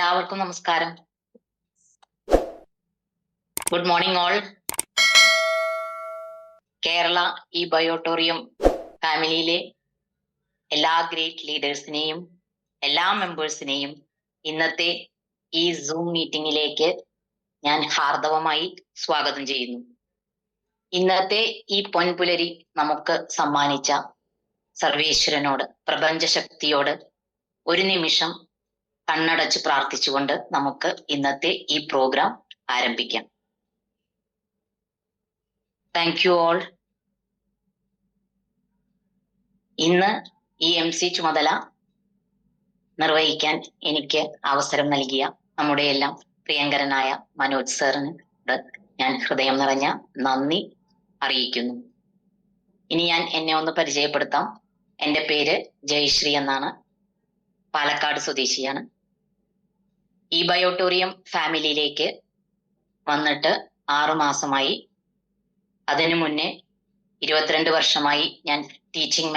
എല്ലാവർക്കും നമസ്കാരം. Good morning all. Kerala ഈ ബയോട്ടോറിയം ഫാമിലിയിലെ എല്ലാ ഗ്രേറ്റ് ലീഡേഴ്സിനെയും എല്ലാ മെമ്പേഴ്സിനെയും ഇന്നത്തെ ഈ സൂം മീറ്റിംഗിലേക്ക് ഞാൻ ഹാർദവമായി സ്വാഗതം ചെയ്യുന്നു. ഇന്നത്തെ ഈ പൊൻപുലരി നമുക്ക് സമ്മാനിച്ച സർവേശ്വരനോട്, പ്രപഞ്ചശക്തിയോട് ഒരു നിമിഷം കണ്ണടച്ച് പ്രാർത്ഥിച്ചുകൊണ്ട് നമുക്ക് ഇന്നത്തെ ഈ പ്രോഗ്രാം ആരംഭിക്കാം. Thank you all. ഇന്ന് ഈ MC ചുമതല നിർവഹിക്കാൻ എനിക്ക് അവസരം നൽകിയ നമ്മുടെ എല്ലാം പ്രിയങ്കരനായ മനോജ് സാറിനോട് ഞാൻ ഹൃദയം നിറഞ്ഞ നന്ദി അറിയിക്കുന്നു. ഇനി ഞാൻ എന്നെ ഒന്ന് പരിചയപ്പെടുത്താം. എൻ്റെ പേര് ജയശ്രീ എന്നാണ്. പാലക്കാട് സ്വദേശിയാണ്. ഈ ബയോട്ടോറിയം ഫാമിലിയിലേക്ക് വന്നിട്ട് 6 മാസമായി. അതിനു മുന്നേ 22 വർഷമായി ഞാൻ ടീച്ചിങ്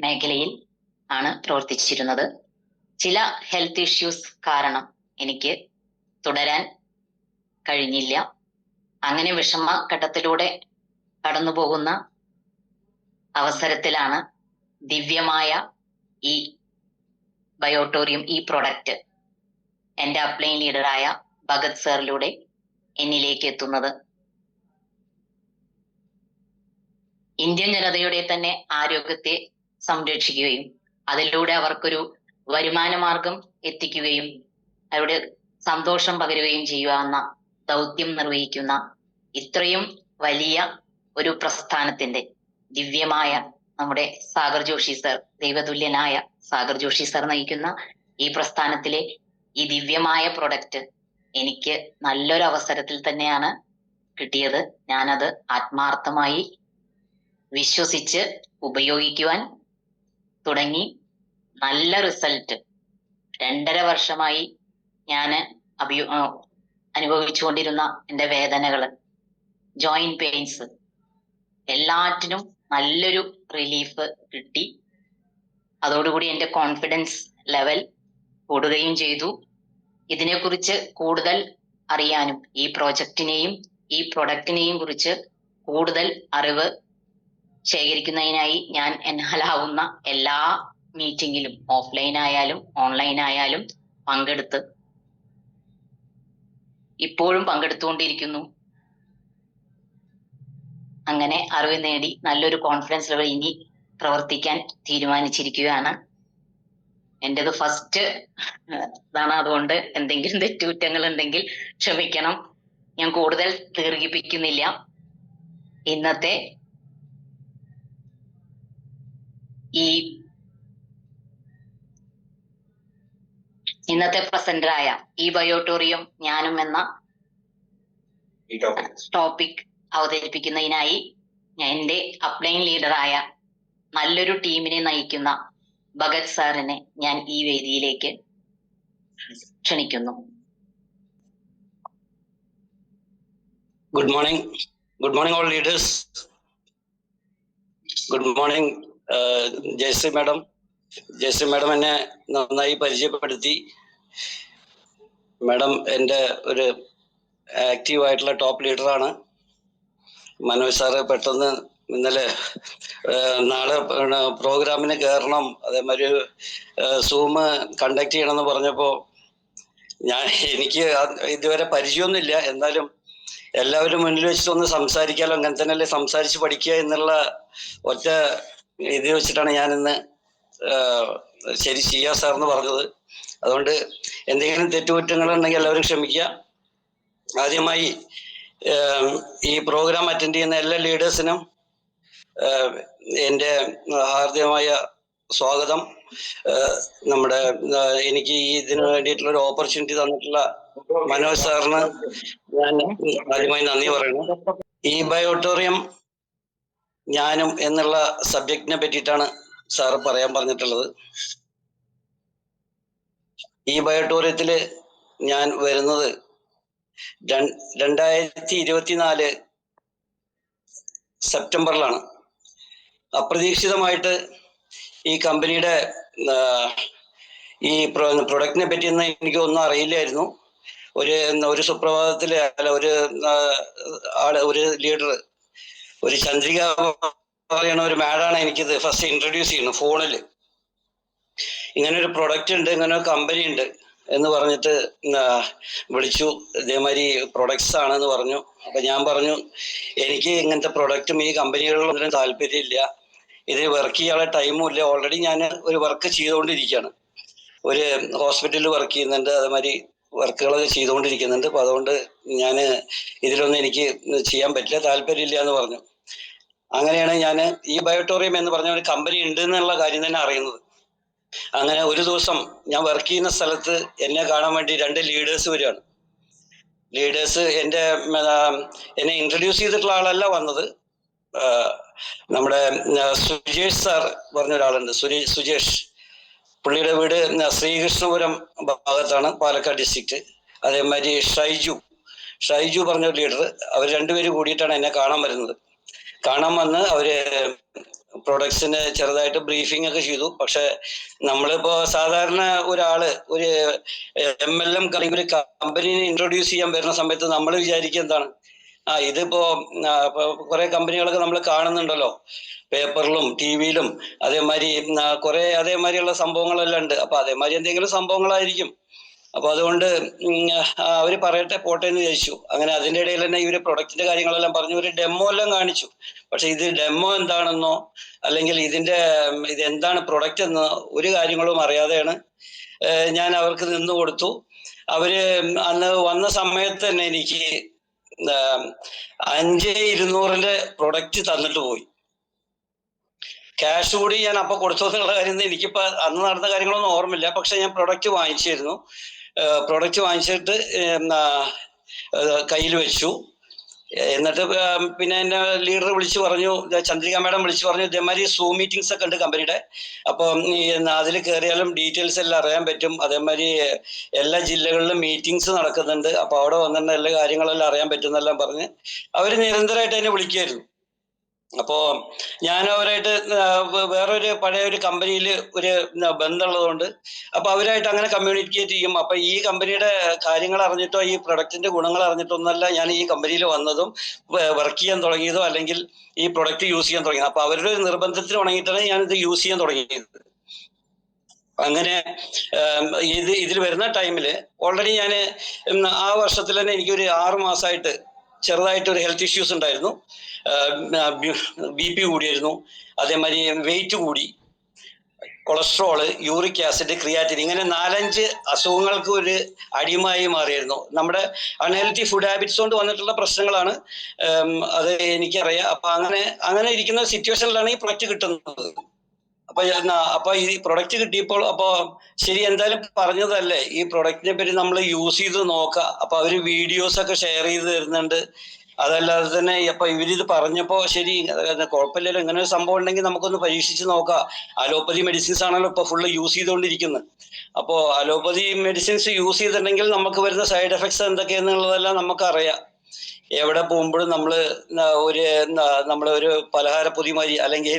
മേഖലയിൽ ആണ് പ്രവർത്തിച്ചിരുന്നത്. ചില ഹെൽത്ത് ഇഷ്യൂസ് കാരണം എനിക്ക് തുടരാൻ കഴിഞ്ഞില്ല. അങ്ങനെ വിഷമഘട്ടത്തിലൂടെ കടന്നു പോകുന്ന അവസരത്തിലാണ് ദിവ്യമായ ഈ ബയോട്ടോറിയം, ഈ പ്രൊഡക്റ്റ് എൻ്റെ അപ്ലൈൻ ലീഡറായ ഭഗത് സാറിലൂടെ എന്നിലേക്ക് എത്തുന്നത്. ഇന്ത്യൻ ജനതയുടെ തന്നെ ആരോഗ്യത്തെ സംരക്ഷിക്കുകയും അതിലൂടെ അവർക്കൊരു വരുമാന മാർഗം എത്തിക്കുകയും അവരുടെ സന്തോഷം പകരുകയും ചെയ്യുന്ന ദൗത്യം നിർവഹിക്കുന്ന ഇത്രയും വലിയ ഒരു പ്രസ്ഥാനത്തിന്റെ ദിവ്യമായ നമ്മുടെ സാഗർ ജോഷി സർ, ദൈവതുല്യനായ സാഗർ ജോഷി സർ നയിക്കുന്ന ഈ പ്രസ്ഥാനത്തിലെ ഈ ദിവ്യമായ പ്രൊഡക്റ്റ് എനിക്ക് നല്ലൊരു അവസരത്തിൽ തന്നെയാണ് കിട്ടിയത്. ഞാനത് ആത്മാർത്ഥമായി വിശ്വസിച്ച് ഉപയോഗിക്കുവാൻ തുടങ്ങി. നല്ല റിസൾട്ട്. 2.5 വർഷമായി ഞാൻ അനുഭവിച്ചുകൊണ്ടിരുന്ന എൻ്റെ വേദനകള്, ജോയിന്റ് പെയിൻസ്, എല്ലാറ്റിനും നല്ലൊരു റിലീഫ് കിട്ടി. അതോടുകൂടി എൻ്റെ കോൺഫിഡൻസ് ലെവൽ കൂടുകയും ചെയ്തു. ഇതിനെക്കുറിച്ച് കൂടുതൽ അറിയാനും ഈ പ്രോജക്റ്റിനെയും ഈ പ്രൊഡക്റ്റിനെയും കുറിച്ച് കൂടുതൽ അറിവ് ശേഖരിക്കുന്നതിനായി ഞാൻ എന്നാലാവുന്ന എല്ലാ മീറ്റിങ്ങിലും, ഓഫ്ലൈൻ ആയാലും ഓൺലൈൻ ആയാലും ഇപ്പോഴും പങ്കെടുത്തുകൊണ്ടിരിക്കുന്നു. അങ്ങനെ അറിവ് നേടി നല്ലൊരു കോൺഫിഡൻസ് ലെവൽ ഇനി പ്രവർത്തിക്കാൻ തീരുമാനിച്ചിരിക്കുകയാണ്. എൻ്റെത് ഫസ്റ്റ് ഇതാണ്. അതുകൊണ്ട് എന്തെങ്കിലും തെറ്റുകുറ്റങ്ങൾ ഉണ്ടെങ്കിൽ ക്ഷമിക്കണം. ഞാൻ കൂടുതൽ ദീർഘിപ്പിക്കുന്നില്ല. ഇന്നത്തെ പ്രസന്ററായ ഈ ബയോട്ടോറിയം ഞാനും എന്ന ടോപ്പിക് അവതരിപ്പിക്കുന്നതിനായി എൻ്റെ അപ്ലൈൻ ലീഡറായ നല്ലൊരു ടീമിനെ നയിക്കുന്ന ഭഗത് സാറിനെ ഞാൻ ഈ വേദിയിലേക്ക് ക്ഷണിക്കുന്നു. Good morning all leaders. Good morning Jayashree madam. Jayashree madam എന്നെ നന്നായി പരിചയപ്പെടുത്തി. മാഡം എൻ്റെ ഒരു ആക്റ്റീവായിട്ടുള്ള ടോപ്പ് ലീഡറാണ്. മനോജ് സാറ് പെട്ടെന്ന് ഇന്നലെ നാളെ പ്രോഗ്രാമിന് കയറണം, അതേമാതിരി സൂം കണ്ടക്ട് ചെയ്യണമെന്ന് പറഞ്ഞപ്പോൾ എനിക്ക് ഇതുവരെ പരിചയമൊന്നുമില്ല. എന്നാലും എല്ലാവരും മുന്നിൽ വെച്ചിട്ടൊന്ന് സംസാരിക്കാമല്ലോ, അങ്ങനെ തന്നെയല്ലേ സംസാരിച്ച് പഠിക്കുക എന്നുള്ള ഒറ്റ ഇത് വെച്ചിട്ടാണ് ഞാനിന്ന് ശരി ചെയ്യാ സാർന്ന് പറഞ്ഞത്. അതുകൊണ്ട് എന്തെങ്കിലും തെറ്റുകുറ്റങ്ങളുണ്ടെങ്കിൽ എല്ലാവരും ക്ഷമിക്കുക. ആദ്യമായി ഈ പ്രോഗ്രാം അറ്റൻഡ് ചെയ്യുന്ന എല്ലാ ലീഡേഴ്സിനും എൻ്റെ ഹാർദ്യമായ സ്വാഗതം. നമ്മുടെ എനിക്ക് ഇതിനു വേണ്ടിയിട്ടുള്ള ഒരു ഓപ്പർച്യൂണിറ്റി തന്നിട്ടുള്ള മനോജ് സാറിന് ഞാൻ ആദ്യമായി നന്ദി പറയുന്നു. ഈ ബയോട്ടോറിയം ഞാനും എന്നുള്ള സബ്ജക്റ്റിനെ പറ്റിയിട്ടാണ് സാറ് പറയാൻ പറഞ്ഞിട്ടുള്ളത്. ഈ ബയോട്ടോറിയത്തില് ഞാൻ വരുന്നത് 2024 സെപ്റ്റംബറിലാണ്. അപ്രതീക്ഷിതമായിട്ട് ഈ കമ്പനിയുടെ ഈ പ്രൊഡക്റ്റിനെ പറ്റിയൊന്നും എനിക്ക് ഒന്നും അറിയില്ലായിരുന്നു. ഒരു സുപ്രഭാതത്തില് അല്ല ഒരു ലീഡർ, ഒരു ചന്ദ്രിക പറയണ ഒരു മാഡാണ് എനിക്കിത് ഫസ്റ്റ് ഇൻട്രൊഡ്യൂസ് ചെയ്യുന്നത് ഫോണിൽ. ഇങ്ങനെ ഒരു പ്രൊഡക്റ്റ് ഉണ്ട്, ഇങ്ങനെ ഒരു കമ്പനി ഉണ്ട് എന്ന് പറഞ്ഞിട്ട് വിളിച്ചു. ഇതേമാതിരി പ്രൊഡക്ട്സ് ആണെന്ന് പറഞ്ഞു. അപ്പൊ ഞാൻ പറഞ്ഞു, എനിക്ക് ഇങ്ങനത്തെ പ്രൊഡക്റ്റും ഈ കമ്പനികളിലൊന്നും താല്പര്യമില്ല, ഇത് വർക്ക് ചെയ്യാനുള്ള ടൈമും ഇല്ല. ഓൾറെഡി ഞാൻ ഒരു വർക്ക് ചെയ്തുകൊണ്ടിരിക്കുകയാണ്, ഒരു ഹോസ്പിറ്റലിൽ വർക്ക് ചെയ്യുന്നുണ്ട്, അതേമാതിരി വർക്കുകളൊക്കെ ചെയ്തുകൊണ്ടിരിക്കുന്നുണ്ട്. അപ്പൊ അതുകൊണ്ട് ഞാൻ ഇതിലൊന്നും എനിക്ക് ചെയ്യാൻ പറ്റില്ല, താല്പര്യമില്ല എന്ന് പറഞ്ഞു. അങ്ങനെയാണ് ഞാൻ ഈ ബയോട്ടോറിയം എന്ന് പറഞ്ഞ ഒരു കമ്പനി ഉണ്ട് എന്നുള്ള കാര്യം തന്നെ അറിയുന്നത്. അങ്ങനെ ഒരു ദിവസം ഞാൻ വർക്ക് ചെയ്യുന്ന സ്ഥലത്ത് എന്നെ കാണാൻ വേണ്ടി 2 ലീഡേഴ്സ് വരികയാണ്. ലീഡേഴ്സ് എന്നെ ഇൻട്രൊഡ്യൂസ് ചെയ്തിട്ടുള്ള ആളല്ല വന്നത്. നമ്മുടെ സുജേഷ് സാർ പറഞ്ഞ ഒരാളുണ്ട്, സുജേഷ്. പുള്ളിയുടെ വീട് ശ്രീകൃഷ്ണപുരം ഭാഗത്താണ്, പാലക്കാട് ഡിസ്ട്രിക്റ്റ്. അതേമാതിരി ഷൈജു പറഞ്ഞ ഒരു ലീഡർ. അവർ രണ്ടുപേരും കൂടിയിട്ടാണ് എന്നെ കാണാൻ വരുന്നത്. കാണാൻ വന്ന് അവര് പ്രൊഡക്ട്സിന് ചെറുതായിട്ട് ബ്രീഫിംഗ് ഒക്കെ ചെയ്തു. പക്ഷെ നമ്മളിപ്പോ സാധാരണ ഒരു MLM ഒരു കമ്പനിനെ ഇൻട്രൊഡ്യൂസ് ചെയ്യാൻ വരുന്ന സമയത്ത് നമ്മൾ വിചാരിക്കുക എന്താണ്, ഇതിപ്പോ കുറെ കമ്പനികളൊക്കെ നമ്മൾ കാണുന്നുണ്ടല്ലോ പേപ്പറിലും TV-യിലും, അതേമാതിരി കുറെ അതേമാതിരിയുള്ള സംഭവങ്ങളെല്ലാം ഉണ്ട്. അപ്പൊ അതേമാതിരി എന്തെങ്കിലും സംഭവങ്ങളായിരിക്കും. അപ്പൊ അതുകൊണ്ട് അവര് പറയട്ടെ പോട്ടെ എന്ന് വിചാരിച്ചു. അങ്ങനെ അതിന്റെ ഇടയിൽ തന്നെ ഇവര് പ്രൊഡക്റ്റിന്റെ കാര്യങ്ങളെല്ലാം പറഞ്ഞു, ഒരു ഡെമോ എല്ലാം കാണിച്ചു. പക്ഷെ ഇത് ഡെമോ എന്താണെന്നോ അല്ലെങ്കിൽ ഇത് എന്താണ് പ്രൊഡക്റ്റ് എന്നോ ഒരു കാര്യങ്ങളും അറിയാതെയാണ് ഞാൻ അവർക്ക് നിന്ന് കൊടുത്തു. അവര് അന്ന് വന്ന സമയത്ത് തന്നെ എനിക്ക് 5200-ന്റെ പ്രൊഡക്റ്റ് തന്നിട്ട് പോയി. ക്യാഷ് കൂടി ഞാൻ അപ്പൊ കൊടുത്തു എന്നുള്ള കാര്യം എനിക്കിപ്പോ അന്ന് നടന്ന കാര്യങ്ങളൊന്നും ഓർമ്മയില്ല. പക്ഷെ ഞാൻ പ്രൊഡക്റ്റ് വാങ്ങിച്ചിരുന്നു. പ്രൊഡക്റ്റ് വാങ്ങിച്ചിട്ട് കയ്യിൽ വെച്ചു. എന്നിട്ട് പിന്നെ എന്നെ ലീഡർ വിളിച്ചു പറഞ്ഞു, ചന്ദ്രിക മാഡം വിളിച്ചു പറഞ്ഞു, ഇതേമാതിരി സൂം മീറ്റിംഗ്സ് ഒക്കെ ഉണ്ട് കമ്പനിയുടെ, അപ്പം അതിൽ കയറിയാലും ഡീറ്റെയിൽസ് എല്ലാം അറിയാൻ പറ്റും. അതേമാതിരി എല്ലാ ജില്ലകളിലും മീറ്റിംഗ്സ് നടക്കുന്നുണ്ട്, അപ്പൊ അവിടെ വന്നിട്ട് എല്ലാ കാര്യങ്ങളെല്ലാം അറിയാൻ പറ്റും എന്നെല്ലാം പറഞ്ഞ് അവർ നിരന്തരമായിട്ട് എന്നെ വിളിക്കുമായിരുന്നു. അപ്പോ ഞാൻ അവരായിട്ട് വേറൊരു പഴയ ഒരു കമ്പനിയിൽ ഒരു ബന്ധമുള്ളതുകൊണ്ട് അപ്പൊ അവരായിട്ട് അങ്ങനെ കമ്മ്യൂണിക്കേറ്റ് ചെയ്യും. അപ്പൊ ഈ കമ്പനിയുടെ കാര്യങ്ങൾ അറിഞ്ഞിട്ടോ ഈ പ്രൊഡക്റ്റിന്റെ ഗുണങ്ങൾ അറിഞ്ഞിട്ടൊന്നല്ല ഞാൻ ഈ കമ്പനിയിൽ വന്നതും വർക്ക് ചെയ്യാൻ തുടങ്ങിയതോ അല്ലെങ്കിൽ ഈ പ്രൊഡക്റ്റ് യൂസ് ചെയ്യാൻ തുടങ്ങിയത്. അപ്പൊ അവരുടെ ഒരു നിർബന്ധത്തിന് തുടങ്ങിയിട്ടാണ് ഞാൻ ഇത് യൂസ് ചെയ്യാൻ തുടങ്ങിയത്. അങ്ങനെ ഇതിൽ വരുന്ന ടൈമില് ഓൾറെഡി ഞാൻ ആ വർഷത്തിൽ തന്നെ എനിക്കൊരു 6 മാസമായിട്ട് ചെറുതായിട്ട് ഒരു ഹെൽത്ത് ഇഷ്യൂസ് ഉണ്ടായിരുന്നു. BP കൂടിയായിരുന്നു, അതേമാതിരി വെയിറ്റ് കൂടി, കൊളസ്ട്രോള്, യൂറിക് ആസിഡ്, ക്രിയാറ്റിൻ, ഇങ്ങനെ 4-5 അസുഖങ്ങൾക്ക് ഒരു അടിമയായി മാറിയായിരുന്നു. നമ്മുടെ അൺഹെൽത്തി ഫുഡ് ഹാബിറ്റ്സ് കൊണ്ട് വന്നിട്ടുള്ള പ്രശ്നങ്ങളാണ്, അത് എനിക്കറിയാം. അപ്പൊ അങ്ങനെ ഇരിക്കുന്ന സിറ്റുവേഷനിലാണ് ഈ പ്രൊഡക്റ്റ് കിട്ടുന്നത്. അപ്പൊ ഈ പ്രൊഡക്റ്റ് കിട്ടിയപ്പോൾ അപ്പൊ ശരി എന്തായാലും പറഞ്ഞതല്ലേ, ഈ പ്രൊഡക്റ്റിനെ പറ്റി നമ്മൾ യൂസ് ചെയ്ത് നോക്കാം. അപ്പൊ അവര് വീഡിയോസ് ഒക്കെ ഷെയർ ചെയ്ത് തരുന്നുണ്ട്. അതല്ലാതെ തന്നെ അപ്പൊ ഇവരിത് പറഞ്ഞപ്പോ ശരി കുഴപ്പമില്ലല്ലോ, ഇങ്ങനെ ഒരു സംഭവം ഉണ്ടെങ്കിൽ നമുക്കൊന്ന് പരീക്ഷിച്ച് നോക്കാം. അലോപ്പതി മെഡിസിൻസ് ആണല്ലോ ഇപ്പൊ ഫുള്ള് യൂസ് ചെയ്തുകൊണ്ടിരിക്കുന്നത്. അപ്പോ അലോപ്പതി മെഡിസിൻസ് യൂസ് ചെയ്തിട്ടുണ്ടെങ്കിൽ നമുക്ക് വരുന്ന സൈഡ് എഫക്ട്സ് എന്തൊക്കെയാന്നുള്ളതെല്ലാം നമുക്കറിയാം. എവിടെ പോകുമ്പോഴും നമ്മളൊരു പലഹാര പൊതിമാതിരി അല്ലെങ്കിൽ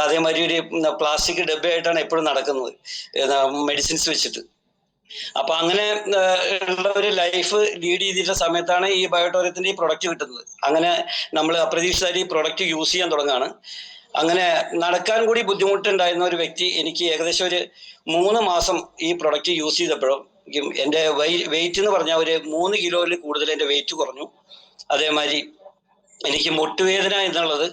അതേമാതിരി ഒരു പ്ലാസ്റ്റിക് ഡബ്ബയായിട്ടാണ് എപ്പോഴും നടക്കുന്നത് മെഡിസിൻസ് വെച്ചിട്ട്. അപ്പൊ അങ്ങനെ ഉള്ള ഒരു ലൈഫ് ലീഡ് ചെയ്തിട്ടുള്ള സമയത്താണ് ഈ ബയോട്ടോറിയത്തിന്റെ ഈ പ്രൊഡക്റ്റ് കിട്ടുന്നത്. അങ്ങനെ നമ്മൾ അപ്രതീക്ഷിതമായിട്ട് ഈ പ്രൊഡക്റ്റ് യൂസ് ചെയ്യാൻ തുടങ്ങാണ്. അങ്ങനെ നടക്കാൻ കൂടി ബുദ്ധിമുട്ടുണ്ടായിരുന്ന ഒരു വ്യക്തി എനിക്ക് ഏകദേശം ഒരു 3 മാസം ഈ പ്രൊഡക്റ്റ് യൂസ് ചെയ്തപ്പോഴും എൻ്റെ വെയിറ്റ് എന്ന് പറഞ്ഞാൽ ഒരു 3 കിലോയിൽ കൂടുതൽ എൻ്റെ വെയിറ്റ് കുറഞ്ഞു. അതേമാതിരി എനിക്ക് മുട്ടുവേദന എന്നുള്ളത്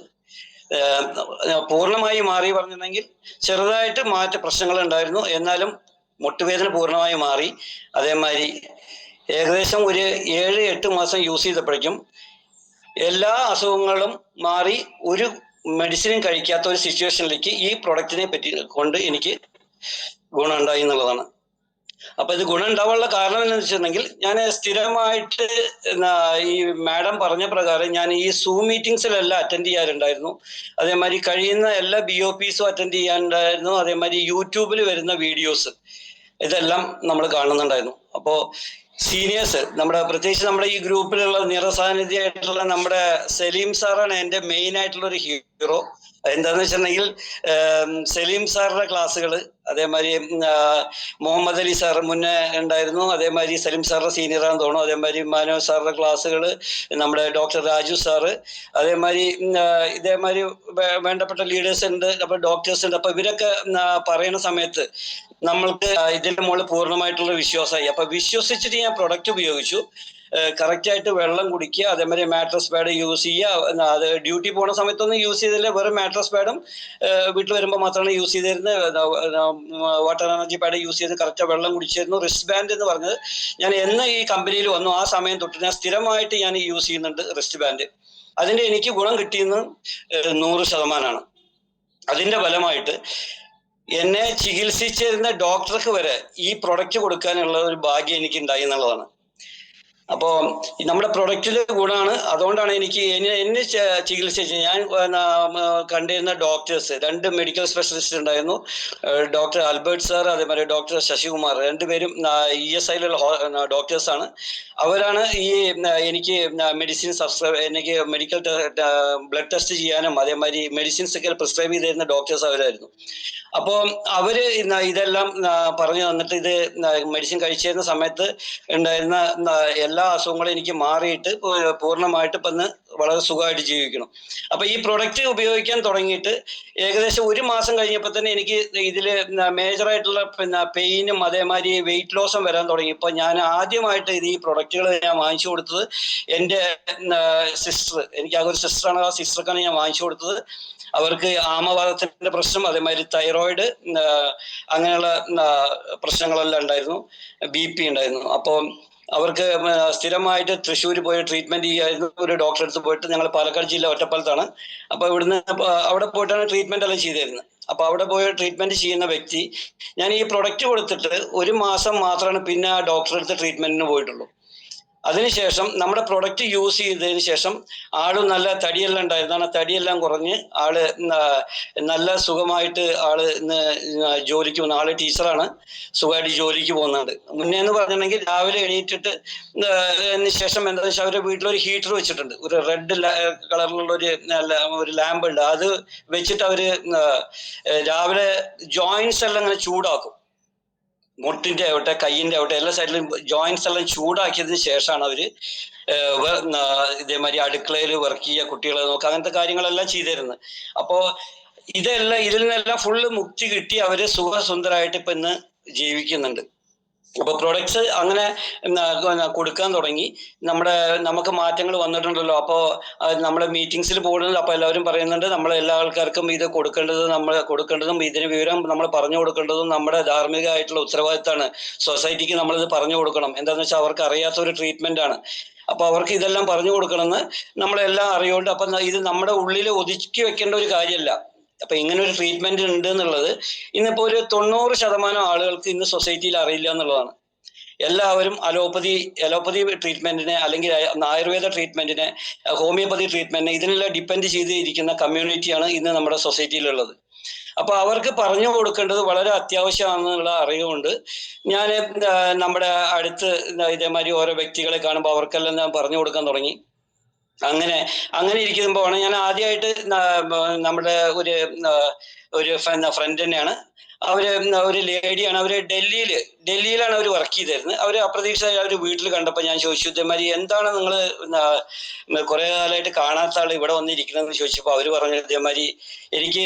പൂർണ്ണമായി മാറി പറഞ്ഞിട്ടുണ്ടെങ്കിൽ ചെറുതായിട്ട് പ്രശ്നങ്ങൾ ഉണ്ടായിരുന്നു, എന്നാലും മുട്ടുവേദന പൂർണ്ണമായി മാറി. അതേമാതിരി ഏകദേശം ഒരു 7-8 മാസം യൂസ് ചെയ്തപ്പോഴേക്കും എല്ലാ അസുഖങ്ങളും മാറി ഒരു മെഡിസിനും കഴിക്കാത്ത ഒരു സിറ്റുവേഷനിലേക്ക് ഈ പ്രൊഡക്റ്റിനെ പറ്റി കൊണ്ട് എനിക്ക് ഗുണമുണ്ടായി എന്നുള്ളതാണ്. അപ്പൊ ഇത് ഗുണം ഉണ്ടാവാനുള്ള കാരണം എന്താണെന്ന് വെച്ചിട്ടുണ്ടെങ്കിൽ ഞാൻ സ്ഥിരമായിട്ട് ഈ മാഡം പറഞ്ഞ പ്രകാരം ഞാൻ ഈ സൂം മീറ്റിംഗ്സിലെല്ലാം അറ്റൻഡ് ചെയ്യാറുണ്ടായിരുന്നു. അതേമാതിരി കഴിയുന്ന എല്ലാ BOPസും അറ്റൻഡ് ചെയ്യാറുണ്ടായിരുന്നു. അതേമാതിരി യൂട്യൂബിൽ വരുന്ന വീഡിയോസ് ഇതെല്ലാം നമ്മൾ കാണുന്നുണ്ടായിരുന്നു. അപ്പോ സീനിയേഴ്സ് പ്രത്യേകിച്ച് നമ്മുടെ ഈ ഗ്രൂപ്പിലുള്ള നിറസാന്നിധ്യമായിട്ടുള്ള നമ്മുടെ സലീം സാറാണ് എൻ്റെ മെയിൻ ആയിട്ടുള്ള ഒരു ഹീറോ. എന്താന്ന് വെച്ചിട്ടുണ്ടെങ്കിൽ സലീം സാറിന്റെ ക്ലാസ്സുകൾ, അതേമാതിരി മുഹമ്മദ് അലി സാർ മുന്നേ ഉണ്ടായിരുന്നു, അതേമാതിരി സലീം സാറിന്റെ സീനിയറാന്ന് തോന്നുന്നു, അതേമാതിരി മനോജ് സാറിന്റെ ക്ലാസ്സുകൾ, നമ്മുടെ ഡോക്ടർ രാജു സാറ്, അതേമാതിരി ഇതേമാതിരി വേണ്ടപ്പെട്ട ലീഡേഴ്സ് ഉണ്ട്, അപ്പൊ ഡോക്ടേഴ്സ് ഉണ്ട്. അപ്പൊ ഇവരൊക്കെ പറയുന്ന സമയത്ത് നമ്മൾക്ക് ഇതിന്റെ മുകളിൽ പൂർണ്ണമായിട്ടുള്ള വിശ്വാസമായി. അപ്പൊ വിശ്വസിച്ചിട്ട് ഞാൻ പ്രൊഡക്റ്റ് ഉപയോഗിച്ചു. കറക്റ്റ് ആയിട്ട് വെള്ളം കുടിക്കുക, അതേമാതിരി മാട്രസ് പാഡ് യൂസ് ചെയ്യുക. അത് ഡ്യൂട്ടി പോണ സമയത്തൊന്നും യൂസ് ചെയ്തില്ല, വെറും മാട്രസ് പാഡും വീട്ടിൽ വരുമ്പോൾ മാത്രമാണ് യൂസ് ചെയ്തിരുന്നത്. വാട്ടർ എനർജി പാഡ് യൂസ് ചെയ്ത് കറക്റ്റ് വെള്ളം കുടിച്ചിരുന്നു. റിസ്റ്റ് ബാൻഡ് എന്ന് പറഞ്ഞത് ഞാൻ എന്ന് ഈ കമ്പനിയിൽ വന്നു ആ സമയം തൊട്ട് ഞാൻ സ്ഥിരമായിട്ട് ഞാൻ യൂസ് ചെയ്യുന്നുണ്ട് റിസ്റ്റ് ബാൻഡ്. അതിന്റെ എനിക്ക് ഗുണം കിട്ടിയെന്ന് 100%. അതിന്റെ ഫലമായിട്ട് എന്നെ ചികിത്സിച്ചിരുന്ന ഡോക്ടർക്ക് വരെ ഈ പ്രൊഡക്റ്റ് കൊടുക്കാനുള്ള ഒരു ഭാഗ്യം എനിക്ക് ഉണ്ടായി എന്നുള്ളതാണ്. അപ്പോ നമ്മുടെ പ്രൊഡക്റ്റില് ഗുണമാണ്. അതുകൊണ്ടാണ് എനിക്ക് എന്നെ ചികിത്സിച്ച് ഞാൻ കണ്ടിരുന്ന ഡോക്ടേഴ്സ്, 2 മെഡിക്കൽ സ്പെഷ്യലിസ്റ്റ് ഉണ്ടായിരുന്നു, ഡോക്ടർ ആൽബർട്ട് സാർ, അതേമാതിരി ഡോക്ടർ ശശികുമാർ, 2 പേരും ESIയിലുള്ള ഡോക്ടേഴ്സാണ്. അവരാണ് ഈ എനിക്ക് മെഡിസിൻ എനിക്ക് മെഡിക്കൽ ബ്ലഡ് ടെസ്റ്റ് ചെയ്യാനും അതേമാതിരി മെഡിസിൻസ് ഒക്കെ പ്രിസ്ക്രൈബ് ചെയ്തിരുന്ന ഡോക്ടേഴ്സ് അവരായിരുന്നു. അപ്പോൾ അവര് ഇതെല്ലാം പറഞ്ഞു തന്നിട്ട് ഇത് മെഡിസിൻ കഴിച്ചിരുന്ന സമയത്ത് ഉണ്ടായിരുന്ന എല്ലാ അസുഖങ്ങളും എനിക്ക് മാറിയിട്ട് പൂർണ്ണമായിട്ട് ഇപ്പം വളരെ സുഖമായിട്ട് ജീവിക്കണം. അപ്പൊ ഈ പ്രൊഡക്റ്റ് ഉപയോഗിക്കാൻ തുടങ്ങിയിട്ട് ഏകദേശം 1 മാസം കഴിഞ്ഞപ്പോൾ തന്നെ എനിക്ക് ഇതിൽ മേജറായിട്ടുള്ള പെയിനും അതേമാതിരി വെയിറ്റ് ലോസും വരാൻ തുടങ്ങി. ഇപ്പൊ ഞാൻ ആദ്യമായിട്ട് ഈ പ്രൊഡക്റ്റുകൾ ഞാൻ വാങ്ങിച്ചു കൊടുത്തത് എൻ്റെ സിസ്റ്റർ, എനിക്ക് ആകെ ഒരു സിസ്റ്ററാണ്, ആ സിസ്റ്റർക്കാണ് ഞാൻ വാങ്ങിച്ചു കൊടുത്തത്. അവർക്ക് ആമവാദത്തിന്റെ പ്രശ്നം, അതേമാതിരി തൈറോയിഡ്, അങ്ങനെയുള്ള പ്രശ്നങ്ങളെല്ലാം ഉണ്ടായിരുന്നു, BP ഉണ്ടായിരുന്നു. അപ്പോൾ അവർക്ക് സ്ഥിരമായിട്ട് തൃശ്ശൂർ പോയി ട്രീറ്റ്മെന്റ് ചെയ്യായിരുന്നു. ഒരു ഡോക്ടറെ അടുത്ത് പോയിട്ട്, ഞങ്ങൾ പാലക്കാട് ജില്ല ഒറ്റപ്പാലത്താണ്, അപ്പൊ ഇവിടുന്ന് അവിടെ പോയിട്ടാണ് ട്രീറ്റ്മെന്റ് എല്ലാം ചെയ്തിരുന്നത്. അപ്പൊ അവിടെ പോയി ട്രീറ്റ്മെന്റ് ചെയ്യുന്ന വ്യക്തി ഞാൻ ഈ പ്രൊഡക്റ്റ് കൊടുത്തിട്ട് 1 മാസം മാത്രമാണ് പിന്നെ ആ ഡോക്ടറെ അടുത്ത് ട്രീറ്റ്മെന്റിന് പോയിട്ടുള്ളൂ. അതിനുശേഷം നമ്മുടെ പ്രൊഡക്റ്റ് യൂസ് ചെയ്തതിന് ശേഷം ആള് നല്ല തടിയെല്ലാം ഉണ്ടായിരുന്നു, തടിയെല്ലാം കുറഞ്ഞ് ആള് നല്ല സുഖമായിട്ട് ആള് ഇന്ന് ജോലിക്ക് പോകുന്ന ആള് ടീച്ചറാണ്, സുഖമായിട്ട് ജോലിക്ക് പോകുന്നുണ്ട്. മുന്നേ എന്ന് പറഞ്ഞിട്ടുണ്ടെങ്കിൽ രാവിലെ എണീറ്റിട്ട് ശേഷം എന്താണെന്ന് വെച്ചാൽ അവരുടെ വീട്ടിലൊരു ഹീറ്റർ വെച്ചിട്ടുണ്ട്, ഒരു റെഡ് കളറിലുള്ള ഒരു ലാമ്പ് ഉണ്ട്. അത് വെച്ചിട്ട് അവര് രാവിലെ ജോയിന്റ്സ് എല്ലാം ഇങ്ങനെ ചൂടാക്കും, മുട്ടിന്റെ ആവട്ടെ കയ്യിന്റെ ആവട്ടെ എല്ലാ സൈഡിലും ജോയിന്റ്സ് എല്ലാം ചൂടാക്കിയതിന് ശേഷമാണ് അവര് ഇതേമാതിരി അടുക്കളയിൽ വർക്ക് ചെയ്യുക, കുട്ടികളെ നോക്കുക, അങ്ങനത്തെ കാര്യങ്ങളെല്ലാം ചെയ്തിരുന്നത്. അപ്പോ ഇതിൽ നിന്നെല്ലാം ഫുള്ള് മുക്തി കിട്ടി അവര് സുഖസുന്ദരായിട്ട് ഇപ്പൊ ഇന്ന് ജീവിക്കുന്നുണ്ട്. അപ്പൊ പ്രൊഡക്ട്സ് അങ്ങനെ കൊടുക്കാൻ തുടങ്ങി. നമുക്ക് മാറ്റങ്ങൾ വന്നിട്ടുണ്ടല്ലോ. അപ്പോൾ നമ്മുടെ മീറ്റിംഗ്സിൽ പോകുന്നത്, അപ്പൊ എല്ലാവരും പറയുന്നുണ്ട് നമ്മളെ എല്ലാ ആൾക്കാർക്കും ഇത് കൊടുക്കേണ്ടതും ഇതിന് വിവരം നമ്മൾ പറഞ്ഞു കൊടുക്കേണ്ടതും നമ്മുടെ ധാർമ്മികമായിട്ടുള്ള ഉത്തരവാദിത്തമാണ്. സൊസൈറ്റിക്ക് നമ്മളിത് പറഞ്ഞു കൊടുക്കണം. എന്താണെന്ന് വെച്ചാൽ അവർക്ക് അറിയാത്ത ഒരു ട്രീറ്റ്മെന്റ് ആണ്. അപ്പൊ അവർക്ക് ഇതെല്ലാം പറഞ്ഞു കൊടുക്കണമെന്ന് നമ്മളെല്ലാം അറിയുകൊണ്ട്, അപ്പൊ ഇത് നമ്മുടെ ഉള്ളിൽ ഒതുക്കി വെക്കേണ്ട ഒരു കാര്യമല്ല. അപ്പൊ ഇങ്ങനെ ഒരു ട്രീറ്റ്മെന്റ് ഉണ്ട് എന്നുള്ളത് ഇന്നിപ്പോ ഒരു 90% ആളുകൾക്ക് ഇന്ന് സൊസൈറ്റിയിൽ അറിയില്ല എന്നുള്ളതാണ്. എല്ലാവരും അലോപ്പതി ട്രീറ്റ്മെന്റിനെ അല്ലെങ്കിൽ ആയുർവേദ ട്രീറ്റ്മെന്റിനെ, ഹോമിയോപ്പതി ട്രീറ്റ്മെന്റിനെ ഇതിനെല്ലാം ഡിപ്പെൻഡ് ചെയ്തിരിക്കുന്ന കമ്മ്യൂണിറ്റിയാണ് ഇന്ന് നമ്മുടെ സൊസൈറ്റിയിലുള്ളത്. അപ്പൊ അവർക്ക് പറഞ്ഞു കൊടുക്കേണ്ടത് വളരെ അത്യാവശ്യമാണെന്നുള്ള അറിവുകൊണ്ട് ഞാൻ നമ്മുടെ അടുത്ത് ഇതേമാതിരി ഓരോ വ്യക്തികളെ കാണുമ്പോൾ അവർക്കെല്ലാം ഞാൻ പറഞ്ഞു കൊടുക്കാൻ തുടങ്ങി. അങ്ങനെ ഇരിക്കുമ്പോഴാണ് ഞാൻ ആദ്യമായിട്ട് നമ്മുടെ ഒരു ഫ്രണ്ട് തന്നെയാണ്, അവര് ഒരു ലേഡിയാണ്, അവര് ഡൽഹിയിലാണ് അവർ വർക്ക് ചെയ്തിരുന്നത്. അവര് അപ്രതീക്ഷിതമായി അവര് വീട്ടിൽ കണ്ടപ്പോൾ ഞാൻ ചോദിച്ചു, ഇതേമാതിരി എന്താണ് നിങ്ങൾ കുറെ കാലമായിട്ട് കാണാത്ത ആൾ ഇവിടെ വന്നിരിക്കണമെന്ന് ചോദിച്ചപ്പോൾ അവര് പറഞ്ഞു, ഇതേമാതിരി എനിക്ക്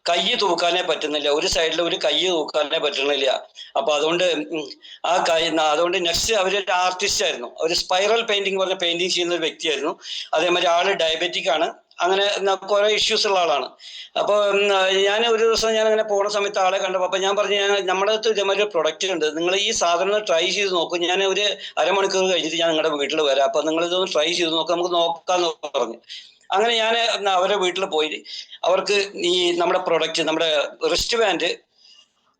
കൈ തൂക്കാനേ പറ്റുന്നില്ല, ഒരു സൈഡിൽ ഒരു കൈ തൂക്കാനേ പറ്റുന്നില്ല. അപ്പൊ അതുകൊണ്ട് നെക്സ്റ്റ് അവരൊരു ആർട്ടിസ്റ്റ് ആയിരുന്നു, ഒരു സ്പൈറൽ പെയിന്റിങ് പറഞ്ഞ പെയിന്റിങ് ചെയ്യുന്ന ഒരു വ്യക്തിയായിരുന്നു. അതേമാതിരി ആള് ഡയബറ്റിക് ആണ്, അങ്ങനെ കുറെ ഇഷ്യൂസ് ഉള്ള ആളാണ്. അപ്പൊ ഞാൻ ഒരു ദിവസം ഞാൻ അങ്ങനെ പോകുന്ന സമയത്ത് ആളെ കണ്ടപ്പോൾ അപ്പൊ ഞാൻ പറഞ്ഞു, നമ്മുടെ അടുത്ത് ഇതേമാതിരി പ്രൊഡക്റ്റ് ഉണ്ട്, നിങ്ങൾ ഈ സാധനം ട്രൈ ചെയ്ത് നോക്കും, ഞാൻ ഒരു അരമണിക്കൂർ കഴിഞ്ഞിട്ട് ഞാൻ നിങ്ങളുടെ വീട്ടിൽ വരാം, അപ്പൊ നിങ്ങൾ ഇതൊന്ന് ട്രൈ ചെയ്ത് നോക്കാം, നമുക്ക് നോക്കാന്ന് പറഞ്ഞു. അങ്ങനെ ഞാൻ അവരുടെ വീട്ടിൽ പോയി അവർക്ക് ഈ നമ്മുടെ പ്രൊഡക്റ്റ്, നമ്മുടെ wrist band,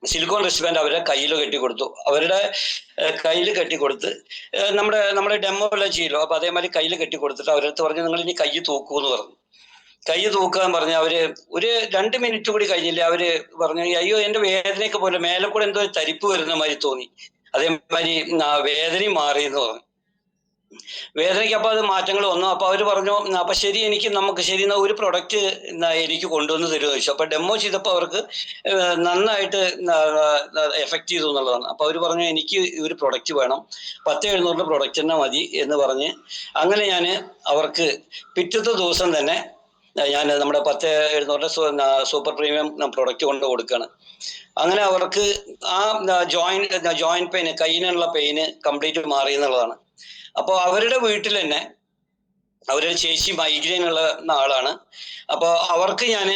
silicone wrist band അവരുടെ കയ്യിൽ കെട്ടിക്കൊടുത്തു. അവരുടെ കയ്യിൽ കെട്ടിക്കൊടുത്ത് നമ്മുടെ ഡെമോ എല്ലാം ചെയ്യലോ, അപ്പൊ അതേമാതിരി കയ്യിൽ കെട്ടിക്കൊടുത്തിട്ട് അവരടുത്ത് പറഞ്ഞു, നിങ്ങൾ ഇനി കൈ തൂക്കൂന്ന് പറഞ്ഞു. കൈ തൂക്കാൻ പറഞ്ഞ് അവര് ഒരു 2 മിനിറ്റ് കൂടി കഴിഞ്ഞില്ല, അവര് പറഞ്ഞു, അയ്യോ എന്റെ വേദനയൊക്കെ പോലെ മേലെ കൂടെ എന്തോ തരിപ്പ് വരുന്ന മാതിരി തോന്നി, അതേമാതിരി വേദനയും മാറിയെന്ന് പറഞ്ഞു. വേദനയ്ക്ക് അപ്പോൾ അത് മാറ്റങ്ങൾ വന്നു. അപ്പോൾ അവർ പറഞ്ഞു അപ്പൊ ശരി നമുക്ക് ശരി എന്നാ ഒരു പ്രൊഡക്റ്റ് എനിക്ക് കൊണ്ടുവന്ന് തരുമോ ചോദിച്ചു. അപ്പൊ ഡെമോ ചെയ്തപ്പോൾ അവർക്ക് നന്നായിട്ട് എഫക്ട് ചെയ്തു എന്നുള്ളതാണ്. അപ്പൊ അവർ പറഞ്ഞു എനിക്ക് ഒരു പ്രൊഡക്റ്റ് വേണം, 10,700 പ്രൊഡക്റ്റ് തന്നെ മതി എന്ന് പറഞ്ഞ് അങ്ങനെ ഞാൻ അവർക്ക് പിറ്റത്തെ ദിവസം തന്നെ ഞാൻ നമ്മുടെ 10,700 സൂപ്പർ പ്രീമിയം പ്രൊഡക്റ്റ് കൊണ്ട് കൊടുക്കുകയാണ്. അങ്ങനെ അവർക്ക് ആ ജോയിന്റ് പെയിന്, കയ്യിനുള്ള പെയിന് കംപ്ലീറ്റ് മാറി എന്നുള്ളതാണ്. അപ്പോൾ അവരുടെ വീട്ടിൽ തന്നെ അവരുടെ ചേച്ചി മൈഗ്രെയിൻ ഉള്ള ആളാണ്. അപ്പോൾ അവർക്ക് ഞാൻ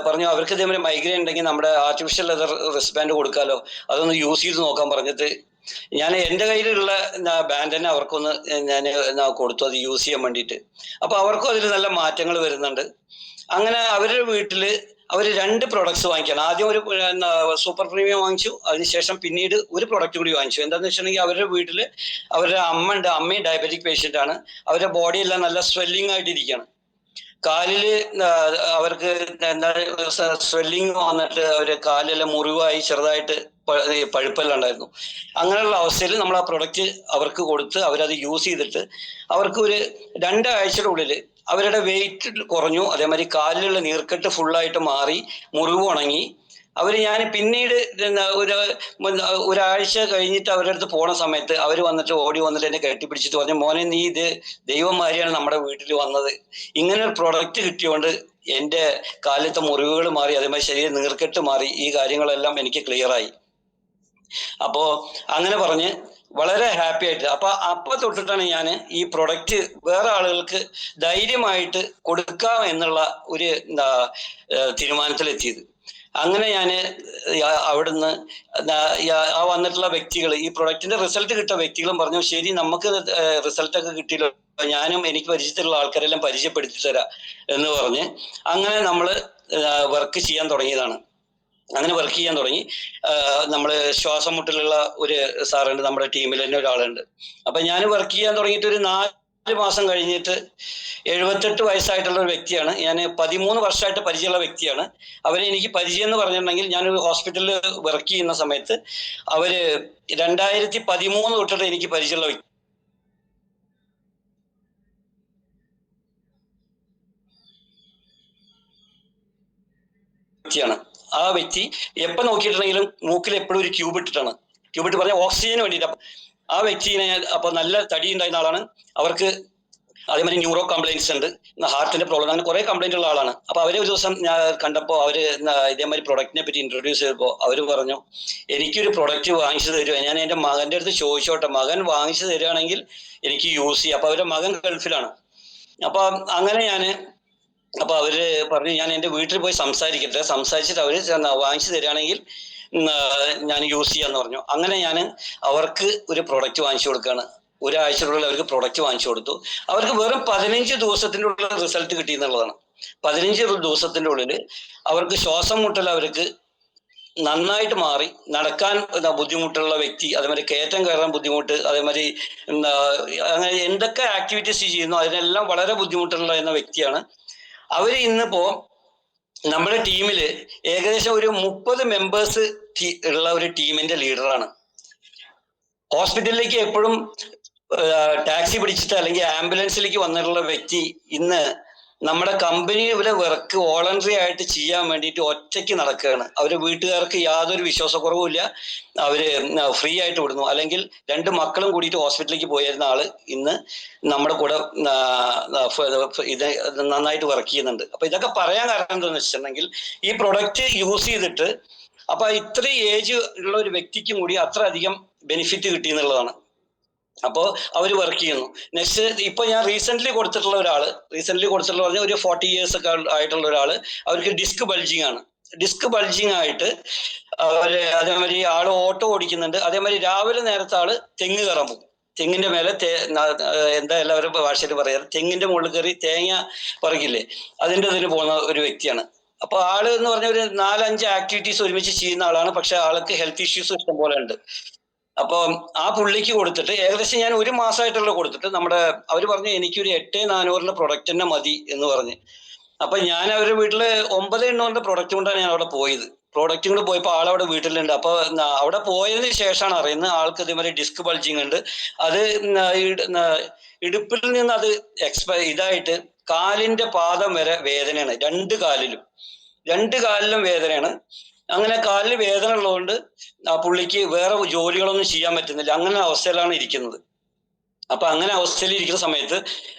പറഞ്ഞു അവർക്ക് ഇതേപോലെ മൈഗ്രെയിൻ ഉണ്ടെങ്കിൽ നമ്മുടെ ആർട്ടിഫിഷ്യൽ ലെതർ റിസ്റ്റ് കൊടുക്കാമല്ലോ, അതൊന്ന് യൂസ് ചെയ്ത് നോക്കാൻ പറഞ്ഞിട്ട് ഞാൻ എൻ്റെ കയ്യിലുള്ള ബാൻഡ് തന്നെ അവർക്കൊന്ന് ഞാൻ കൊടുത്തു, അത് യൂസ് ചെയ്യാൻ വേണ്ടിയിട്ട്. അപ്പൊ അവർക്കും അതിൽ നല്ല മാറ്റങ്ങൾ വരുന്നുണ്ട്. അങ്ങനെ അവരുടെ വീട്ടില് അവർ 2 പ്രൊഡക്ട്സ് വാങ്ങിക്കണം. ആദ്യം ഒരു സൂപ്പർ പ്രീമിയം വാങ്ങിച്ചു, അതിനുശേഷം പിന്നീട് ഒരു പ്രൊഡക്റ്റ് കൂടി വാങ്ങിച്ചു. എന്താണെന്ന് വെച്ചിട്ടുണ്ടെങ്കിൽ അവരുടെ വീട്ടിൽ അവരുടെ അമ്മയും ഡയബറ്റിക് പേഷ്യൻ്റ് ആണ്. അവരുടെ ബോഡി എല്ലാം നല്ല സ്വെല്ലിംഗ് ആയിട്ടിരിക്കുകയാണ്. കാലില് അവർക്ക് എന്താ സ്വെല്ലിങ് വന്നിട്ട് അവര് കാലെല്ലാം മുറിവായി ചെറുതായിട്ട് പഴുപ്പെല്ലാം ഉണ്ടായിരുന്നു. അങ്ങനെയുള്ള അവസ്ഥയിൽ നമ്മൾ ആ പ്രൊഡക്റ്റ് അവർക്ക് കൊടുത്ത് അവരത് യൂസ് ചെയ്തിട്ട് അവർക്ക് ഒരു 2 ആഴ്ചയുടെ ഉള്ളിൽ അവരുടെ വെയിറ്റ് കുറഞ്ഞു. അതേമാതിരി കാലിലുള്ള നീർക്കെട്ട് ഫുള്ളായിട്ട് മാറി, മുറിവ് ഉണങ്ങി. ഞാൻ പിന്നീട് ഒരാഴ്ച കഴിഞ്ഞിട്ട് അവരുടെ അടുത്ത് പോണ സമയത്ത് അവർ വന്നിട്ട് ഓടി വന്നിട്ട് എന്നെ കെട്ടിപ്പിടിച്ചിട്ട് പറഞ്ഞു, മോനെ നീ ഇത് ദൈവമാരിയാണ് നമ്മുടെ വീട്ടിൽ വന്നത്, ഇങ്ങനെ ഒരു പ്രൊഡക്റ്റ് കിട്ടിയോണ്ട് എൻ്റെ കാലിലത്തെ മുറിവുകൾ മാറി, അതേമാതിരി ശരീരം നീർക്കെട്ട് മാറി, ഈ കാര്യങ്ങളെല്ലാം എനിക്ക് ക്ലിയർ ആയി. അപ്പോ അങ്ങനെ പറഞ്ഞ് വളരെ ഹാപ്പി ആയിട്ട് അപ്പൊ തൊട്ടിട്ടാണ് ഞാൻ ഈ പ്രൊഡക്റ്റ് വേറെ ആളുകൾക്ക് ധൈര്യമായിട്ട് കൊടുക്കാം എന്നുള്ള ഒരു തീരുമാനത്തിലെത്തിയത്. അങ്ങനെ ഞാൻ അവിടുന്ന് ആ വന്നിട്ടുള്ള വ്യക്തികൾ, ഈ പ്രൊഡക്റ്റിന്റെ റിസൾട്ട് കിട്ടിയ വ്യക്തികളും പറഞ്ഞു ശരി നമുക്ക് റിസൾട്ടൊക്കെ കിട്ടിയല്ലോ, ഞാനും എനിക്ക് പരിചയത്തിലുള്ള ആൾക്കാരെല്ലാം പരിചയപ്പെടുത്തി തരാം എന്ന് പറഞ്ഞ് അങ്ങനെ നമ്മൾ വർക്ക് ചെയ്യാൻ തുടങ്ങിയതാണ്. അങ്ങനെ വർക്ക് ചെയ്യാൻ തുടങ്ങി. നമ്മൾ ശ്വാസം മുട്ടലുള്ള ഒരു സാറുണ്ട് നമ്മുടെ ടീമിൽ തന്നെ ഒരാളുണ്ട്. അപ്പൊ ഞാൻ വർക്ക് ചെയ്യാൻ തുടങ്ങിയിട്ട് ഒരു 4 മാസം കഴിഞ്ഞിട്ട് 78 വയസ്സായിട്ടുള്ള ഒരു വ്യക്തിയാണ്. ഞാൻ 13 വർഷമായിട്ട് പരിചയമുള്ള വ്യക്തിയാണ്. അവരെ എനിക്ക് പരിചയം എന്ന് പറഞ്ഞിട്ടുണ്ടെങ്കിൽ ഞാനൊരു ഹോസ്പിറ്റലിൽ വർക്ക് ചെയ്യുന്ന സമയത്ത് അവര് 2013 തൊട്ടിട്ട് എനിക്ക് പരിചയമുള്ള വ്യക്തിയാണ്. ആ വ്യക്തി എപ്പോൾ നോക്കിയിട്ടുണ്ടെങ്കിലും മൂക്കിൽ എപ്പോഴും ഒരു ക്യൂബ് ഇട്ട് പറഞ്ഞ ഓക്സിജന് വേണ്ടിയിട്ട്. ആ വ്യക്തിനെ അപ്പൊ നല്ല തടി ഉണ്ടായിരുന്ന ആളാണ്. അവർക്ക് അതേമാതിരി ന്യൂറോ കംപ്ലൈൻറ്റ്സ് ഉണ്ട്, ഹാർട്ടിന്റെ പ്രോബ്ലം, അങ്ങനെ കുറെ കംപ്ലൈന്റ് ഉള്ള ആളാണ്. അപ്പൊ അവരെ ഒരു ദിവസം ഞാൻ കണ്ടപ്പോൾ അവര് ഇതേമാതിരി പ്രൊഡക്റ്റിനെ പറ്റി ഇൻട്രൊഡ്യൂസ് ചെയ്തപ്പോൾ അവര് പറഞ്ഞു എനിക്കൊരു പ്രൊഡക്റ്റ് വാങ്ങിച്ചു തരുമോ. ഞാൻ എൻ്റെ മകന്റെ അടുത്ത് ചോദിച്ചോട്ടെ, മകൻ വാങ്ങിച്ചു തരികയാണെങ്കിൽ എനിക്ക് യൂസ് ചെയ്യാം. അപ്പൊ അവരുടെ മകൻ ഗൾഫിലാണ്. അപ്പൊ അങ്ങനെ അപ്പൊ അവര് പറഞ്ഞു ഞാൻ എൻ്റെ വീട്ടിൽ പോയി സംസാരിച്ചിട്ട് അവര് വാങ്ങിച്ചു തരികയാണെങ്കിൽ ഞാൻ യൂസ് ചെയ്യാന്ന് പറഞ്ഞു. അങ്ങനെ ഞാൻ അവർക്ക് ഒരു പ്രൊഡക്റ്റ് വാങ്ങിച്ചു കൊടുക്കുകയാണ്. ഒരാഴ്ചക്കുള്ളിൽ അവർക്ക് പ്രൊഡക്റ്റ് വാങ്ങിച്ചു കൊടുത്തു. അവർക്ക് വെറും 15 ദിവസത്തിന്റെ ഉള്ളിൽ റിസൾട്ട് കിട്ടി എന്നുള്ളതാണ്. 15 ദിവസത്തിന്റെ ഉള്ളിൽ അവർക്ക് ശ്വാസം മുട്ടൽ അവർക്ക് നന്നായിട്ട് മാറി. നടക്കാൻ ബുദ്ധിമുട്ടുള്ള വ്യക്തി, അതേമാതിരി കയറ്റം കയറാൻ ബുദ്ധിമുട്ട്, അതേമാതിരി അങ്ങനെ എന്തൊക്കെ ആക്ടിവിറ്റീസ് ചെയ്യുന്നു അതിനെല്ലാം വളരെ ബുദ്ധിമുട്ടുള്ള എന്ന വ്യക്തിയാണ്. അവര് ഇന്നിപ്പോ നമ്മുടെ ടീമില് ഏകദേശം ഒരു 30 മെമ്പേഴ്സ് ഉള്ള ഒരു ടീമിന്റെ ലീഡറാണ്. ഹോസ്പിറ്റലിലേക്ക് എപ്പോഴും ടാക്സി പിടിച്ചിട്ട് അല്ലെങ്കിൽ ആംബുലൻസിലേക്ക് വന്നിട്ടുള്ള വ്യക്തി ഇന്ന് നമ്മുടെ കമ്പനിയുടെ വർക്ക് വോളണ്ടറി ആയിട്ട് ചെയ്യാൻ വേണ്ടിയിട്ട് ഒറ്റയ്ക്ക് നടക്കുകയാണ്. അവര് വീട്ടുകാർക്ക് യാതൊരു വിശ്വാസക്കുറവുമില്ല, അവര് ഫ്രീ ആയിട്ട് വിടുന്നു. അല്ലെങ്കിൽ 2 മക്കളും കൂടിയിട്ട് ഹോസ്പിറ്റലിലേക്ക് പോയിരുന്ന ആള് ഇന്ന് നമ്മുടെ കൂടെ ഇത് നന്നായിട്ട് വർക്ക് ചെയ്യുന്നുണ്ട്. അപ്പൊ ഇതൊക്കെ പറയാൻ കാരണം എന്താണെന്ന് വെച്ചിട്ടുണ്ടെങ്കിൽ ഈ പ്രൊഡക്റ്റ് യൂസ് ചെയ്തിട്ട് അപ്പൊ ഇത്രയും ഏജ് ഉള്ള ഒരു വ്യക്തിക്കും കൂടി അത്ര അധികം ബെനിഫിറ്റ് കിട്ടി എന്നുള്ളതാണ്. അപ്പോൾ അവർ വർക്ക് ചെയ്യുന്നു. നെക്സ്റ്റ് ഇപ്പൊ ഞാൻ റീസെന്റ് കൊടുത്തിട്ടുള്ള പറഞ്ഞ ഒരു 40 years ഒക്കെ ആയിട്ടുള്ള ഒരാള്, അവർക്ക് ഡിസ്ക് ബൾജിങ് ആണ്. ഡിസ്ക് ബൾജിങ് ആയിട്ട് അവര് അതേമാതിരി ആള് ഓട്ടോ ഓടിക്കുന്നുണ്ട്. അതേമാതിരി രാവിലെ നേരത്തെ ആള് തെങ്ങ് കയറാൻ പോകും. തെങ്ങിന്റെ മേലെ എന്താ എല്ലാവരും ഭാഷയിൽ പറയാറ്, തെങ്ങിന്റെ മുകളിൽ കയറി തേങ്ങ പറിക്കില്ലേ, അതിന്റെ ഇതിന് പോകുന്ന ഒരു വ്യക്തിയാണ്. അപ്പൊ ആള് എന്ന് പറഞ്ഞ ഒരു 4-5 ആക്ടിവിറ്റീസ് ഒരുമിച്ച് ചെയ്യുന്ന ആളാണ്. പക്ഷെ ആൾക്ക് ഹെൽത്ത് ഇഷ്യൂസ് ഇഷ്ടം പോലെ ഉണ്ട്. അപ്പൊ ആ പുള്ളിക്ക് കൊടുത്തിട്ട് ഏകദേശം ഞാൻ 1 മാസമായിട്ടുള്ള കൊടുത്തിട്ട് അവര് പറഞ്ഞു എനിക്കൊരു 8400 പ്രൊഡക്റ്റ് തന്നെ മതി എന്ന് പറഞ്ഞ്. അപ്പൊ ഞാൻ അവരുടെ വീട്ടില് 9800 പ്രൊഡക്റ്റ് കൊണ്ടാണ് ഞാൻ അവിടെ പോയത്. പ്രോഡക്റ്റും കൂടെ പോയപ്പോൾ ആളവിടെ വീട്ടിലുണ്ട്. അപ്പൊ അവിടെ പോയതിന് ശേഷമാണ് അറിയുന്നത് ആൾക്ക് ഇതേമാതിരി ഡിസ്ക് ബൾജിങ് ഉണ്ട്. അത് ഇടുപ്പിൽ നിന്ന് അത് ഇതായിട്ട് കാലിന്റെ പാദം വരെ വേദനയാണ്. രണ്ട് കാലിലും വേദനയാണ്. അങ്ങനെ കാലിൽ വേദന ഉള്ളതുകൊണ്ട് പുള്ളിക്ക് വേറെ ജോലികളൊന്നും ചെയ്യാൻ പറ്റുന്നില്ല. അങ്ങനെ അവസ്ഥയിലാണ് ഇരിക്കുന്നത്. അപ്പൊ അങ്ങനെ അവസ്ഥയിൽ ഇരിക്കുന്ന സമയത്ത്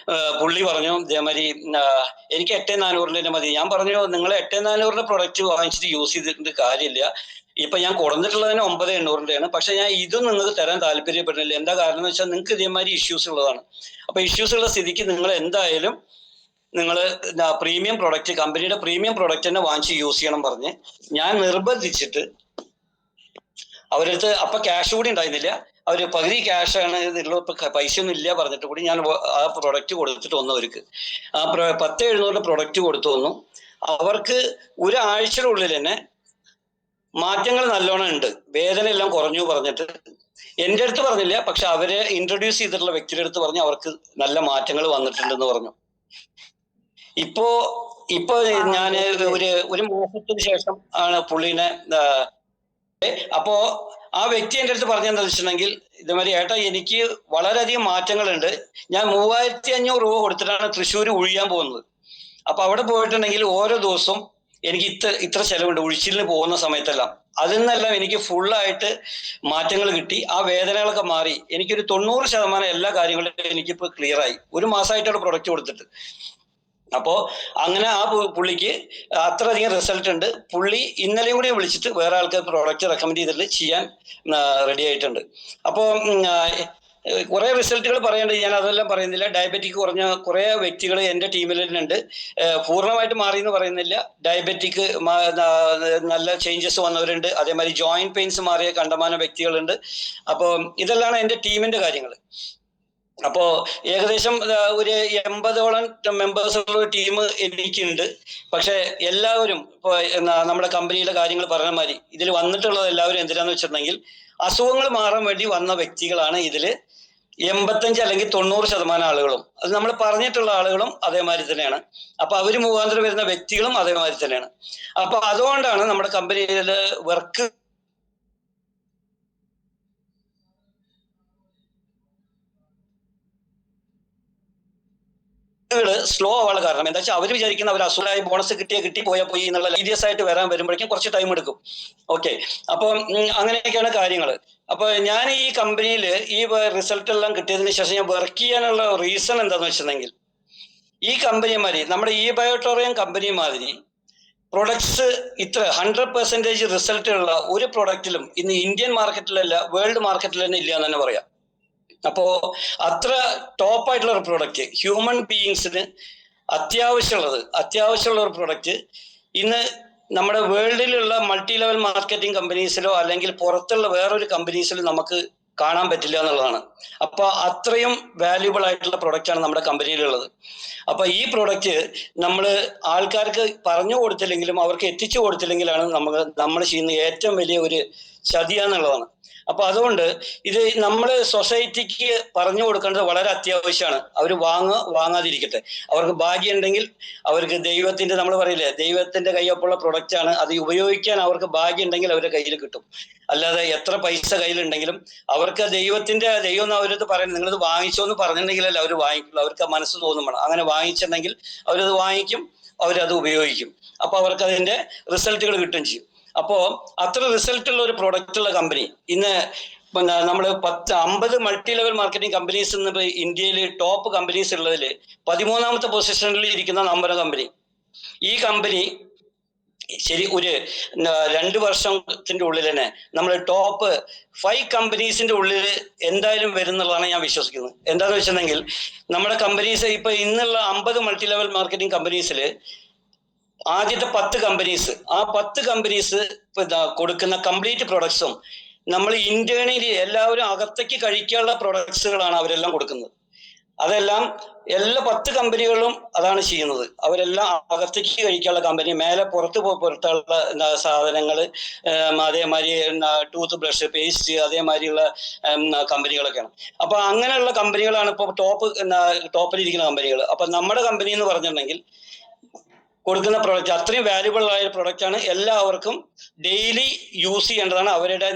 പുള്ളി പറഞ്ഞു ഇതേമാതിരി എനിക്ക് 8400 മതി. ഞാൻ പറഞ്ഞു നിങ്ങൾ 8400 പ്രൊഡക്റ്റ് വാങ്ങിച്ചിട്ട് യൂസ് ചെയ്തിട്ട് കാര്യമില്ല. ഇപ്പൊ ഞാൻ കുറഞ്ഞിട്ടുള്ളതിന് 9800 പക്ഷെ ഞാൻ ഇതും നിങ്ങൾക്ക് തരാൻ താല്പര്യപ്പെടുന്നില്ല. എന്താ കാരണം എന്ന് വെച്ചാൽ നിങ്ങൾക്ക് ഇതേമാതിരി ഇഷ്യൂസ് ഉള്ളതാണ്. അപ്പൊ ഇഷ്യൂസ് ഉള്ള സ്ഥിതിക്ക് നിങ്ങൾ എന്തായാലും നിങ്ങൾ പ്രീമിയം പ്രൊഡക്റ്റ്, കമ്പനിയുടെ പ്രീമിയം പ്രൊഡക്റ്റ് തന്നെ വാങ്ങിച്ച് യൂസ് ചെയ്യണം പറഞ്ഞ് ഞാൻ നിർബന്ധിച്ചിട്ട് അവരടുത്ത് അപ്പൊ ക്യാഷ് കൂടി ഉണ്ടായിരുന്നില്ല. അവര് പകുതി ക്യാഷാണ് ഇതിലുള്ള, പൈസ ഒന്നും ഇല്ല പറഞ്ഞിട്ട് കൂടി ഞാൻ ആ പ്രൊഡക്റ്റ് കൊടുത്തിട്ട് വന്നു. അവർക്ക് ആ 10700 പ്രൊഡക്റ്റ് കൊടുത്തു വന്നു. അവർക്ക് ഒരാഴ്ചയുടെ ഉള്ളിൽ തന്നെ മാറ്റങ്ങൾ നല്ലോണം ഉണ്ട്. വേദന എല്ലാം കുറഞ്ഞു പറഞ്ഞിട്ട് എൻ്റെ അടുത്ത് പറഞ്ഞില്ല, പക്ഷെ അവരെ ഇൻട്രൊഡ്യൂസ് ചെയ്തിട്ടുള്ള വ്യക്തിയുടെ അടുത്ത് പറഞ്ഞു അവർക്ക് നല്ല മാറ്റങ്ങൾ വന്നിട്ടുണ്ടെന്ന് പറഞ്ഞു. ഇപ്പോ ഞാൻ ഒരു മാസത്തിന് ശേഷം ആണ് പുള്ളിനെ അപ്പോ ആ വ്യക്തി എൻ്റെ അടുത്ത് പറഞ്ഞെന്താ വെച്ചിട്ടുണ്ടെങ്കിൽ ഇതേമാതിരി ഏട്ടാ എനിക്ക് വളരെയധികം മാറ്റങ്ങളുണ്ട്. ഞാൻ 3500 രൂപ കൊടുത്തിട്ടാണ് തൃശ്ശൂർ ഉഴിയാൻ പോകുന്നത്. അപ്പൊ അവിടെ പോയിട്ടുണ്ടെങ്കിൽ ഓരോ ദിവസവും എനിക്ക് ഇത്ര ചെലവുണ്ട് ഉഴിച്ചിലിന് പോകുന്ന സമയത്തെല്ലാം. അതിൽ നിന്നെല്ലാം എനിക്ക് ഫുള്ളായിട്ട് മാറ്റങ്ങൾ കിട്ടി. ആ വേദനകളൊക്കെ മാറി. എനിക്കൊരു 90% എല്ലാ കാര്യങ്ങളും എനിക്കിപ്പോ ക്ലിയർ ആയി. ഒരു മാസമായിട്ടാണ് പ്രൊഡക്റ്റ് കൊടുത്തിട്ട്. അപ്പോ അങ്ങനെ ആ പുള്ളിക്ക് അത്രയധികം റിസൾട്ട് ഉണ്ട്. പുള്ളി ഇന്നലെയും കൂടി വിളിച്ചിട്ട് വേറെ ആൾക്കാർ പ്രോഡക്റ്റ് റെക്കമെൻഡ് ചെയ്തിട്ട് ചെയ്യാൻ റെഡി ആയിട്ടുണ്ട്. അപ്പോൾ കുറെ റിസൾട്ടുകൾ പറയേണ്ടത് ഞാൻ അതെല്ലാം പറയുന്നില്ല. ഡയബറ്റിക് കുറഞ്ഞ കുറെ വ്യക്തികൾ എൻ്റെ ടീമിൽ ഉണ്ട്. പൂർണ്ണമായിട്ട് മാറി എന്ന് പറയുന്നില്ല. ഡയബറ്റിക് നല്ല ചേഞ്ചസ് വന്നവരുണ്ട്. അതേമാതിരി ജോയിന്റ് പെയിൻസ് മാറിയ കണ്ടമാനം വ്യക്തികളുണ്ട്. അപ്പോൾ ഇതെല്ലാം എൻ്റെ ടീമിന്റെ കാര്യങ്ങൾ. അപ്പോ ഏകദേശം ഒരു 80ഓളം മെമ്പേഴ്സ് ഉള്ള ഒരു ടീം എനിക്കുണ്ട്. പക്ഷെ എല്ലാവരും ഇപ്പൊ നമ്മുടെ കമ്പനിയിലെ കാര്യങ്ങൾ പറഞ്ഞ മാതിരി ഇതിൽ വന്നിട്ടുള്ളത് എല്ലാവരും എന്തിനാന്ന് വെച്ചിട്ടുണ്ടെങ്കിൽ അസുഖങ്ങൾ മാറാൻ വേണ്ടി വന്ന വ്യക്തികളാണ്. ഇതില് 85 അല്ലെങ്കിൽ 90% ആളുകളും, അത് നമ്മൾ പറഞ്ഞിട്ടുള്ള ആളുകളും അതേമാതിരി തന്നെയാണ്. അപ്പൊ അവര് മുഖാന്തരം വരുന്ന വ്യക്തികളും അതേമാതിരി തന്നെയാണ്. അപ്പൊ അതുകൊണ്ടാണ് നമ്മുടെ കമ്പനിയിലെ വർക്ക് സ്ലോ ആവാനുള്ള കാരണം എന്താ വെച്ചാൽ അവർ വിചാരിക്കുന്ന അവർ അസുഖമായി ബോണസ് കിട്ടി പോയാൽ പോയി എന്നുള്ള സീരിയസ് ആയിട്ട് വരുമ്പോഴേക്കും കുറച്ച് ടൈം എടുക്കും. ഓക്കെ, അപ്പം അങ്ങനെയൊക്കെയാണ് കാര്യങ്ങൾ. അപ്പൊ ഞാൻ ഈ കമ്പനിയിൽ ഈ റിസൾട്ട് എല്ലാം കിട്ടിയതിന് ശേഷം ഞാൻ വർക്ക് ചെയ്യാനുള്ള റീസൺ എന്താന്ന് വെച്ചിട്ടുണ്ടെങ്കിൽ ഈ കമ്പനിമാരി നമ്മുടെ ഈ ബയോട്ടോറിയം കമ്പനി മാതിരി പ്രൊഡക്ട്സ് ഇത്ര 100% റിസൾട്ട് ഉള്ള ഒരു പ്രൊഡക്റ്റിലും ഇന്ന് ഇന്ത്യൻ മാർക്കറ്റിലല്ല വേൾഡ് മാർക്കറ്റിൽ തന്നെ ഇല്ല എന്ന് തന്നെ പറയാം. അപ്പോ അത്ര ടോപ്പ് ആയിട്ടുള്ള ഒരു പ്രൊഡക്റ്റ് ഹ്യൂമൻ ബീയിങ്സിന് അത്യാവശ്യമുള്ള ഒരു പ്രൊഡക്റ്റ് ഇന്ന് നമ്മുടെ വേൾഡിലുള്ള മൾട്ടി ലെവൽ മാർക്കറ്റിംഗ് കമ്പനീസിലോ അല്ലെങ്കിൽ പുറത്തുള്ള വേറൊരു കമ്പനീസിലോ നമുക്ക് കാണാൻ പറ്റില്ല എന്നുള്ളതാണ്. അപ്പൊ അത്രയും വാല്യുബിൾ ആയിട്ടുള്ള പ്രൊഡക്റ്റ് ആണ് നമ്മുടെ കമ്പനിയിലുള്ളത്. അപ്പൊ ഈ പ്രൊഡക്റ്റ് നമ്മൾ ആൾക്കാർക്ക് പറഞ്ഞു കൊടുത്തില്ലെങ്കിലും അവർക്ക് എത്തിച്ചു കൊടുത്തില്ലെങ്കിലാണ് നമ്മൾ ചെയ്യുന്ന ഏറ്റവും വലിയ ഒരു ചതിയാന്നുള്ളതാണ്. അപ്പൊ അതുകൊണ്ട് ഇത് നമ്മൾ സൊസൈറ്റിക്ക് പറഞ്ഞു കൊടുക്കേണ്ടത് വളരെ അത്യാവശ്യമാണ്. അവർ വാങ്ങാതിരിക്കട്ടെ. അവർക്ക് ഭാഗ്യം ഉണ്ടെങ്കിൽ അവർക്ക് ദൈവത്തിന്റെ, നമ്മൾ പറയില്ലേ, ദൈവത്തിന്റെ കയ്യൊപ്പുള്ള പ്രൊഡക്റ്റ് ആണ്, അത് ഉപയോഗിക്കാൻ അവർക്ക് ഭാഗ്യം ഉണ്ടെങ്കിൽ അവരുടെ കയ്യിൽ കിട്ടും. അല്ലാതെ എത്ര പൈസ കയ്യിലുണ്ടെങ്കിലും അവർക്ക് ദൈവം എന്ന് അവരത് പറയുന്നത് നിങ്ങളിത് വാങ്ങിച്ചോ എന്ന് പറഞ്ഞിട്ടുണ്ടെങ്കിലല്ല അവർ വാങ്ങിക്കുള്ളൂ. അവർക്ക് മനസ്സ് തോന്നും. അങ്ങനെ വാങ്ങിച്ചിട്ടുണ്ടെങ്കിൽ അവരത് വാങ്ങിക്കും, അവരത് ഉപയോഗിക്കും. അപ്പൊ അവർക്ക് അതിന്റെ റിസൾട്ടുകൾ കിട്ടുകയും ചെയ്യും. അപ്പോ അത്ര റിസൾട്ട് ഉള്ള ഒരു പ്രൊഡക്റ്റ് ഉള്ള കമ്പനി ഇന്ന് നമ്മൾ 50 മൾട്ടി ലെവൽ മാർക്കറ്റിംഗ് കമ്പനീസ് ഇന്ന് ഇന്ത്യയിൽ ടോപ്പ് കമ്പനീസ് ഉള്ളതിൽ 13ാമത്തെ പൊസിഷനിൽ ഇരിക്കുന്ന നമ്പർ കമ്പനി. ഈ കമ്പനി ശരി ഒരു 2 വർഷത്തിന്റെ ഉള്ളിൽ തന്നെ നമ്മൾ ടോപ്പ് 5 കമ്പനീസിന്റെ ഉള്ളിൽ എന്തായാലും വരുന്നുള്ളതാണ് ഞാൻ വിശ്വസിക്കുന്നത്. എന്താണെന്ന് വെച്ചിട്ടുണ്ടെങ്കിൽ നമ്മുടെ കമ്പനീസ് ഇപ്പൊ ഇന്നുള്ള 50 മൾട്ടി ലെവൽ മാർക്കറ്റിംഗ് കമ്പനീസിൽ ആദ്യത്തെ 10 കമ്പനീസ്, ആ 10 കമ്പനീസ് കൊടുക്കുന്ന കംപ്ലീറ്റ് പ്രൊഡക്ട്സും നമ്മൾ ഇന്റേണലി എല്ലാവരും അകത്തേക്ക് കഴിക്കാനുള്ള പ്രൊഡക്ട്സുകളാണ് അവരെല്ലാം കൊടുക്കുന്നത്. അതെല്ലാം എല്ലാ 10 കമ്പനികളും അതാണ് ചെയ്യുന്നത്. അവരെല്ലാം അകത്തേക്ക് കഴിക്കാനുള്ള കമ്പനി, മേലെ പുറത്തുള്ള സാധനങ്ങൾ, അതേമാതിരി ടൂത്ത് ബ്രഷ്, പേസ്റ്റ്, അതേമാതിരിയുള്ള കമ്പനികളൊക്കെയാണ്. അപ്പൊ അങ്ങനെയുള്ള കമ്പനികളാണ് ഇപ്പോൾ ടോപ്പിലിരിക്കുന്ന കമ്പനികൾ. അപ്പൊ നമ്മുടെ കമ്പനി എന്ന് പറഞ്ഞിട്ടുണ്ടെങ്കിൽ കൊടുക്കുന്ന പ്രൊഡക്റ്റ് അത്രയും വാല്യുബിൾ ആയ പ്രൊഡക്റ്റ് ആണ്. എല്ലാവർക്കും ഡെയിലി യൂസ് ചെയ്യേണ്ടതാണ്. അവരുടെ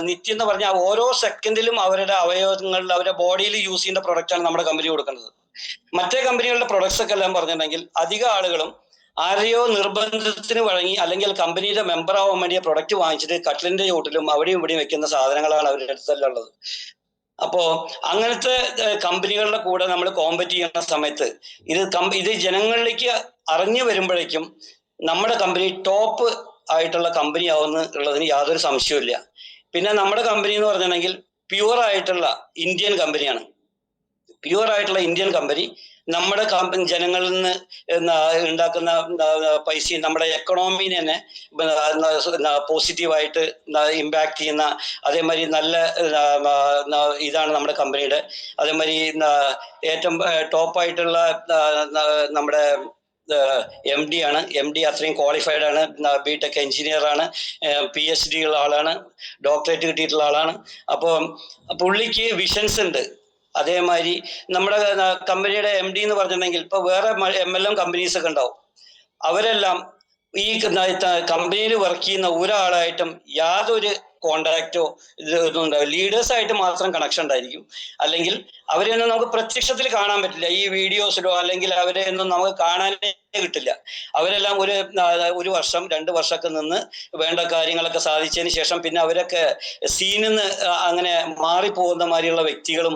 നിത്യം എന്ന് പറഞ്ഞാൽ ഓരോ സെക്കൻഡിലും അവരുടെ അവയവങ്ങളിൽ അവരുടെ ബോഡിയിൽ യൂസ് ചെയ്യേണ്ട പ്രൊഡക്റ്റ് ആണ് നമ്മുടെ കമ്പനി കൊടുക്കുന്നത്. മറ്റേ കമ്പനികളുടെ പ്രൊഡക്ട്സ് ഒക്കെ എല്ലാം പറഞ്ഞിട്ടുണ്ടെങ്കിൽ അധികം ആളുകളും ആരെയോ നിർബന്ധത്തിന് വഴങ്ങി അല്ലെങ്കിൽ കമ്പനിയുടെ മെമ്പർ ആവാൻ വേണ്ടിയ പ്രൊഡക്റ്റ് വാങ്ങിച്ചിട്ട് കട്ടിലിന്റെ ചോട്ടിലും അവിടെയും ഇവിടെയും വെക്കുന്ന സാധനങ്ങളാണ് അവരുടെ അടുത്തെല്ലാം ഉള്ളത്. അപ്പോ അങ്ങനത്തെ കമ്പനികളുടെ കൂടെ നമ്മൾ കോമ്പറ്റ് ചെയ്യുന്ന സമയത്ത് ഇത് ജനങ്ങളിലേക്ക് അറിഞ്ഞു വരുമ്പോഴേക്കും നമ്മുടെ കമ്പനി ടോപ്പ് ആയിട്ടുള്ള കമ്പനി ആവുന്നുള്ളതിന് യാതൊരു സംശയവുമില്ല. പിന്നെ നമ്മുടെ കമ്പനി എന്ന് പറഞ്ഞിട്ടുണ്ടെങ്കിൽ പ്യുവർ ആയിട്ടുള്ള ഇന്ത്യൻ കമ്പനിയാണ്. പ്യുവർ ആയിട്ടുള്ള ഇന്ത്യൻ കമ്പനി നമ്മുടെ ജനങ്ങളിൽ നിന്ന് ഉണ്ടാക്കുന്ന പൈസയും നമ്മുടെ എക്കണോമിനെ തന്നെ പോസിറ്റീവായിട്ട് ഇമ്പാക്ട് ചെയ്യുന്ന അതേമാതിരി നല്ല ഇതാണ് നമ്മുടെ കമ്പനിയുടെ. അതേമാതിരി ഏറ്റവും ടോപ്പായിട്ടുള്ള നമ്മുടെ MD ആണ്. MD അത്രയും ക്വാളിഫൈഡ് ആണ്. BTech എഞ്ചിനീയർ ആണ്. PhD ഉള്ള ആളാണ്. ഡോക്ടറേറ്റ് കിട്ടിയിട്ടുള്ള ആളാണ്. അപ്പോൾ പുള്ളിക്ക് വിഷൻസ് ഉണ്ട്. അതേമാതിരി നമ്മുടെ കമ്പനിയുടെ MD എന്ന് പറഞ്ഞിട്ടുണ്ടെങ്കിൽ ഇപ്പൊ വേറെ MLM കമ്പനീസ് ഒക്കെ ഉണ്ടാവും. അവരെല്ലാം ഈ കമ്പനിയിൽ വർക്ക് ചെയ്യുന്ന ഒരാളായിട്ടും യാതൊരു കോണ്ടാക്റ്റോ ഇതൊന്നും ഉണ്ടാവില്ല. ലീഡേഴ്സായിട്ട് മാത്രം കണക്ഷൻ ഉണ്ടായിരിക്കും. അല്ലെങ്കിൽ അവരെയൊന്നും നമുക്ക് പ്രത്യക്ഷത്തിൽ കാണാൻ പറ്റില്ല. ഈ വീഡിയോസിലോ അല്ലെങ്കിൽ അവരെ ഒന്നും നമുക്ക് കാണാനേ കിട്ടില്ല. അവരെല്ലാം ഒരു വർഷം 2 വർഷമൊക്കെ നിന്ന് വേണ്ട കാര്യങ്ങളൊക്കെ സാധിച്ചതിന് ശേഷം പിന്നെ അവരൊക്കെ സീനിൽ നിന്ന് അങ്ങനെ മാറിപ്പോകുന്ന മാതിരിയുള്ള വ്യക്തികളും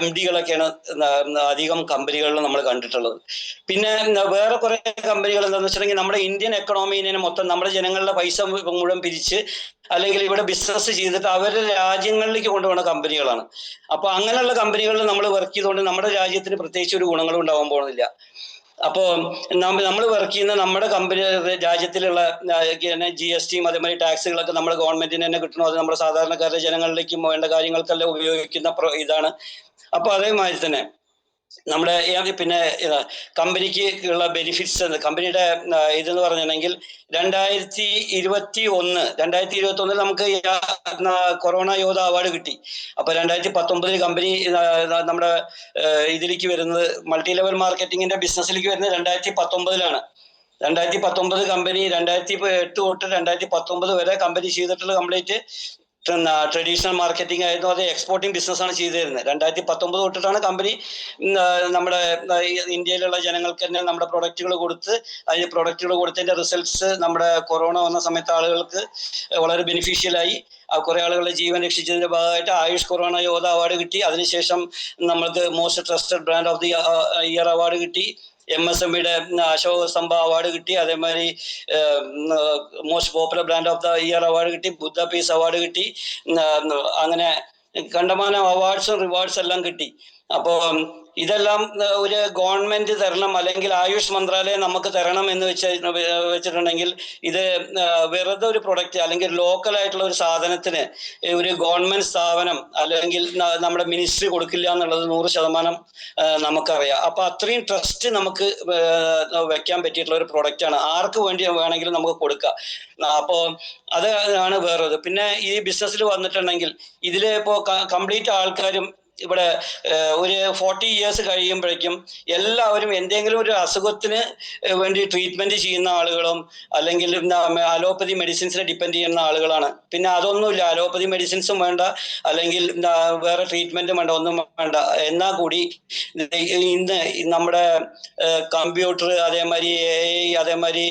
MDകളൊക്കെയാണ് അധികം കമ്പനികളിൽ നമ്മൾ കണ്ടിട്ടുള്ളത്. പിന്നെ വേറെ കുറെ കമ്പനികൾ എന്താണെന്ന് വെച്ചിട്ടുണ്ടെങ്കിൽ നമ്മുടെ ഇന്ത്യൻ എക്കണോമിനെ മൊത്തം നമ്മുടെ ജനങ്ങളുടെ പൈസ മുഴുവൻ പിരിച്ച് അല്ലെങ്കിൽ ഇവിടെ ബിസിനസ് ചെയ്തിട്ട് അവരുടെ രാജ്യങ്ങളിലേക്ക് കൊണ്ടുപോകുന്ന കമ്പനികളാണ്. അപ്പൊ അങ്ങനെയുള്ള കമ്പനികളിൽ നമ്മൾ വർക്ക് ചെയ്തുകൊണ്ട് നമ്മുടെ രാജ്യത്തിന് പ്രത്യേകിച്ച് ഒരു ഗുണങ്ങളും ഉണ്ടാവാൻ പോകുന്നില്ല. അപ്പോൾ നമ്മൾ വർക്ക് ചെയ്യുന്ന നമ്മുടെ കമ്പനി രാജ്യത്തിലുള്ള GSTയും അതേമാതിരി ടാക്സുകളൊക്കെ നമ്മുടെ ഗവൺമെന്റിന് തന്നെ കിട്ടണം. അത് നമ്മുടെ സാധാരണക്കാരുടെ ജനങ്ങളിലേക്കും വേണ്ട കാര്യങ്ങൾക്കെല്ലാം ഉപയോഗിക്കുന്ന ഇതാണ്. അപ്പൊ അതേമാതിരി തന്നെ നമ്മുടെ പിന്നെ കമ്പനിക്ക് ഉള്ള ബെനിഫിറ്റ്സ് കമ്പനിയുടെ ഇതെന്ന് പറഞ്ഞിട്ടുണ്ടെങ്കിൽ 2021 നമുക്ക് കൊറോണ യോധ അവാർഡ് കിട്ടി. അപ്പൊ 2019 കമ്പനി നമ്മുടെ ഇതിലേക്ക് വരുന്നത് മൾട്ടി ലെവൽ മാർക്കറ്റിംഗിന്റെ ബിസിനസ്സിലേക്ക് വരുന്നത് 2019 2019 കമ്പനി 2008 തൊട്ട് 2019 വരെ കമ്പനി ചെയ്തിട്ടുള്ള കംപ്ലീറ്റ് ട്രഡീഷണൽ മാർക്കറ്റിംഗ് ആയിരുന്നു. അത് എക്സ്പോർട്ടിംഗ് ബിസിനസ്സാണ് ചെയ്തിരുന്നത്. 2019 തൊട്ടിട്ടാണ് കമ്പനി നമ്മുടെ ഇന്ത്യയിലുള്ള ജനങ്ങൾക്ക് തന്നെ നമ്മുടെ പ്രൊഡക്റ്റുകൾ കൊടുത്ത് അതിന് പ്രൊഡക്റ്റുകൾ കൊടുത്തതിന്റെ റിസൾട്ട്സ് നമ്മുടെ കൊറോണ വന്ന സമയത്ത് ആളുകൾക്ക് വളരെ ബെനിഫിഷ്യലായി. കുറെ ആളുകളുടെ ജീവൻ രക്ഷിച്ചതിന്റെ ഭാഗമായിട്ട് ആയുഷ് കൊറോണ യോധ അവാർഡ് കിട്ടി. അതിനുശേഷം നമ്മൾക്ക് most trusted brand of the year award കിട്ടി. MSMEയുടെ അശോക് സ്തംഭ അവാർഡ് കിട്ടി. അതേമാതിരി most popular brand of the year award കിട്ടി. ബുദ്ധ പീസ് അവാർഡ് കിട്ടി. അങ്ങനെ കണ്ടമാനം അവാർഡ്സും റിവാർഡ്സ് എല്ലാം കിട്ടി. അപ്പോൾ ഇതെല്ലാം ഒരു ഗവൺമെന്റ് തരണം അല്ലെങ്കിൽ ആയുഷ് മന്ത്രാലയം നമുക്ക് തരണം എന്ന് വെച്ചിട്ടുണ്ടെങ്കിൽ ഇത് വെറുതെ ഒരു പ്രൊഡക്റ്റ് അല്ലെങ്കിൽ ലോക്കൽ ആയിട്ടുള്ള ഒരു സാധനത്തിന് ഒരു ഗവൺമെന്റ് സ്ഥാപനം അല്ലെങ്കിൽ നമ്മുടെ മിനിസ്ട്രി കൊടുക്കില്ല എന്നുള്ളത് 100% നമുക്കറിയാം. അപ്പൊ അത്രയും ട്രസ്റ്റ് നമുക്ക് വെക്കാൻ പറ്റിയിട്ടുള്ള ഒരു പ്രൊഡക്റ്റ് ആണ്. ആർക്ക് വേണ്ടി വേണമെങ്കിലും നമുക്ക് കൊടുക്കാം. അപ്പോ അതാണ് വേറൊരു. പിന്നെ ഈ ബിസിനസ്സിൽ വന്നിട്ടുണ്ടെങ്കിൽ ഇതില് ഇപ്പോ കംപ്ലീറ്റ് ആൾക്കാരും ഇവിടെ ഒരു 40 years കഴിയുമ്പോഴേക്കും എല്ലാവരും എന്തെങ്കിലും ഒരു അസുഖത്തിന് വേണ്ടി ട്രീറ്റ്മെന്റ് ചെയ്യുന്ന ആളുകളും അല്ലെങ്കിൽ അലോപ്പതി മെഡിസിൻസിനെ ഡിപ്പെൻഡ് ചെയ്യുന്ന ആളുകളാണ്. പിന്നെ അതൊന്നുമില്ല, അലോപ്പതി മെഡിസിൻസും വേണ്ട അല്ലെങ്കിൽ വേറെ ട്രീറ്റ്മെന്റും വേണ്ട, ഒന്നും വേണ്ട. എന്നാൽ കൂടി ഇന്ന് നമ്മുടെ കമ്പ്യൂട്ടർ അതേമാതിരി AI അതേമാതിരി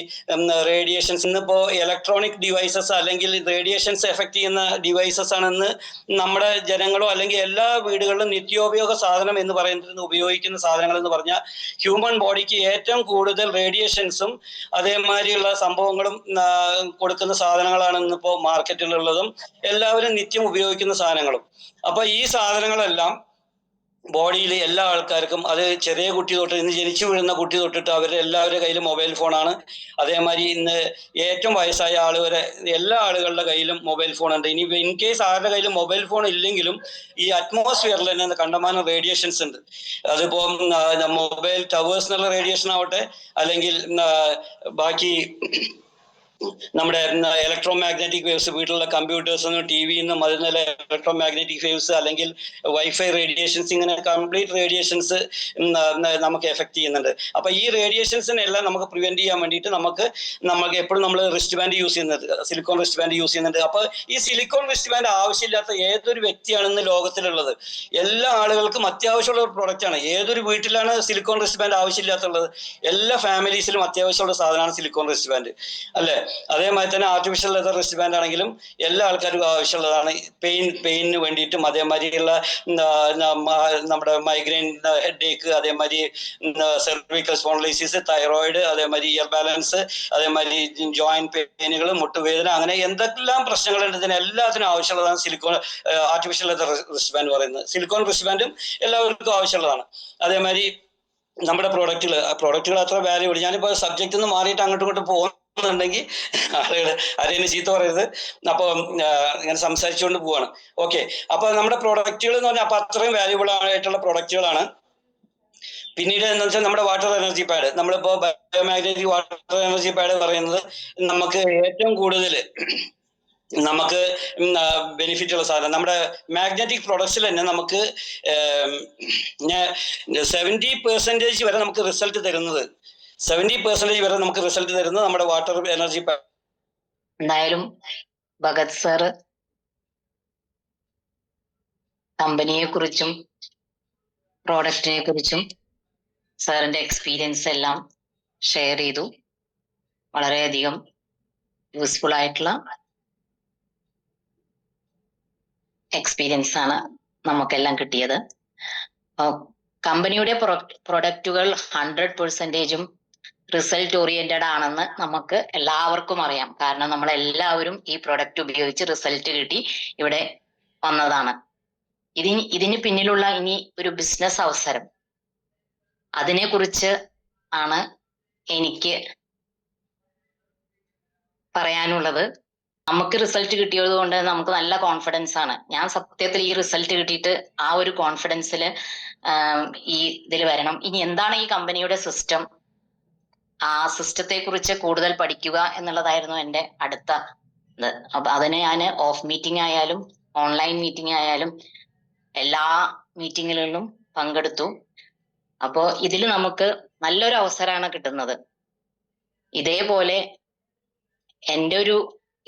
റേഡിയേഷൻസ് ഇന്നിപ്പോ ഇലക്ട്രോണിക് ഡിവൈസസ് അല്ലെങ്കിൽ റേഡിയേഷൻസ് എഫക്ട് ചെയ്യുന്ന ഡിവൈസസ് ആണെന്ന് നമ്മുടെ ജനങ്ങളോ അല്ലെങ്കിൽ എല്ലാ വീടുകളിലും നിത്യോപയോഗ സാധനം എന്ന് പറയുന്നത് ഉപയോഗിക്കുന്ന സാധനങ്ങൾ എന്ന് പറഞ്ഞാൽ ഹ്യൂമൻ ബോഡിക്ക് ഏറ്റവും കൂടുതൽ റേഡിയേഷൻസും അതേമാതിരിയുള്ള സംഭവങ്ങളും കൊടുക്കുന്ന സാധനങ്ങളാണ് ഇന്നിപ്പോ മാർക്കറ്റിലുള്ളതും എല്ലാവരും നിത്യം ഉപയോഗിക്കുന്ന സാധനങ്ങളും. അപ്പൊ ഈ സാധനങ്ങളെല്ലാം ബോഡിയിൽ എല്ലാ ആൾക്കാർക്കും, അത് ചെറിയ കുട്ടി തൊട്ട് ഇന്ന് ജനിച്ചു വീഴുന്ന കുട്ടി തൊട്ടിട്ട് അവരുടെ എല്ലാവരുടെ കയ്യിലും മൊബൈൽ ഫോണാണ്. അതേമാതിരി ഇന്ന് ഏറ്റവും വയസ്സായ ആൾ വരെ എല്ലാ ആളുകളുടെ കയ്യിലും മൊബൈൽ ഫോൺ ഉണ്ട്. ഇനി ഇൻ കേസ് ആരുടെ കയ്യിലും മൊബൈൽ ഫോൺ ഇല്ലെങ്കിലും ഈ അറ്റ്മോസ്ഫിയറിൽ തന്നെ കണ്ടമാനം റേഡിയേഷൻസ് ഉണ്ട്. അതിപ്പോ മൊബൈൽ ടവേഴ്സ് എന്നുള്ള റേഡിയേഷൻ ആവട്ടെ അല്ലെങ്കിൽ ബാക്കി നമ്മുടെ ഇലക്ട്രോ മാഗ്നറ്റിക് വേവ്സ്, വീട്ടിലുള്ള കമ്പ്യൂട്ടേഴ്സ് ടി വിയിൽ നിന്നും അതിൽ നിന്ന് ഇലക്ട്രോ മാഗ്നറ്റിക് വേവ്സ് അല്ലെങ്കിൽ വൈഫൈ റേഡിയേഷൻസ്, ഇങ്ങനെ കംപ്ലീറ്റ് റേഡിയേഷൻസ് നമുക്ക് എഫക്ട് ചെയ്യുന്നുണ്ട്. അപ്പൊ ഈ റേഡിയേഷൻസിനെല്ലാം നമുക്ക് പ്രിവെന്റ് ചെയ്യാൻ വേണ്ടിയിട്ട് നമുക്ക് എപ്പോഴും നമ്മൾ റിസ്റ്റ് ബാൻഡ് യൂസ് ചെയ്യുന്നത്, സിലിക്കോൺ റിസ്റ്റ് ബാൻഡ് യൂസ് ചെയ്യുന്നുണ്ട്. അപ്പൊ ഈ സിലിക്കോൺ റിസ്റ്റ് ബാൻഡ് ആവശ്യമില്ലാത്ത ഏതൊരു വ്യക്തിയാണെന്ന് ലോകത്തിലുള്ളത്? എല്ലാ ആളുകൾക്കും അത്യാവശ്യമുള്ള ഒരു പ്രോഡക്റ്റ് ആണ്. ഏതൊരു വീട്ടിലാണ് സിലിക്കോൺ റിസ്റ്റ് ബാൻഡ് ആവശ്യമില്ലാത്തുള്ളത്? എല്ലാ ഫാമിലീസിലും അത്യാവശ്യമുള്ള സാധനമാണ് സിലിക്കോൺ റിസ്റ്റ് ബാൻഡ്, അല്ലേ? അതേമാതിരി തന്നെ ആർട്ടിഫിഷ്യൽ ലെതർ റിസ്റ്റ് ബാൻഡ് ആണെങ്കിലും എല്ലാ ആൾക്കാർക്കും ആവശ്യമുള്ളതാണ്. പെയിന് വേണ്ടിയിട്ടും, അതേമാതിരിയുള്ള നമ്മുടെ മൈഗ്രെയിൻ, ഹെഡ് ഏക്ക്, അതേമാതിരി സെർവിക്കൽ സ്പോണ്ടിലൈസിസ്, തൈറോയിഡ്, അതേമാതിരി ഇയർ ബാലൻസ്, അതേമാതിരി ജോയിന്റ് പെയിനുകൾ, മുട്ടുവേദന, അങ്ങനെ എന്തെല്ലാം പ്രശ്നങ്ങളുണ്ട് ഇതിന് എല്ലാത്തിനും ആവശ്യമുള്ളതാണ് silicone artificial leather wrist band പറയുന്നത്. സിലിക്കോൺ റിസ്റ്റ് ബാൻഡും എല്ലാവർക്കും ആവശ്യമുള്ളതാണ്. അതേമാതിരി നമ്മുടെ പ്രോഡക്റ്റുകൾ അത്ര വാല്യൂബിൾ. ഞാനിപ്പോൾ സബ്ജക്റ്റ് നിന്ന് മാറിയിട്ട് അങ്ങോട്ടും ഇങ്ങോട്ടും പോകുന്നുണ്ടെങ്കിൽ ആളുകൾ ആരെയും ചീത്ത പറയരുത്. അപ്പോൾ ഇങ്ങനെ സംസാരിച്ചുകൊണ്ട് പോവാണ്. ഓക്കെ, അപ്പൊ നമ്മുടെ പ്രോഡക്റ്റുകൾ എന്ന് പറഞ്ഞാൽ അപ്പൊ അത്രയും വാല്യൂബിൾ ആയിട്ടുള്ള പ്രോഡക്റ്റുകളാണ്. പിന്നീട് എന്താ വെച്ചാൽ നമ്മുടെ വാട്ടർ എനർജി പാഡ്, നമ്മളിപ്പോ ബയോമാഗ്നറ്റിക് വാട്ടർ എനർജി പാഡ് പറയുന്നത് നമുക്ക് ഏറ്റവും കൂടുതൽ നമുക്ക് ബെനിഫിറ്റ് ഉള്ള സാധനം. നമ്മുടെ മാഗ്നറ്റിക് പ്രൊഡക്ട്സിൽ തന്നെ നമുക്ക് 70% വരെ നമുക്ക് റിസൾട്ട് തരുന്നത് 70% വരെ നമുക്ക് റിസൾട്ട് തരുന്നത് നമ്മുടെ വാട്ടർ എനർജി. എന്തായാലും ഭഗത് സാറ് കമ്പനിയെ കുറിച്ചും പ്രോഡക്റ്റിനെ കുറിച്ചും സാറിന്റെ എക്സ്പീരിയൻസ് എല്ലാം ഷെയർ ചെയ്തു. വളരെയധികം യൂസ്ഫുൾ ആയിട്ടുള്ള എക്സ്പീരിയൻസ് ആണ് നമുക്കെല്ലാം കിട്ടിയത്. കമ്പനിയുടെ പ്രൊഡക്റ്റുകൾ 100%ഉം റിസൾട്ട് ഓറിയന്റഡ് ആണെന്ന് നമുക്ക് എല്ലാവർക്കും അറിയാം. കാരണം നമ്മളെല്ലാവരും ഈ പ്രൊഡക്റ്റ് ഉപയോഗിച്ച് റിസൾട്ട് കിട്ടി ഇവിടെ വന്നതാണ്. ഇതിന് പിന്നിലുള്ള ഇനി ഒരു ബിസിനസ് അവസരം, അതിനെ കുറിച്ച് ആണ് എനിക്ക് പറയാനുള്ളത്. നമുക്ക് റിസൾട്ട് കിട്ടിയത് കൊണ്ട് നമുക്ക് നല്ല കോൺഫിഡൻസ് ആണ്. ഞാൻ സത്യത്തിൽ ഈ റിസൾട്ട് കിട്ടിയിട്ട് ആ ഒരു കോൺഫിഡൻസിൽ ഈ ഇതിൽ വരണം. ഇനി എന്താണ് ഈ കമ്പനിയുടെ സിസ്റ്റം, ആ സിസ്റ്റത്തെ കുറിച്ച് കൂടുതൽ പഠിക്കുക എന്നുള്ളതായിരുന്നു എൻ്റെ അടുത്ത ഇത്. അപ്പൊ അതിന് ഞാൻ ഓഫ് മീറ്റിംഗ് ആയാലും ഓൺലൈൻ മീറ്റിംഗ് ആയാലും എല്ലാ മീറ്റിങ്ങുകളിലും പങ്കെടുത്തു. അപ്പോ ഇതിൽ നമുക്ക് നല്ലൊരു അവസരമാണ് കിട്ടുന്നത്. ഇതേപോലെ എൻ്റെ ഒരു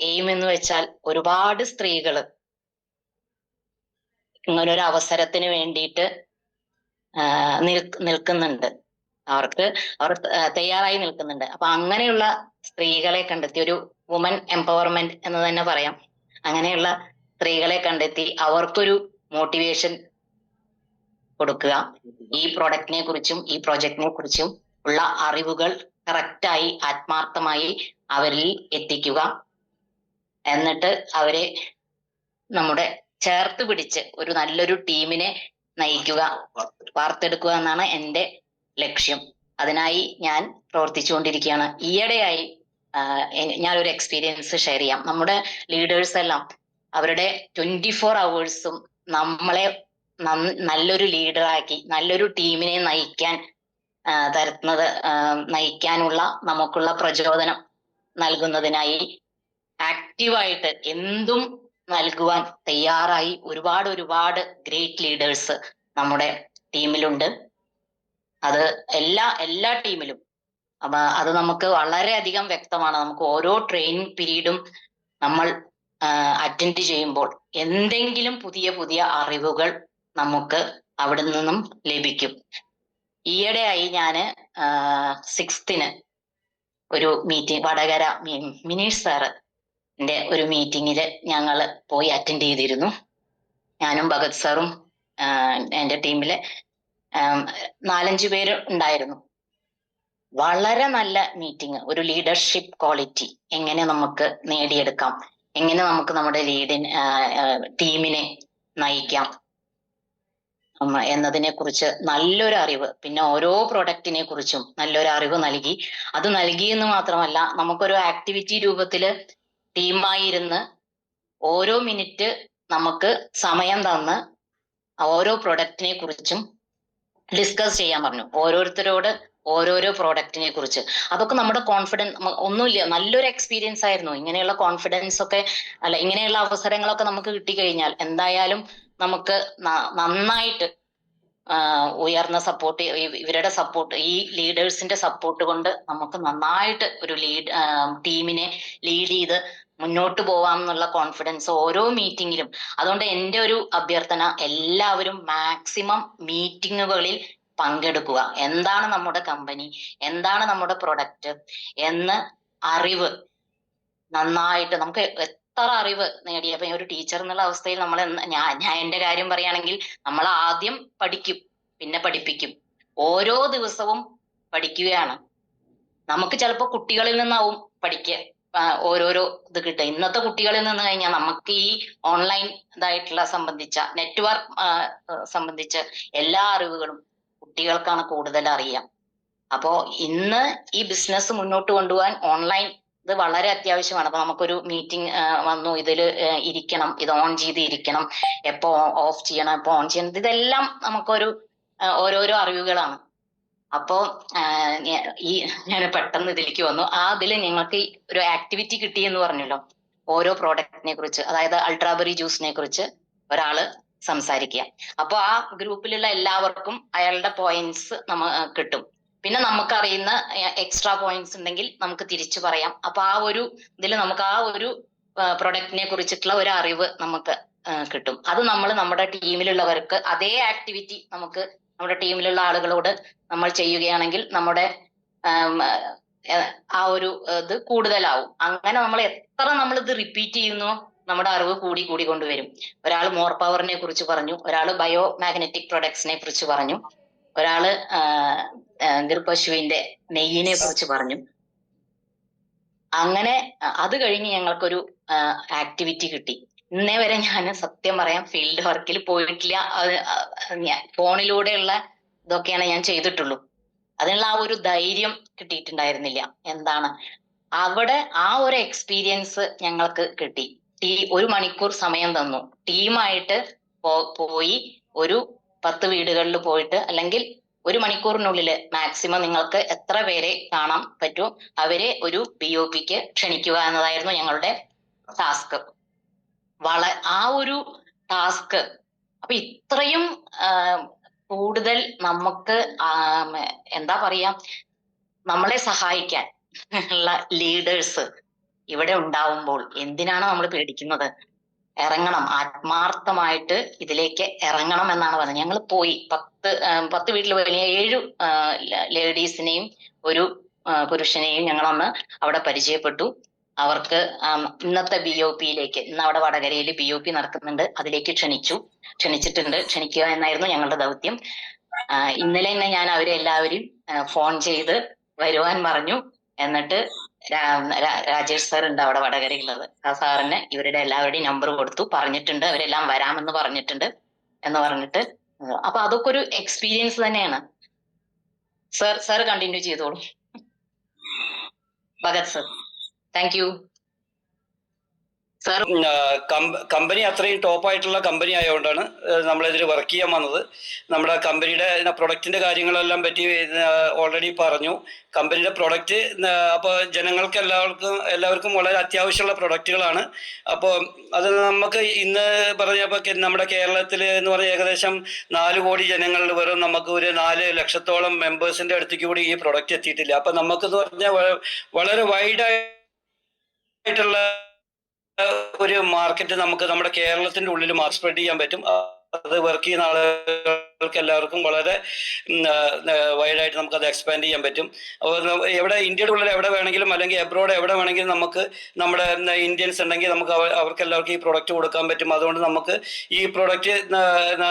എയിം എന്ന് വെച്ചാൽ ഒരുപാട് സ്ത്രീകൾ ഇങ്ങനൊരു അവസരത്തിന് വേണ്ടിയിട്ട് നിൽക്കുന്നുണ്ട്. അവർ തയ്യാറായി നിൽക്കുന്നുണ്ട്. അപ്പൊ അങ്ങനെയുള്ള സ്ത്രീകളെ കണ്ടെത്തി, ഒരു വുമൻ എംപവർമെന്റ് എന്ന് തന്നെ പറയാം, അങ്ങനെയുള്ള സ്ത്രീകളെ കണ്ടെത്തി അവർക്കൊരു മോട്ടിവേഷൻ കൊടുക്കുക. ഈ പ്രൊഡക്റ്റിനെ കുറിച്ചും ഈ പ്രൊജക്റ്റിനെ കുറിച്ചും ഉള്ള അറിവുകൾ കറക്റ്റായി ആത്മാർത്ഥമായി അവരിൽ എത്തിക്കുക. എന്നിട്ട് അവരെ നമ്മുടെ ചേർത്ത് പിടിച്ച് ഒരു നല്ലൊരു ടീമിനെ നയിക്കുക, വാർത്തെടുക്കുക എന്നാണ് എൻ്റെ ലക്ഷ്യം. അതിനായി ഞാൻ പ്രവർത്തിച്ചുകൊണ്ടിരിക്കുകയാണ്. ഈയിടെയായി ഞാനൊരു എക്സ്പീരിയൻസ് ഷെയർ ചെയ്യാം. നമ്മുടെ ലീഡേഴ്സ് എല്ലാം അവരുടെ 24 hours നമ്മളെ നല്ലൊരു ലീഡറാക്കി നല്ലൊരു ടീമിനെ നയിക്കാനുള്ള നമുക്കുള്ള പ്രചോദനം നൽകുന്നതിനായി ആക്റ്റീവായിട്ട് എന്തും നൽകുവാൻ തയ്യാറായി ഒരുപാട് ഗ്രേറ്റ് ലീഡേഴ്സ് നമ്മുടെ ടീമിലുണ്ട്. അത് എല്ലാ ടീമിലും. അപ്പൊ അത് നമുക്ക് വളരെയധികം വ്യക്തമാണ്. നമുക്ക് ഓരോ ട്രെയിനിങ് പീരീഡും നമ്മൾ അറ്റൻഡ് ചെയ്യുമ്പോൾ എന്തെങ്കിലും പുതിയ അറിവുകൾ നമുക്ക് അവിടെ നിന്നും ലഭിക്കും. ഈയിടെയായി ഞാന് 6th ഒരു മീറ്റിംഗ്, വടകര മിനീഷ് സാറിന്റെ ഒരു മീറ്റിങ്ങിൽ ഞങ്ങൾ പോയി അറ്റൻഡ് ചെയ്തിരുന്നു. ഞാനും ഭഗത് സാറും എൻ്റെ ടീമിലെ 4-5 പേര് ഉണ്ടായിരുന്നു. വളരെ നല്ല മീറ്റിംഗ്. ഒരു ലീഡർഷിപ്പ് ക്വാളിറ്റി എങ്ങനെ നമുക്ക് നേടിയെടുക്കാം, എങ്ങനെ നമുക്ക് നമ്മുടെ ടീമിനെ നയിക്കാം എന്നതിനെ കുറിച്ച് നല്ലൊരു അറിവ്, പിന്നെ ഓരോ പ്രൊഡക്റ്റിനെ കുറിച്ചും നല്ലൊരു അറിവ് നൽകി. അത് നൽകിയെന്ന് മാത്രമല്ല, നമുക്കൊരു ആക്ടിവിറ്റി രൂപത്തില് ടീമായിരുന്ന് ഓരോ മിനിറ്റ് നമുക്ക് സമയം തന്ന് ഓരോ പ്രൊഡക്റ്റിനെ കുറിച്ചും ഡിസ്കസ് ചെയ്യാൻ പറഞ്ഞു. ഓരോരുത്തരോട് ഓരോരോ പ്രോഡക്റ്റിനെ കുറിച്ച്. അതൊക്കെ നമ്മുടെ കോൺഫിഡൻസ്, ഒന്നുമില്ല, നല്ലൊരു എക്സ്പീരിയൻസ് ആയിരുന്നു. ഇങ്ങനെയുള്ള കോൺഫിഡൻസ് ഒക്കെ, അല്ല, ഇങ്ങനെയുള്ള അവസരങ്ങളൊക്കെ നമുക്ക് കിട്ടിക്കഴിഞ്ഞാൽ എന്തായാലും നമുക്ക് നന്നായിട്ട് ഉയർന്ന സപ്പോർട്ട്, ഇവരുടെ സപ്പോർട്ട്, ഈ ലീഡേഴ്സിന്റെ സപ്പോർട്ട് കൊണ്ട് നമുക്ക് നന്നായിട്ട് ഒരു ടീമിനെ ലീഡ് ചെയ്ത് മുന്നോട്ട് പോവാം എന്നുള്ള കോൺഫിഡൻസ് ഓരോ മീറ്റിങ്ങിലും. അതുകൊണ്ട് എൻ്റെ ഒരു അഭ്യർത്ഥന, എല്ലാവരും മാക്സിമം മീറ്റിങ്ങുകളിൽ പങ്കെടുക്കുക. എന്താണ് നമ്മുടെ കമ്പനി, എന്താണ് നമ്മുടെ പ്രൊഡക്റ്റ് എന്ന് അറിവ് നന്നായിട്ട്, നമുക്ക് എത്ര അറിവ് നേടിയപ്പോ ഒരു ടീച്ചർ എന്നുള്ള അവസ്ഥയിൽ നമ്മൾ, ഞാൻ എന്റെ കാര്യം പറയുകയാണെങ്കിൽ, നമ്മൾ ആദ്യം പഠിക്കും, പിന്നെ പഠിപ്പിക്കും. ഓരോ ദിവസവും പഠിക്കുകയാണ്. നമുക്ക് ചിലപ്പോൾ കുട്ടികളിൽ നിന്നാവും ഓരോരോ ഇത് കിട്ടുക. ഇന്നത്തെ കുട്ടികളിൽ നിന്ന് കഴിഞ്ഞാൽ നമുക്ക് ഈ ഓൺലൈൻ ഇതായിട്ടുള്ള സംബന്ധിച്ച നെറ്റ്വർക്ക് സംബന്ധിച്ച എല്ലാ അറിവുകളും കുട്ടികൾക്കാണ് കൂടുതൽ അറിയാം. അപ്പോ ഇന്ന് ഈ ബിസിനസ് മുന്നോട്ട് കൊണ്ടുപോകാൻ ഓൺലൈൻ ഇത് വളരെ അത്യാവശ്യമാണ്. അപ്പൊ നമുക്കൊരു മീറ്റിംഗ് വന്നു, ഇതിൽ ഇരിക്കണം, ഇത് ഓൺ ചെയ്ത് ഇരിക്കണം, എപ്പോ ഓഫ് ചെയ്യണം, എപ്പോ ഓൺ ചെയ്യണം, ഇതെല്ലാം നമുക്കൊരു ഓരോരോ അറിവുകളാണ്. അപ്പോ ഞാൻ പെട്ടെന്ന് ഇതിലേക്ക് വന്നു. അതിൽ ഞങ്ങൾക്ക് ഒരു ആക്ടിവിറ്റി കിട്ടി എന്ന് പറഞ്ഞല്ലോ, ഓരോ പ്രോഡക്റ്റിനെ കുറിച്ച്, അതായത് അൾട്രാബെറി ജ്യൂസിനെ കുറിച്ച് ഒരാള് സംസാരിക്കുക. അപ്പൊ ആ ഗ്രൂപ്പിലുള്ള എല്ലാവർക്കും അയാളുടെ പോയിന്റ്സ് കിട്ടും. പിന്നെ നമുക്കറിയുന്ന എക്സ്ട്രാ പോയിന്റ്സ് ഉണ്ടെങ്കിൽ നമുക്ക് തിരിച്ചു പറയാം. അപ്പൊ ആ ഒരു ഇതിൽ നമുക്ക് ആ ഒരു പ്രൊഡക്റ്റിനെ കുറിച്ചിട്ടുള്ള ഒരു അറിവ് നമുക്ക് കിട്ടും. അത് നമ്മൾ നമ്മുടെ ടീമിലുള്ളവർക്ക് അതേ ആക്ടിവിറ്റി നമുക്ക് നമ്മുടെ ടീമിലുള്ള ആളുകളോട് നമ്മൾ ചെയ്യുകയാണെങ്കിൽ നമ്മുടെ ആ ഒരു ഇത് കൂടുതലാവും. അങ്ങനെ നമ്മൾ എത്ര നമ്മൾ ഇത് റിപ്പീറ്റ് ചെയ്യുന്നോ നമ്മുടെ അറിവ് കൂടി കൂടി കൊണ്ടുവരും. ഒരാൾ മോർ പവറിനെ കുറിച്ച് പറഞ്ഞു, ഒരാൾ ബയോ മാഗ്നറ്റിക് പ്രൊഡക്ട്സിനെ കുറിച്ച് പറഞ്ഞു, ഒരാള് ഗിർപശുവിന്റെ നെയ്യിനെ കുറിച്ച് പറഞ്ഞു. അങ്ങനെ അത് കഴിഞ്ഞ് ഞങ്ങൾക്കൊരു ആക്ടിവിറ്റി കിട്ടി. ഇന്നേ വരെ ഞാൻ സത്യം പറയാം ഫീൽഡ് വർക്കിൽ പോയിട്ടില്ല. ഫോണിലൂടെയുള്ള ഇതൊക്കെയാണ് ഞാൻ ചെയ്തിട്ടുള്ളൂ. അതിനുള്ള ആ ഒരു ധൈര്യം കിട്ടിയിട്ടുണ്ടായിരുന്നില്ല. എന്താണ് അവിടെ ആ ഒരു എക്സ്പീരിയൻസ് ഞങ്ങൾക്ക് കിട്ടി. 1 മണിക്കൂർ സമയം തന്നു. ടീമായിട്ട് പോയി ഒരു 10 വീടുകളിൽ പോയിട്ട്, അല്ലെങ്കിൽ 1 മണിക്കൂറിനുള്ളിൽ മാക്സിമം നിങ്ങൾക്ക് എത്ര പേരെ കാണാൻ പറ്റുമോ അവരെ ഒരു BOPക്ക് ക്ഷണിക്കുക എന്നതായിരുന്നു ഞങ്ങളുടെ ടാസ്ക്. ആ ഒരു ടാസ്ക്, അപ്പൊ ഇത്രയും കൂടുതൽ നമുക്ക് എന്താ പറയാ, നമ്മളെ സഹായിക്കാൻ ഉള്ള ലീഡേഴ്സ് ഇവിടെ ഉണ്ടാവുമ്പോൾ എന്തിനാണ് നമ്മൾ പേടിക്കുന്നത്? ഇറങ്ങണം, ആത്മാർത്ഥമായിട്ട് ഇതിലേക്ക് ഇറങ്ങണം എന്നാണ് പറഞ്ഞത്. ഞങ്ങൾ പോയി 10 വീട്ടിൽ പോയി 7 ലേഡീസിനെയും ഒരു പുരുഷനെയും ഞങ്ങളൊന്ന് അവിടെ പരിചയപ്പെട്ടു. അവർക്ക് ഇന്നത്തെ BOPയിലേക്ക്, ഇന്ന് അവിടെ വടകരയിൽ BOP നടക്കുന്നുണ്ട്, അതിലേക്ക് ക്ഷണിക്കുക എന്നായിരുന്നു ഞങ്ങളുടെ ദൗത്യം. ഇന്നലെ തന്നെ ഞാൻ അവരെ എല്ലാവരും ഫോൺ ചെയ്ത് വരുവാൻ പറഞ്ഞു. എന്നിട്ട് രാജേഷ് സാർ ഉണ്ട് അവിടെ വടകരയുള്ളത്, ആ സാറിന് ഇവരുടെ എല്ലാവരുടെയും നമ്പർ കൊടുത്തു, പറഞ്ഞിട്ടുണ്ട് അവരെല്ലാം വരാമെന്ന് പറഞ്ഞിട്ടുണ്ട് എന്ന് പറഞ്ഞിട്ട്. അപ്പൊ അതൊക്കെ ഒരു എക്സ്പീരിയൻസ് തന്നെയാണ്. സാർ കണ്ടിന്യൂ ചെയ്തോളൂ. Bhagat sir, thank you sir. Company അത്രയും ടോപ്പായിട്ടുള്ള കമ്പനി ആയതുകൊണ്ടാണ് നമ്മളിതിൽ വർക്ക് ചെയ്യാൻ വന്നത്. നമ്മുടെ കമ്പനിയുടെ പ്രൊഡക്റ്റിന്റെ കാര്യങ്ങളെല്ലാം പറ്റി ഓൾറെഡി പറഞ്ഞു. കമ്പനിയുടെ പ്രൊഡക്റ്റ് അപ്പോൾ ജനങ്ങൾക്ക് എല്ലാവർക്കും വളരെ അത്യാവശ്യമുള്ള പ്രൊഡക്റ്റുകളാണ്. അപ്പോൾ അത് നമുക്ക് ഇന്ന് പറഞ്ഞപ്പോൾ നമ്മുടെ കേരളത്തിൽ എന്ന് പറഞ്ഞാൽ ഏകദേശം 4 കോടി ജനങ്ങളിൽ വെറും നമുക്ക് ഒരു 4 ലക്ഷത്തോളം മെമ്പേഴ്സിന്റെ അടുത്തേക്ക് കൂടി ഈ പ്രൊഡക്റ്റ് എത്തിയിട്ടില്ല. അപ്പം നമുക്കെന്ന് പറഞ്ഞാൽ വളരെ വൈഡായിട്ടുള്ള ഒരു മാർക്കറ്റ് നമുക്ക് നമ്മുടെ കേരളത്തിന്റെ ഉള്ളിൽ സ്പ്രെഡ് ചെയ്യാൻ പറ്റും. അത് വർക്ക് ചെയ്യുന്ന ആളുകൾക്ക് എല്ലാവർക്കും വളരെ വൈഡായിട്ട് നമുക്കത് എക്സ്പാൻഡ് ചെയ്യാൻ പറ്റും. അപ്പോൾ എവിടെ ഇന്ത്യയുടെ ഉള്ളിൽ എവിടെ വേണമെങ്കിലും, അല്ലെങ്കിൽ എബ്രോഡ് എവിടെ വേണമെങ്കിലും നമുക്ക് നമ്മുടെ ഇന്ത്യൻസ് ഉണ്ടെങ്കിൽ നമുക്ക് അവർക്ക് എല്ലാവർക്കും ഈ പ്രൊഡക്റ്റ് കൊടുക്കാൻ പറ്റും. അതുകൊണ്ട് നമുക്ക് ഈ പ്രൊഡക്റ്റ്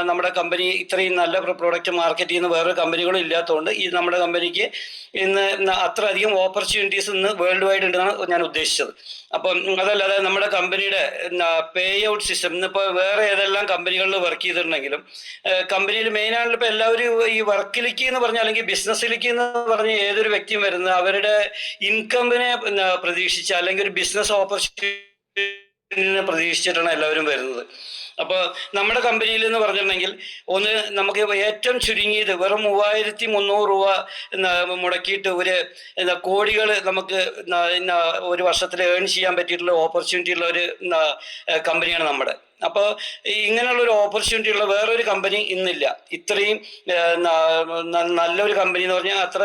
നമ്മുടെ കമ്പനി ഇത്രയും നല്ല പ്രൊഡക്റ്റ് മാർക്കറ്റ് ചെയ്യുന്ന വേറെ കമ്പനികളും ഇല്ലാത്തതുകൊണ്ട് ഈ നമ്മുടെ കമ്പനിക്ക് ഇന്ന് അത്രയധികം ഓപ്പർച്യൂണിറ്റീസ് ഇന്ന് വേൾഡ് വൈഡ് ഉണ്ടെന്നാണ് ഞാൻ ഉദ്ദേശിച്ചത്. അപ്പം അതല്ലാതെ നമ്മുടെ കമ്പനിയുടെ പേ ഔട്ട് സിസ്റ്റം ഇന്നിപ്പോൾ വേറെ ഏതെല്ലാം കമ്പനികളിൽ വർക്ക് ചെയ്തിട്ടുണ്ടെങ്കിലും കമ്പനിയിൽ മെയിനായിട്ട് ഇപ്പോൾ എല്ലാവരും ഈ വർക്കിലേക്ക് എന്ന് പറഞ്ഞാൽ, അല്ലെങ്കിൽ ബിസിനസ്സിലേക്ക് എന്ന് പറഞ്ഞ ഏതൊരു വ്യക്തിയും വരുന്നത് അവരുടെ ഇൻകമിനെ പ്രതീക്ഷിച്ച്, അല്ലെങ്കിൽ ഒരു ബിസിനസ് ഓപ്പർച്യൂണിറ്റി പ്രതീക്ഷിച്ചിട്ടാണ് എല്ലാവരും വരുന്നത്. അപ്പോൾ നമ്മുടെ കമ്പനിയിൽ എന്ന് പറഞ്ഞിട്ടുണ്ടെങ്കിൽ ഒന്ന് നമുക്ക് ഏറ്റവും ചുരുങ്ങിയത് വെറും 3,300 രൂപ മുടക്കിയിട്ട് ഒരു കോടികൾ നമുക്ക് ഒരു വർഷത്തിൽ ഏൺ ചെയ്യാൻ പറ്റിയിട്ടുള്ള ഓപ്പർച്യൂണിറ്റി ഉള്ള ഒരു കമ്പനിയാണ് നമ്മുടെ. അപ്പോൾ ഇങ്ങനെയുള്ള ഒരു ഓപ്പർച്യൂണിറ്റി ഉള്ള വേറൊരു കമ്പനി ഇന്നില്ല. ഇത്രയും നല്ലൊരു കമ്പനി എന്ന് പറഞ്ഞാൽ അത്ര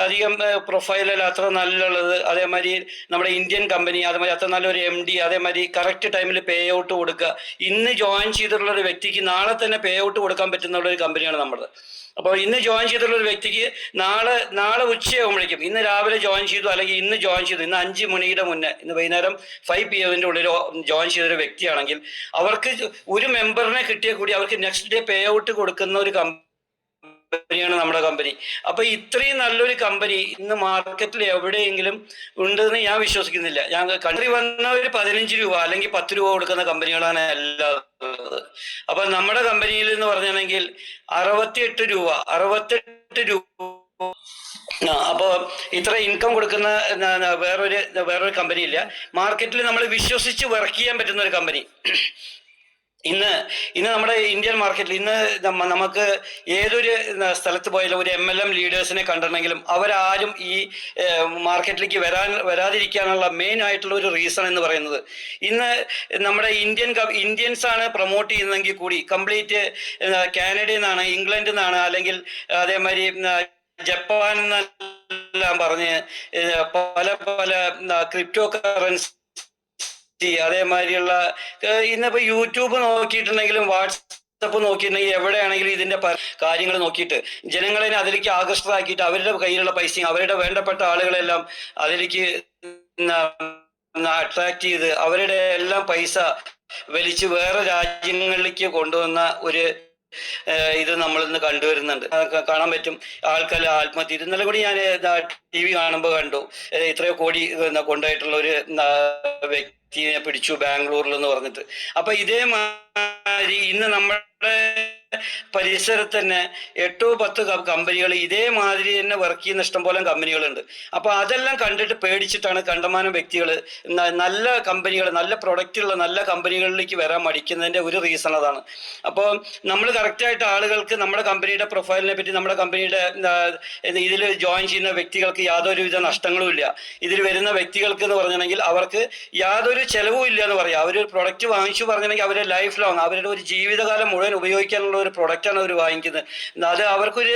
അധികം പ്രൊഫൈലല്ല, അത്ര നല്ലുള്ളത്, അതേമാതിരി നമ്മുടെ ഇന്ത്യൻ കമ്പനി, അതേമാതിരി അത്ര നല്ലൊരു MD, അതേമാതിരി കറക്റ്റ് ടൈമിൽ പേ ഔട്ട് കൊടുക്കുക. ഇന്ന് ജോയിൻ ചെയ്തിട്ടുള്ള ഒരു വ്യക്തിക്ക് നാളെ തന്നെ പേ ഔട്ട് കൊടുക്കാൻ പറ്റുന്ന ഒരു കമ്പനിയാണ് നമ്മുടെ. അപ്പോൾ ഇന്ന് ജോയിൻ ചെയ്തിട്ടുള്ള ഒരു വ്യക്തിക്ക് നാളെ ഉച്ചയാകുമ്പോഴേക്കും, ഇന്ന് രാവിലെ ജോയിൻ ചെയ്തു അല്ലെങ്കിൽ ഇന്ന് ജോയിൻ ചെയ്തു, ഇന്ന് 5 മണിയുടെ മുന്നേ, ഇന്ന് വൈകുന്നേരം 5 PM ഉള്ളിൽ ജോയിൻ ചെയ്തൊരു വ്യക്തിയാണെങ്കിൽ അവർക്ക് ഒരു മെമ്പറിനെ കിട്ടിയാൽ കൂടി അവർക്ക് നെക്സ്റ്റ് ഡേ പേ ഔട്ട് കൊടുക്കുന്ന ഒരു കമ്പനിയാണ് നമ്മുടെ കമ്പനി. അപ്പൊ ഇത്രയും നല്ലൊരു കമ്പനി ഇന്ന് മാർക്കറ്റിൽ എവിടെയെങ്കിലും ഉണ്ടെന്ന് ഞാൻ വിശ്വസിക്കുന്നില്ല. ഞാൻ കൺട്രി വന്ന ഒരു 15 രൂപ അല്ലെങ്കിൽ 10 രൂപ കൊടുക്കുന്ന കമ്പനികളാണ് എല്ലാം ഉള്ളത്. അപ്പൊ നമ്മുടെ കമ്പനിയിൽ എന്ന് പറഞ്ഞിട്ടുണ്ടെങ്കിൽ 68 രൂപ. അപ്പൊ ഇത്ര ഇൻകം കൊടുക്കുന്ന വേറൊരു കമ്പനി ഇല്ല മാർക്കറ്റിൽ. നമ്മൾ വിശ്വസിച്ച് വർക്ക് ചെയ്യാൻ പറ്റുന്ന ഒരു കമ്പനി ഇന്ന് നമ്മുടെ ഇന്ത്യൻ മാർക്കറ്റിൽ ഇന്ന് നമുക്ക് ഏതൊരു സ്ഥലത്ത് പോയാലും ഒരു MLM ലീഡേഴ്സിനെ കണ്ടിട്ടുണ്ടെങ്കിലും അവരാരും ഈ മാർക്കറ്റിലേക്ക് വരാതിരിക്കാനുള്ള മെയിൻ ആയിട്ടുള്ള ഒരു റീസൺ എന്ന് പറയുന്നത്, ഇന്ന് നമ്മുടെ ഇന്ത്യൻസ് ആണ് പ്രൊമോട്ട് ചെയ്യുന്നതെങ്കിൽ കൂടി കംപ്ലീറ്റ് കാനഡയിൽ നിന്നാണ്, ഇംഗ്ലണ്ടിൽ നിന്നാണ്, അല്ലെങ്കിൽ അതേമാതിരി ജപ്പാൻ എന്നെല്ലാം പറഞ്ഞ് പല ക്രിപ്റ്റോ കറൻസി, അതേമാതിരിയുള്ള ഇന്നിപ്പോ യൂട്യൂബ് നോക്കിയിട്ടുണ്ടെങ്കിലും വാട്സപ്പ് നോക്കിയിട്ടുണ്ടെങ്കിൽ എവിടെയാണെങ്കിലും ഇതിന്റെ കാര്യങ്ങൾ നോക്കിയിട്ട് ജനങ്ങളെ അതിലേക്ക് ആകർഷകരാക്കിയിട്ട് അവരുടെ കയ്യിലുള്ള പൈസയും അവരുടെ വേണ്ടപ്പെട്ട ആളുകളെല്ലാം അതിലേക്ക് അട്രാക്ട് ചെയ്ത് അവരുടെ എല്ലാം പൈസ വലിച്ച് വേറെ രാജ്യങ്ങളിലേക്ക് കൊണ്ടുവന്ന ഒരു ഇത് നമ്മളിന്ന് കണ്ടുവരുന്നുണ്ട്, കാണാൻ പറ്റും. ആൾക്കാർ ആത്മഹത്യ, ഇന്നലെ കൂടി ഞാൻ TV കാണുമ്പോൾ കണ്ടു, ഇത്രയോ കോടി കൊണ്ടുപോയിട്ടുള്ള ഒരു വ്യക്തിയെ പിടിച്ചു ബാംഗ്ലൂരിൽ എന്ന് പറഞ്ഞിട്ട്. അപ്പൊ ഇതേമാതിരി ഇന്ന് നമ്മുടെ പരിസരത്ത് തന്നെ 8-10 കമ്പനികൾ ഇതേമാതിരി തന്നെ വർക്ക് ചെയ്യുന്ന ഇഷ്ടംപോലെ കമ്പനികളുണ്ട്. അപ്പൊ അതെല്ലാം കണ്ടിട്ട് പേടിച്ചിട്ടാണ് കണ്ടമാനം വ്യക്തികൾ നല്ല കമ്പനികൾ, നല്ല പ്രൊഡക്റ്റുള്ള നല്ല കമ്പനികളിലേക്ക് വരാൻ മടിക്കുന്നതിന്റെ ഒരു റീസൺ അതാണ്. അപ്പോൾ നമ്മൾ കറക്റ്റായിട്ട് ആളുകൾക്ക് നമ്മുടെ കമ്പനിയുടെ പ്രൊഫൈലിനെ പറ്റി, നമ്മുടെ കമ്പനിയുടെ ഇതിൽ ജോയിൻ ചെയ്യുന്ന വ്യക്തികൾക്ക് യാതൊരുവിധ നഷ്ടങ്ങളും ഇല്ല. ഇതിൽ വരുന്ന വ്യക്തികൾക്ക് എന്ന് പറഞ്ഞിട്ടുണ്ടെങ്കിൽ അവർക്ക് യാതൊരു ചെലവും ഇല്ല എന്ന് പറയാം. അവർ പ്രൊഡക്റ്റ് വാങ്ങിച്ചു പറഞ്ഞിട്ടുണ്ടെങ്കിൽ അവരുടെ ലൈഫ് ലോങ്, അവരുടെ ഒരു ജീവിതകാലം മുഴുവൻ ഉപയോഗിക്കാനുള്ള ഒരു പ്രൊഡക്റ്റാണ് അവർ വാങ്ങിക്കുന്നത്. അത് അവർക്കൊരു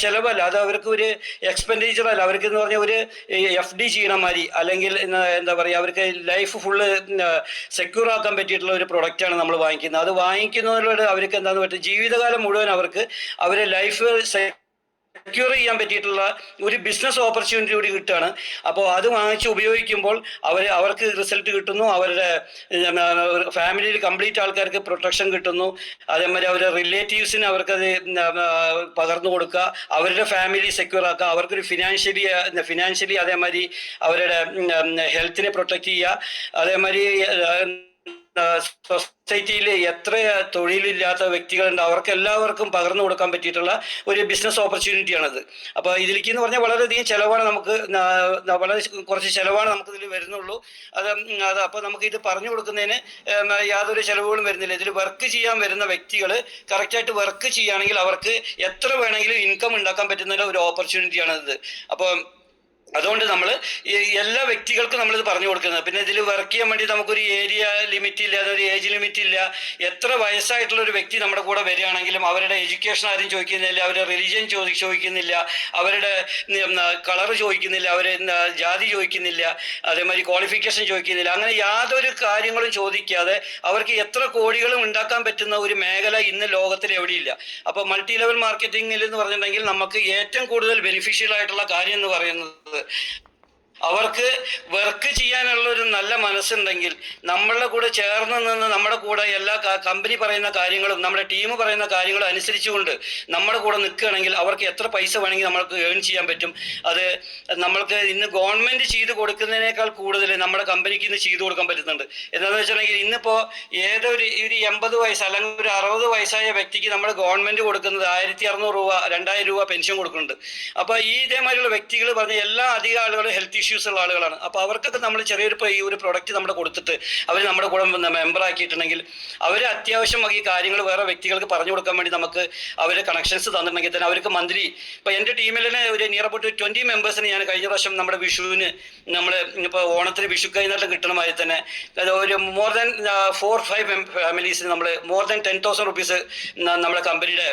ചെലവല്ല, അത് അവർക്ക് ഒരു എക്സ്പെൻഡിച്ചർ അല്ല. അവർക്ക് എന്ന് പറഞ്ഞാൽ ഒരു FD ചെയ്യണ മാതിരി, അല്ലെങ്കിൽ എന്താ പറയുക, അവർക്ക് ലൈഫ് ഫുള്ള് സെക്യൂർ ആക്കാൻ പറ്റിയിട്ടുള്ള ഒരു പ്രൊഡക്റ്റാണ് നമ്മൾ വാങ്ങിക്കുന്നത്. അത് വാങ്ങിക്കുന്നതിലൂടെ അവർക്ക് എന്താണെന്ന് പറ്റും, ജീവിതകാലം മുഴുവൻ അവർക്ക് അവരുടെ ലൈഫ് സെക്യൂർ ചെയ്യാൻ പറ്റിയിട്ടുള്ള ഒരു ബിസിനസ് ഓപ്പർച്യൂണിറ്റി കൂടി കിട്ടുകയാണ്. അപ്പോൾ അത് വാങ്ങിച്ച് ഉപയോഗിക്കുമ്പോൾ അവർക്ക് റിസൾട്ട് കിട്ടുന്നു, അവരുടെ ഫാമിലിയിൽ കംപ്ലീറ്റ് ആൾക്കാർക്ക് പ്രൊട്ടക്ഷൻ കിട്ടുന്നു, അതേമാതിരി അവരുടെ റിലേറ്റീവ്സിന് അവർക്കത് പകർന്നു കൊടുക്കുക, അവരുടെ ഫാമിലി സെക്യൂർ ആക്കുക, അവർക്കൊരു ഫിനാൻഷ്യലി അതേമാതിരി അവരുടെ ഹെൽത്തിനെ പ്രൊട്ടക്റ്റ് ചെയ്യുക, അതേമാതിരി സൊസൈറ്റിയിൽ എത്ര തൊഴിലില്ലാത്ത വ്യക്തികളുണ്ട് അവർക്ക് എല്ലാവർക്കും പകർന്നു കൊടുക്കാൻ പറ്റിയിട്ടുള്ള ഒരു ബിസിനസ് ഓപ്പർച്യൂണിറ്റിയാണിത്. അപ്പോൾ ഇതിലേക്ക് എന്ന് പറഞ്ഞാൽ വളരെയധികം ചിലവാണ്, നമുക്ക് വളരെ കുറച്ച് ചിലവാണ് നമുക്ക് ഇതിൽ വരുന്നുള്ളൂ. അപ്പോൾ നമുക്ക് ഇത് പറഞ്ഞു കൊടുക്കുന്നതിന് യാതൊരു ചിലവുകളും വരുന്നില്ല. ഇതിൽ വർക്ക് ചെയ്യാൻ വരുന്ന വ്യക്തികൾ കറക്റ്റായിട്ട് വർക്ക് ചെയ്യുകയാണെങ്കിൽ അവർക്ക് എത്ര വേണമെങ്കിലും ഇൻകം ഉണ്ടാക്കാൻ പറ്റുന്ന ഒരു ഓപ്പർച്യൂണിറ്റിയാണ് ഇത്. അപ്പോൾ അതുകൊണ്ട് നമ്മൾ എല്ലാ വ്യക്തികൾക്കും നമ്മളിത് പറഞ്ഞു കൊടുക്കുന്നത്. പിന്നെ ഇതിൽ വർക്ക് ചെയ്യാൻ വേണ്ടി നമുക്കൊരു ഏരിയ ലിമിറ്റ് ഇല്ല, അതൊരു ഏജ് ലിമിറ്റ് ഇല്ല. എത്ര വയസ്സായിട്ടുള്ള ഒരു വ്യക്തി നമ്മുടെ കൂടെ വരികയാണെങ്കിലും അവരുടെ എഡ്യൂക്കേഷൻ ആരും ചോദിക്കുന്നില്ല, അവരുടെ റിലിജിയൻ ചോദിക്കുന്നില്ല, അവരുടെ കളർ ചോദിക്കുന്നില്ല, അവർ ജാതി ചോദിക്കുന്നില്ല, അതേമാതിരി ക്വാളിഫിക്കേഷൻ ചോദിക്കുന്നില്ല. അങ്ങനെ യാതൊരു കാര്യങ്ങളും ചോദിക്കാതെ അവർക്ക് എത്ര കോടികളും ഉണ്ടാക്കാൻ പറ്റുന്ന ഒരു മേഖല ഇന്ന് ലോകത്തിൽ എവിടെയില്ല. അപ്പോൾ മൾട്ടി ലെവൽ മാർക്കറ്റിംഗിൽ എന്ന് പറഞ്ഞിട്ടുണ്ടെങ്കിൽ നമുക്ക് ഏറ്റവും കൂടുതൽ ബെനിഫിഷ്യൽ ആയിട്ടുള്ള കാര്യം എന്ന് പറയുന്നത് അവർക്ക് വർക്ക് ചെയ്യാനുള്ള ഒരു നല്ല മനസ്സുണ്ടെങ്കിൽ നമ്മളുടെ കൂടെ ചേർന്ന് നിന്ന് നമ്മുടെ കൂടെ എല്ലാ കമ്പനി പറയുന്ന കാര്യങ്ങളും നമ്മുടെ ടീം പറയുന്ന കാര്യങ്ങളും അനുസരിച്ചുകൊണ്ട് നമ്മുടെ കൂടെ നിൽക്കുകയാണെങ്കിൽ അവർക്ക് എത്ര പൈസ വേണമെങ്കിൽ നമ്മൾക്ക് ഏൺ ചെയ്യാൻ പറ്റും. അത് നമ്മൾക്ക് ഇന്ന് ഗവൺമെന്റ് ചെയ്ത് കൊടുക്കുന്നതിനേക്കാൾ കൂടുതൽ നമ്മുടെ കമ്പനിക്ക് ഇന്ന് ചെയ്തു കൊടുക്കാൻ പറ്റുന്നുണ്ട്. എന്താണെന്ന് വെച്ചിട്ടുണ്ടെങ്കിൽ ഇന്നിപ്പോൾ ഏതൊരു 80 വയസ്സ് അല്ലെങ്കിൽ ഒരു 60 വയസ്സായ വ്യക്തിക്ക് നമ്മുടെ ഗവൺമെന്റ് കൊടുക്കുന്നത് 1600 രൂപ 2000 രൂപ പെൻഷൻ കൊടുക്കുന്നുണ്ട്. അപ്പോൾ ഈ ഇതേമാതിരിയുള്ള വ്യക്തികൾ പറഞ്ഞ എല്ലാ അധിക ആളുകളും ഹെൽത്ത് ഇഷ്യൂ ഇഷ്യൂസ് ഉള്ള ആളുകളാണ്. അപ്പോൾ അവർക്കൊക്കെ നമ്മൾ ചെറിയൊരു ഈ ഒരു പ്രൊഡക്റ്റ് നമ്മൾ കൊടുത്തിട്ട് അവർ നമ്മുടെ കൂടെ മെമ്പർ ആക്കിയിട്ടുണ്ടെങ്കിൽ അവർ അത്യാവശ്യം ഈ കാര്യങ്ങൾ വേറെ വ്യക്തികൾക്ക് പറഞ്ഞു കൊടുക്കാൻ വേണ്ടി നമുക്ക് അവരെ കണക്ഷൻസ് തന്നിട്ടുണ്ടെങ്കിൽ തന്നെ അവർക്ക് മന്ത്ലി ഇപ്പോൾ എൻ്റെ ടീമിൽ തന്നെ ഒരു നിയർ അബൌട്ട് 20 മെമ്പേഴ്സിന് ഞാൻ കഴിഞ്ഞ പ്രാവശ്യം നമ്മുടെ വിഷുവിന് നമ്മൾ ഇപ്പോൾ ഓണത്തിന് വിഷു കൈനീട്ടം കിട്ടണ മാതിരി തന്നെ ഒരു മോർ ദാൻ 4-5 ഫാമിലീസിന് നമ്മൾ മോർ ദാൻ 10,000 റുപ്പീസ് നമ്മുടെ കമ്പനിയുടെ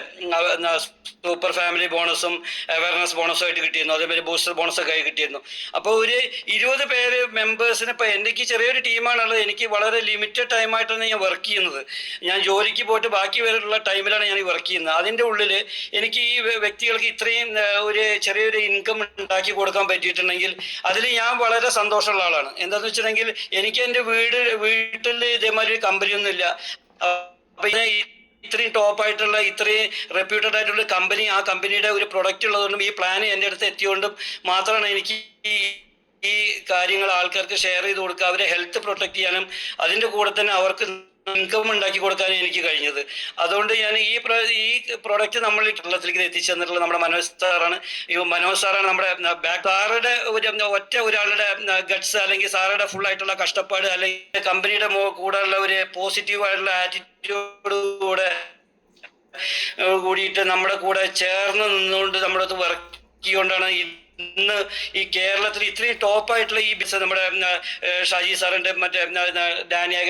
സൂപ്പർ ഫാമിലി ബോണസും അവയർനെസ് ബോണസും ആയിട്ട് കിട്ടിയിരുന്നു. അതേപോലെ ബൂസ്റ്റർ ബോണസൊക്കെ ആയി കിട്ടിയിരുന്നു. അപ്പോൾ ഒരു 20 പേര് മെമ്പേഴ്സിന് ഇപ്പോൾ എനിക്ക് ചെറിയൊരു ടീമാണുള്ളത്. എനിക്ക് വളരെ ലിമിറ്റഡ് ടൈമായിട്ടാണ് ഞാൻ വർക്ക് ചെയ്യുന്നത്. ഞാൻ ജോലിക്ക് പോയിട്ട് ബാക്കി വരെയുള്ള ടൈമിലാണ് ഞാൻ ഈ വർക്ക് ചെയ്യുന്നത്. അതിൻ്റെ ഉള്ളിൽ എനിക്ക് ഈ വ്യക്തികൾക്ക് ഇത്രയും ഒരു ചെറിയൊരു ഇൻകം ഉണ്ടാക്കി കൊടുക്കാൻ പറ്റിയിട്ടുണ്ടെങ്കിൽ അതിൽ ഞാൻ വളരെ സന്തോഷമുള്ള ആളാണ്. എന്താണെന്ന് വെച്ചിട്ടുണ്ടെങ്കിൽ എനിക്ക് എൻ്റെ വീട്ടിൽ ഇതേമാതിരി ഒരു കമ്പനിയൊന്നുമില്ല. അപ്പം ഇത്രയും ടോപ്പായിട്ടുള്ള ഇത്രയും റെപ്യൂട്ടഡ് ആയിട്ടുള്ള കമ്പനി, ആ കമ്പനിയുടെ ഒരു പ്രൊഡക്റ്റ് ഉള്ളതുകൊണ്ടും ഈ പ്ലാൻ എൻ്റെ അടുത്ത് എത്തിയോണ്ടും മാത്രമാണ് എനിക്ക് ഈ കാര്യങ്ങൾ ആൾക്കാർക്ക് ഷെയർ ചെയ്ത് കൊടുക്കുക, അവരെ ഹെൽത്ത് പ്രൊട്ടക്ട് ചെയ്യാനും അതിൻ്റെ കൂടെ തന്നെ അവർക്ക് ഇൻകം ഉണ്ടാക്കി കൊടുക്കാനും എനിക്ക് കഴിഞ്ഞത്. അതുകൊണ്ട് ഞാൻ ഈ പ്രൊഡക്റ്റ് നമ്മൾ കേരളത്തിലേക്ക് എത്തിച്ചു തന്നിട്ടുള്ള നമ്മുടെ മനോജ് സാറാണ്. ഈ മനോജ് സാറാണ് നമ്മുടെ സാറുടെ ഒറ്റ ഒരാളുടെ ഗട്ട്സ് അല്ലെങ്കിൽ സാറുടെ ഫുൾ ആയിട്ടുള്ള കഷ്ടപ്പാട് അല്ലെങ്കിൽ കമ്പനിയുടെ കൂടെയുള്ള ഒരു പോസിറ്റീവ് ആയിട്ടുള്ള ആറ്റിറ്റ്യൂഡ് കൂടിയിട്ട് നമ്മുടെ കൂടെ ചേർന്ന് നിന്നുകൊണ്ട് നമ്മുടെ അടുത്ത് വർക്ക് ചെയ്തുകൊണ്ടാണ് ഇന്ന് ഈ കേരളത്തിൽ ഇത്രയും ടോപ്പായിട്ടുള്ള ഈ ബിസിനസ് നമ്മുടെ ഷാജി സാറിന്റെ മറ്റേ ഡാനിയ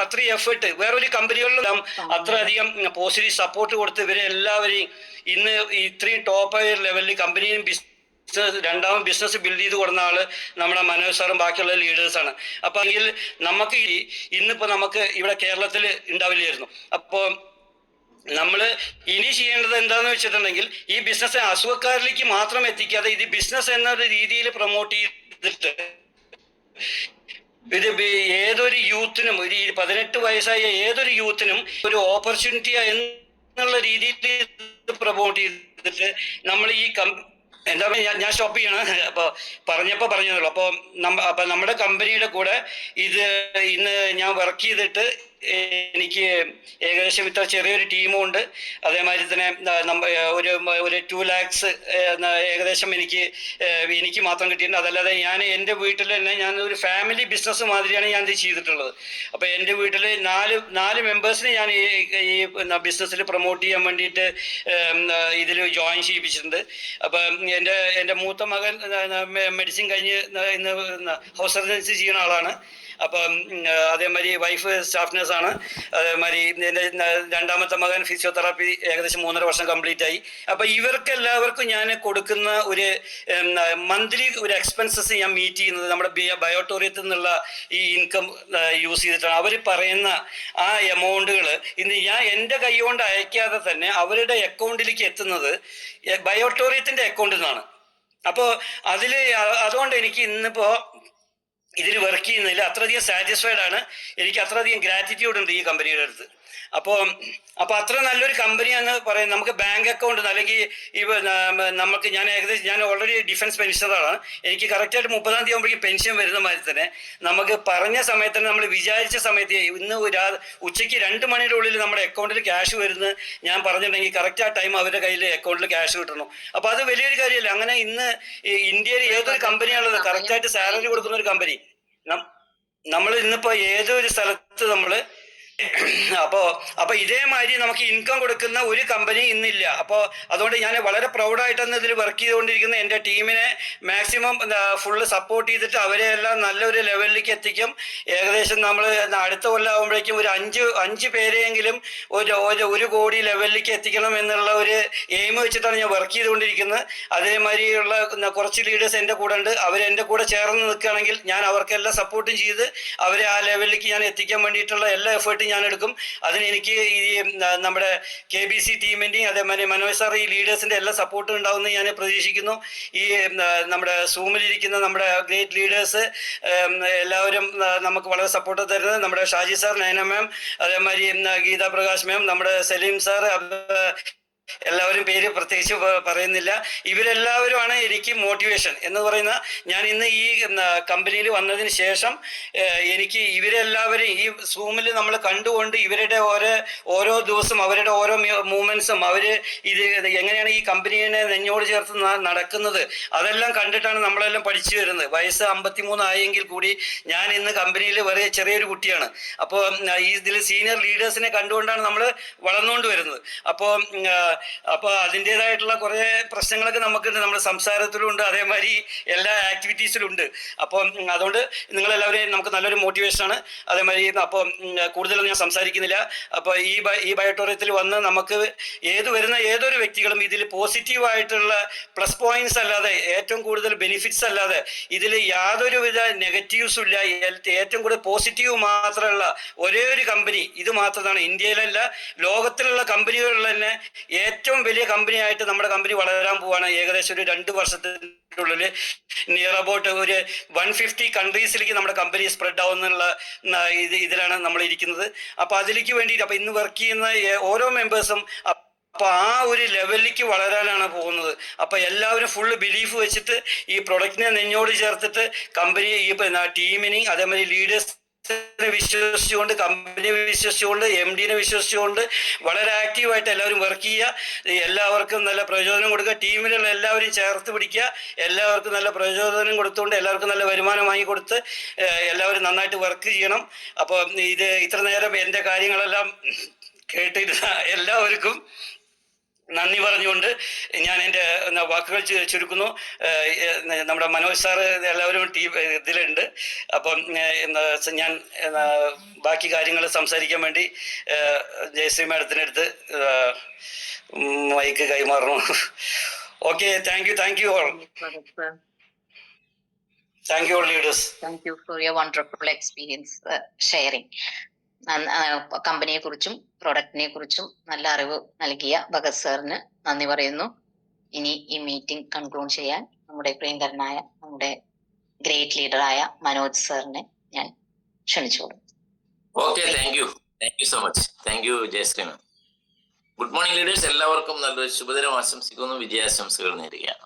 അത്രയും എഫേർട്ട് വേറൊരു കമ്പനികളിലും അത്രയധികം പോസിറ്റീവ് സപ്പോർട്ട് കൊടുത്ത് ഇവരെ എല്ലാവരെയും ഇന്ന് ഇത്രയും ടോപ്പായ ലെവലിൽ കമ്പനിയും രണ്ടാമത് ബിസിനസ് ബിൽഡ് ചെയ്ത് കൊടുക്കുന്ന ആള് നമ്മുടെ മനോജ് സാറും ബാക്കിയുള്ള ലീഡേഴ്സാണ്. അപ്പൊ എങ്കിൽ നമുക്ക് ഇന്നിപ്പോ നമുക്ക് ഇവിടെ കേരളത്തിൽ ഉണ്ടാവില്ലായിരുന്നു. അപ്പോൾ നമ്മൾ ഇനി ചെയ്യേണ്ടത് എന്താന്ന് വെച്ചിട്ടുണ്ടെങ്കിൽ ഈ ബിസിനസ് അസുഖക്കാരിലേക്ക് മാത്രം എത്തിക്കാതെ ഇത് ബിസിനസ് എന്ന രീതിയിൽ പ്രൊമോട്ട് ചെയ്തിട്ട് ഇത് ഏതൊരു യൂത്തിനും ഒരു 18 വയസ്സായ ഏതൊരു യൂത്തിനും ഒരു ഓപ്പർച്യൂണിറ്റി എന്നുള്ള രീതിയിൽ പ്രൊമോട്ട് ചെയ്തിട്ട് നമ്മൾ ഈ എന്താ പറയുക, ഞാൻ സ്റ്റോപ്പ് ചെയ്യണം. അപ്പോൾ പറഞ്ഞതുള്ളൂ. അപ്പോൾ നമ്മുടെ കമ്പനിയുടെ കൂടെ ഇത് ഇന്ന് ഞാൻ വർക്ക് ചെയ്തിട്ട് എനിക്ക് ഏകദേശം ഇത്ര ചെറിയൊരു ടീമും ഉണ്ട്. അതേമാതിരി തന്നെ ഒരു 2 lakhs ഏകദേശം എനിക്ക് മാത്രം കിട്ടിയിട്ടുണ്ട്. അതല്ലാതെ ഞാൻ എൻ്റെ വീട്ടിൽ തന്നെ ഞാൻ ഒരു ഫാമിലി ബിസിനസ് മാതിരിയാണ് ഞാൻ ഇത് ചെയ്തിട്ടുള്ളത്. അപ്പോൾ എൻ്റെ വീട്ടിൽ നാല് മെമ്പേഴ്സിനെ ഞാൻ ഈ ബിസിനസ്സിൽ പ്രൊമോട്ട് ചെയ്യാൻ വേണ്ടിയിട്ട് ഇതിൽ ജോയിൻ ചെയ്യിപ്പിച്ചിട്ടുണ്ട്. അപ്പം എൻ്റെ മൂത്ത മകൻ മെഡിസിൻ കഴിഞ്ഞ് ഇന്ന് ഹൗസ് സർജൻസി ചെയ്യുന്ന ആളാണ്. അപ്പം അതേമാതിരി വൈഫ് സ്റ്റാഫ് നഴ്സാണ്. അതേമാതിരി എൻ്റെ രണ്ടാമത്തെ മകൻ ഫിസിയോതെറാപ്പി ഏകദേശം 3.5 വർഷം കംപ്ലീറ്റ് ആയി. അപ്പം ഇവർക്ക് എല്ലാവർക്കും ഞാൻ കൊടുക്കുന്ന ഒരു മന്ത്ലി ഒരു എക്സ്പെൻസസ് ഞാൻ മീറ്റ് ചെയ്യുന്നത് നമ്മുടെ ബയോട്ടോറിയത്തിൽ നിന്നുള്ള ഈ ഇൻകം യൂസ് ചെയ്തിട്ടാണ്. അവർ പറയുന്ന ആ എമൗണ്ടുകൾ ഇന്ന് ഞാൻ എൻ്റെ കൈ കൊണ്ട് അയക്കാതെ തന്നെ അവരുടെ അക്കൗണ്ടിലേക്ക് എത്തുന്നത് ബയോട്ടോറിയത്തിൻ്റെ അക്കൗണ്ടിൽ നിന്നാണ്. അപ്പോൾ അതുകൊണ്ട് എനിക്ക് ഇന്നിപ്പോൾ ഇതിൽ വർക്ക് ചെയ്യുന്നതിൽ അത്രയധികം സാറ്റിസ്ഫൈഡ് ആണ്. എനിക്ക് അത്രയധികം ഗ്രാറ്റിറ്റ്യൂഡ് ഉണ്ട് ഈ കമ്പനിയുടെ അടുത്ത്. അപ്പോൾ അത്ര നല്ലൊരു കമ്പനിയാന്ന് പറയാം. നമുക്ക് ബാങ്ക് അക്കൗണ്ട് അല്ലെങ്കിൽ ഞാൻ ഓൾറെഡി ഡിഫൻസ് പെൻഷനറാണ്. എനിക്ക് കറക്റ്റായിട്ട് 30-ാം തീയതി ആകുമ്പോഴേക്കും പെൻഷൻ വരുന്ന മാതിരി തന്നെ നമുക്ക് പറഞ്ഞ സമയത്ത് തന്നെ നമ്മൾ വിചാരിച്ച സമയത്ത് ഇന്ന് ഉച്ചയ്ക്ക് 2 മണിയുടെ ഉള്ളിൽ നമ്മുടെ അക്കൗണ്ടിൽ ക്യാഷ് വരുന്ന ഞാൻ പറഞ്ഞിട്ടുണ്ടെങ്കിൽ കറക്റ്റ് ആ ടൈം അവരുടെ കയ്യിൽ അക്കൗണ്ടിൽ ക്യാഷ് കിട്ടണം. അപ്പോൾ അത് വലിയൊരു കാര്യമല്ല. അങ്ങനെ ഇന്ന് ഇന്ത്യയിൽ ഏതൊരു കമ്പനിയാണുള്ളത് കറക്റ്റായിട്ട് സാലറി കൊടുക്കുന്ന ഒരു കമ്പനി. നമ്മൾ ഇന്നിപ്പോൾ ഏതൊരു സ്ഥലത്ത് നമ്മൾ അപ്പൊ ഇതേമാതിരി നമുക്ക് ഇൻകം കൊടുക്കുന്ന ഒരു കമ്പനി ഇന്നില്ല. അപ്പോൾ അതുകൊണ്ട് ഞാൻ വളരെ പ്രൗഡായിട്ടാണ് ഇതിൽ വർക്ക് ചെയ്തുകൊണ്ടിരിക്കുന്നത്. എൻ്റെ ടീമിനെ മാക്സിമം ഫുള്ള് സപ്പോർട്ട് ചെയ്തിട്ട് അവരെ എല്ലാം നല്ലൊരു ലെവലിലേക്ക് എത്തിക്കും. ഏകദേശം നമ്മൾ അടുത്ത കൊല്ലം ആകുമ്പോഴേക്കും ഒരു 5 പേരെയെങ്കിലും ഒരു കോടി ലെവലിലേക്ക് എത്തിക്കണം എന്നുള്ള ഒരു എയിം വെച്ചിട്ടാണ് ഞാൻ വർക്ക് ചെയ്തുകൊണ്ടിരിക്കുന്നത്. അതേമാതിരിയുള്ള കുറച്ച് ലീഡേഴ്സ് എൻ്റെ കൂടെ ഉണ്ട്. അവരെൻ്റെ കൂടെ ചേർന്ന് നിൽക്കുകയാണെങ്കിൽ ഞാൻ അവർക്കെല്ലാം സപ്പോർട്ടും ചെയ്ത് അവരെ ആ ലെവലിലേക്ക് ഞാൻ എത്തിക്കാൻ വേണ്ടിയിട്ടുള്ള എല്ലാ എഫേർട്ടും ഞാൻ എടുക്കും. അതിന് എനിക്ക് ഈ നമ്മുടെ KBC ടീമിൻ്റെയും അതേമാതിരി മനോജ് സാർ ഈ ലീഡേഴ്സിൻ്റെ എല്ലാ സപ്പോർട്ടും ഉണ്ടാവുമെന്ന് ഞാൻ പ്രതീക്ഷിക്കുന്നു. ഈ നമ്മുടെ സൂമിലിരിക്കുന്ന നമ്മുടെ ഗ്രേറ്റ് ലീഡേഴ്സ് എല്ലാവരും നമുക്ക് വളരെ സപ്പോർട്ട് തരുന്നത് നമ്മുടെ ഷാജി സാർ, നയന മാം, അതേമാതിരി ഗീതാ പ്രകാശ് മാം, നമ്മുടെ സലീം സാർ, എല്ലാവരും പേര് പ്രത്യേകിച്ച് പറയുന്നില്ല. ഇവരെല്ലാവരുമാണ് എനിക്ക് മോട്ടിവേഷൻ എന്ന് പറയുന്ന. ഞാൻ ഇന്ന് ഈ കമ്പനിയിൽ വന്നതിന് ശേഷം എനിക്ക് ഇവരെല്ലാവരും ഈ സൂമിൽ നമ്മൾ കണ്ടുകൊണ്ട് ഇവരുടെ ഓരോ ദിവസം അവരുടെ ഓരോ മൂവ്മെന്റ്സും അവർ ഇത് എങ്ങനെയാണ് ഈ കമ്പനിയെ നെഞ്ഞോട് ചേർത്ത് നടക്കുന്നത് അതെല്ലാം കണ്ടിട്ടാണ് നമ്മളെല്ലാം പഠിച്ചു വരുന്നത്. വയസ്സ് 53 ആയെങ്കിൽ കൂടി ഞാൻ ഇന്ന് കമ്പനിയിൽ വേറെ ചെറിയൊരു കുട്ടിയാണ്. അപ്പോൾ ഈ ഇതിൽ സീനിയർ ലീഡേഴ്സിനെ കണ്ടുകൊണ്ടാണ് നമ്മൾ വളർന്നുകൊണ്ട് വരുന്നത്. അപ്പോൾ അതിൻ്റെതായിട്ടുള്ള കുറേ പ്രശ്നങ്ങളൊക്കെ നമുക്കുണ്ട്, നമ്മുടെ സംസാരത്തിലുണ്ട്, അതേമാതിരി എല്ലാ ആക്ടിവിറ്റീസിലും ഉണ്ട്. അപ്പോൾ അതുകൊണ്ട് നിങ്ങളെല്ലാവരെയും നമുക്ക് നല്ലൊരു മോട്ടിവേഷനാണ്. അതേമാതിരി അപ്പോൾ കൂടുതലൊന്നും ഞാൻ സംസാരിക്കുന്നില്ല. അപ്പോൾ ഈ ബയോട്ടോറിയത്തിൽ വന്ന് നമുക്ക് വരുന്ന ഏതൊരു വ്യക്തികളും ഇതിൽ പോസിറ്റീവായിട്ടുള്ള പ്ലസ് പോയിന്റ്സ് അല്ലാതെ ഏറ്റവും കൂടുതൽ ബെനിഫിറ്റ്സ് അല്ലാതെ ഇതിൽ യാതൊരുവിധ നെഗറ്റീവ്സും ഇല്ല. ഏറ്റവും കൂടുതൽ പോസിറ്റീവ് മാത്രമുള്ള ഒരേ ഒരു കമ്പനി ഇത് മാത്രമാണ്. ഇന്ത്യയിലല്ല, ലോകത്തിലുള്ള കമ്പനികളിൽ തന്നെ ഏറ്റവും വലിയ കമ്പനിയായിട്ട് നമ്മുടെ കമ്പനി വളരാൻ പോവാണ്. ഏകദേശം ഒരു 2 വർഷത്തിനുള്ളിൽ നിയർ അബൌട്ട് ഒരു 150 കൺട്രീസിലേക്ക് നമ്മുടെ കമ്പനി സ്പ്രെഡ് ആവുന്നുള്ള ഇതിലാണ് നമ്മൾ ഇരിക്കുന്നത്. അപ്പോൾ അതിലേക്ക് വേണ്ടിയിട്ട് അപ്പോൾ ഇന്ന് വർക്ക് ചെയ്യുന്ന ഓരോ മെമ്പേഴ്സും അപ്പോൾ ആ ഒരു ലെവലിലേക്ക് വളരാനാണ് പോകുന്നത്. അപ്പോൾ എല്ലാവരും ഫുള്ള് ബിലീഫ് വെച്ചിട്ട് ഈ പ്രൊഡക്റ്റിനെ നെഞ്ഞോട് ചേർത്തിട്ട് കമ്പനി ഈ ടീമിനെയും അതേമാതിരി ലീഡേഴ്സ് വിശ്വസിച്ചുകൊണ്ട്, കമ്പനിയെ വിശ്വസിച്ചുകൊണ്ട്, MD വിശ്വസിച്ചുകൊണ്ട് വളരെ ആക്റ്റീവായിട്ട് എല്ലാവരും വർക്ക് ചെയ്യുക. എല്ലാവർക്കും നല്ല പ്രചോദനം കൊടുക്കുക. ടീമിലുള്ള എല്ലാവരും ചേർത്ത് പിടിക്കുക. എല്ലാവർക്കും നല്ല പ്രചോദനം കൊടുത്തുകൊണ്ട് എല്ലാവർക്കും നല്ല വരുമാനം വാങ്ങിക്കൊടുത്ത് എല്ലാവരും നന്നായിട്ട് വർക്ക് ചെയ്യണം. അപ്പോൾ ഇത്ര നേരം എൻ്റെ കാര്യങ്ങളെല്ലാം കേട്ടിരുന്ന എല്ലാവർക്കും നന്ദി പറഞ്ഞുകൊണ്ട് ഞാൻ എൻ്റെ വാക്കുകൾ ചുരുക്കുന്നു. നമ്മുടെ മനോജ് സാറ് എല്ലാവരും ഇതിലുണ്ട്. അപ്പം ഞാൻ ബാക്കി കാര്യങ്ങൾ സംസാരിക്കാൻ വേണ്ടി ജയശ്രീ മാഡത്തിനടുത്ത് മൈക്ക് കൈമാറണം. Okay, thank you all. Thank you all leaders. Thank you for your wonderful experience sharing. കമ്പനിയെ കുറിച്ചും പ്രൊഡക്റ്റിനെ കുറിച്ചും നല്ല അറിവ് നൽകിയ ഭഗത് സാറിന് നന്ദി പറയുന്നു. ഇനി ഈ മീറ്റിംഗ് കൺക്ലൂഡ് ചെയ്യാൻ നമ്മുടെ പ്രിയങ്കരനായ നമ്മുടെ ഗ്രേറ്റ് ലീഡറായ മനോജ് സാറിനെ ഞാൻ ക്ഷണിച്ചോളൂ. Okay, thank you so much. Thank you Jayashree ma'am. Good morning leaders. എല്ലാവർക്കും നല്ലൊരു ശുഭദിനം ആശംസിക്കുന്നു, വിജയാശംസകൾ നേരുകയാണ്.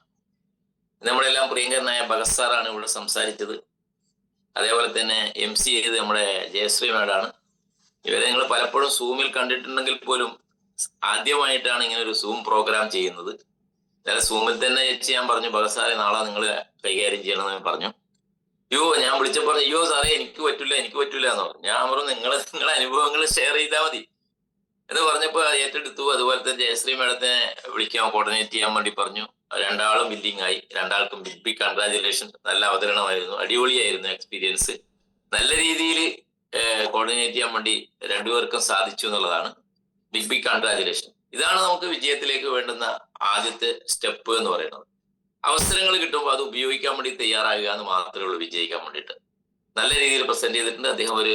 നമ്മളെല്ലാം പ്രിയങ്കരനായ ഭഗത് സാറാണ് ഇവിടെ സംസാരിച്ചത്. അതേപോലെ തന്നെ MC ചെയ്ത് നമ്മുടെ ജയശ്രീ മാഡാണ്. ഇവരെ നിങ്ങൾ പലപ്പോഴും സൂമിൽ കണ്ടിട്ടുണ്ടെങ്കിൽ പോലും ആദ്യമായിട്ടാണ് ഇങ്ങനെ ഒരു സൂം പ്രോഗ്രാം ചെയ്യുന്നത്. സൂമിൽ തന്നെ ചെയ്യാൻ പറഞ്ഞു, ഭഗത് സാറെ നാളെ നിങ്ങൾ കൈകാര്യം ചെയ്യണമെന്ന് പറഞ്ഞു. ഞാൻ വിളിച്ചപ്പോൾ പറഞ്ഞു, സാറേ എനിക്ക് പറ്റില്ല എന്ന് പറഞ്ഞു. ഞാൻ പറഞ്ഞു, നിങ്ങളെ അനുഭവങ്ങൾ ഷെയർ ചെയ്താൽ മതി എന്ന് പറഞ്ഞപ്പോൾ ഏറ്റെടുത്തു. അതുപോലെ തന്നെ ജയശ്രീ മാഡത്തിനെ വിളിക്കാൻ കോർഡിനേറ്റ് ചെയ്യാൻ വേണ്ടി പറഞ്ഞു. 2 ആളും ബില്ലിംഗ് ആയി. 2 ആൾക്കും ബിഗ് കൺഗ്രാജുലേഷൻ. നല്ല അവതരണമായിരുന്നു, അടിപൊളിയായിരുന്നു എക്സ്പീരിയൻസ്. നല്ല രീതിയിൽ കോർഡിനേറ്റ് ചെയ്യാൻ വേണ്ടി 2 പേർക്കും സാധിച്ചു എന്നുള്ളതാണ്. Big congratulation. ഇതാണ് നമുക്ക് വിജയത്തിലേക്ക് വേണ്ടുന്ന ആദ്യത്തെ സ്റ്റെപ്പ് എന്ന് പറയുന്നത്. അവസരങ്ങൾ കിട്ടുമ്പോൾ അത് ഉപയോഗിക്കാൻ വേണ്ടി തയ്യാറാകുക എന്ന് മാത്രമേ ഉള്ളൂ വിജയിക്കാൻ വേണ്ടിയിട്ട്. നല്ല രീതിയിൽ പ്രസന്റ് ചെയ്തിട്ടുണ്ട്. അദ്ദേഹം ഒരു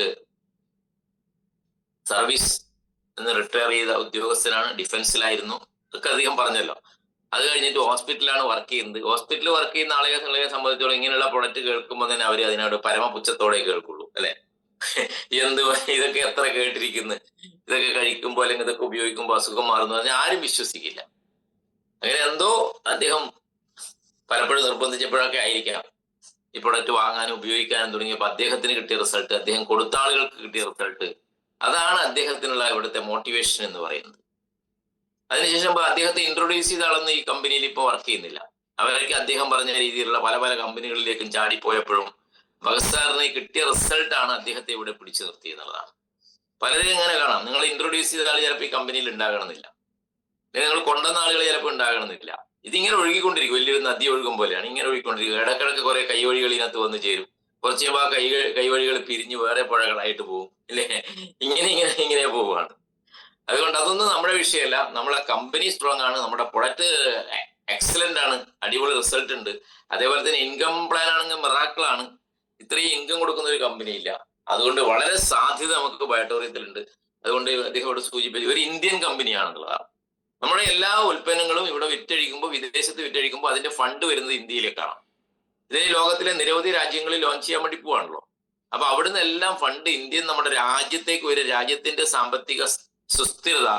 സർവീസ് റിട്ടയർ ചെയ്ത ഉദ്യോഗസ്ഥനാണ്, ഡിഫൻസിലായിരുന്നു, ഒക്കെ അദ്ദേഹം പറഞ്ഞല്ലോ. അത് കഴിഞ്ഞിട്ട് ഹോസ്പിറ്റലാണ് വർക്ക് ചെയ്യുന്നത്. ഹോസ്പിറ്റലിൽ വർക്ക് ചെയ്യുന്ന ആളുകളെ സംബന്ധിച്ചോളം ഇങ്ങനെയുള്ള പ്രൊഡക്റ്റ് കേൾക്കുമ്പോൾ തന്നെ അവർ അതിനോട് പരമപുച്ഛത്തോടെ കേൾക്കുള്ളൂ, അല്ലെ? ഇതൊക്കെ എത്ര കേട്ടിരിക്കുന്നു, ഇതൊക്കെ കഴിക്കുമ്പോൾ അല്ലെങ്കിൽ ഇതൊക്കെ ഉപയോഗിക്കുമ്പോൾ അസുഖം മാറുന്നു പറഞ്ഞാൽ ആരും വിശ്വസിക്കില്ല. അങ്ങനെ എന്തോ അദ്ദേഹം പലപ്പോഴും നിർബന്ധിച്ചപ്പോഴൊക്കെ ആയിരിക്കാം ഈ പ്രൊഡക്റ്റ് വാങ്ങാനും ഉപയോഗിക്കാനും തുടങ്ങിയപ്പോൾ അദ്ദേഹത്തിന് കിട്ടിയ റിസൾട്ട്, അദ്ദേഹം കൊടുത്ത ആളുകൾക്ക് കിട്ടിയ റിസൾട്ട്, അതാണ് അദ്ദേഹത്തിനുള്ള ഇവിടുത്തെ മോട്ടിവേഷൻ എന്ന് പറയുന്നത്. അതിനുശേഷം അദ്ദേഹത്തെ ഇൻട്രൊഡ്യൂസ് ചെയ്ത ആളൊന്നും ഈ കമ്പനിയിൽ ഇപ്പോൾ വർക്ക് ചെയ്യുന്നില്ല. അവരൊക്കെ അദ്ദേഹം പറഞ്ഞ രീതിയിലുള്ള പല കമ്പനികളിലേക്കും ചാടിപ്പോയപ്പോഴും ഭഗത് സാറിന് കിട്ടിയ റിസൾട്ടാണ് അദ്ദേഹത്തെ ഇവിടെ പിടിച്ചു നിർത്തിയെന്നുള്ളതാണ്. പലരും ഇങ്ങനെ കാണാം, നിങ്ങൾ ഇൻട്രൊഡ്യൂസ് ചെയ്ത ആൾ ചിലപ്പോൾ ഈ കമ്പനിയിൽ ഉണ്ടാകണമെന്നില്ല, നിങ്ങൾ കൊണ്ടുവന്ന ആളുകൾ ചിലപ്പോൾ ഉണ്ടാകണമെന്നില്ല. ഇതിങ്ങനെ ഒഴുകിക്കൊണ്ടിരിക്കും, വലിയൊരു നദി ഒഴുകും പോലെയാണ് ഇങ്ങനെ ഒഴുകിക്കൊണ്ടിരിക്കും. ഇടക്കിടക്ക് കുറെ കൈവഴികൾ ഇതിനകത്ത് വന്നു ചേരും. കുറച്ച് കഴിയുമ്പോൾ ആ കൈവഴികൾ പിരിഞ്ഞ് വേറെ പുഴകളായിട്ട് പോകും, ഇല്ലേ? ഇങ്ങനെ പോവുകയാണ്. അതുകൊണ്ട് അതൊന്നും നമ്മുടെ വിഷയമല്ല. നമ്മളെ കമ്പനി സ്ട്രോങ് ആണ്, നമ്മുടെ പ്രൊഡക്റ്റ് എക്സലന്റ് ആണ്, അടിപൊളി റിസൾട്ട് ഉണ്ട്. അതേപോലെ തന്നെ ഇൻകം പ്ലാൻ ആണെങ്കിൽ മിറാക്കിളാണ്. ഇത്രയും ഇൻകം കൊടുക്കുന്ന ഒരു കമ്പനി ഇല്ല. അതുകൊണ്ട് വളരെ സാധ്യത നമുക്ക് ബയോട്ടോറിയത്തിലുണ്ട്. അതുകൊണ്ട് അദ്ദേഹം ഇവിടെ സൂചിപ്പിച്ചു ഒരു ഇന്ത്യൻ കമ്പനിയാണെന്നുള്ളതാണ്. നമ്മുടെ എല്ലാ ഉൽപ്പന്നങ്ങളും ഇവിടെ വിറ്റഴിക്കുമ്പോൾ, വിദേശത്ത് വിറ്റഴിക്കുമ്പോൾ അതിന്റെ ഫണ്ട് വരുന്നത് ഇന്ത്യയിലേക്കാണ്. ഇതിന് ലോകത്തിലെ നിരവധി രാജ്യങ്ങളിൽ ലോഞ്ച് ചെയ്യാൻ വേണ്ടി പോവാണല്ലോ. അപ്പൊ അവിടുന്ന് എല്ലാം ഫണ്ട് ഇന്ത്യൻ നമ്മുടെ രാജ്യത്തേക്ക് വരും. രാജ്യത്തിന്റെ സാമ്പത്തിക സുസ്ഥിരത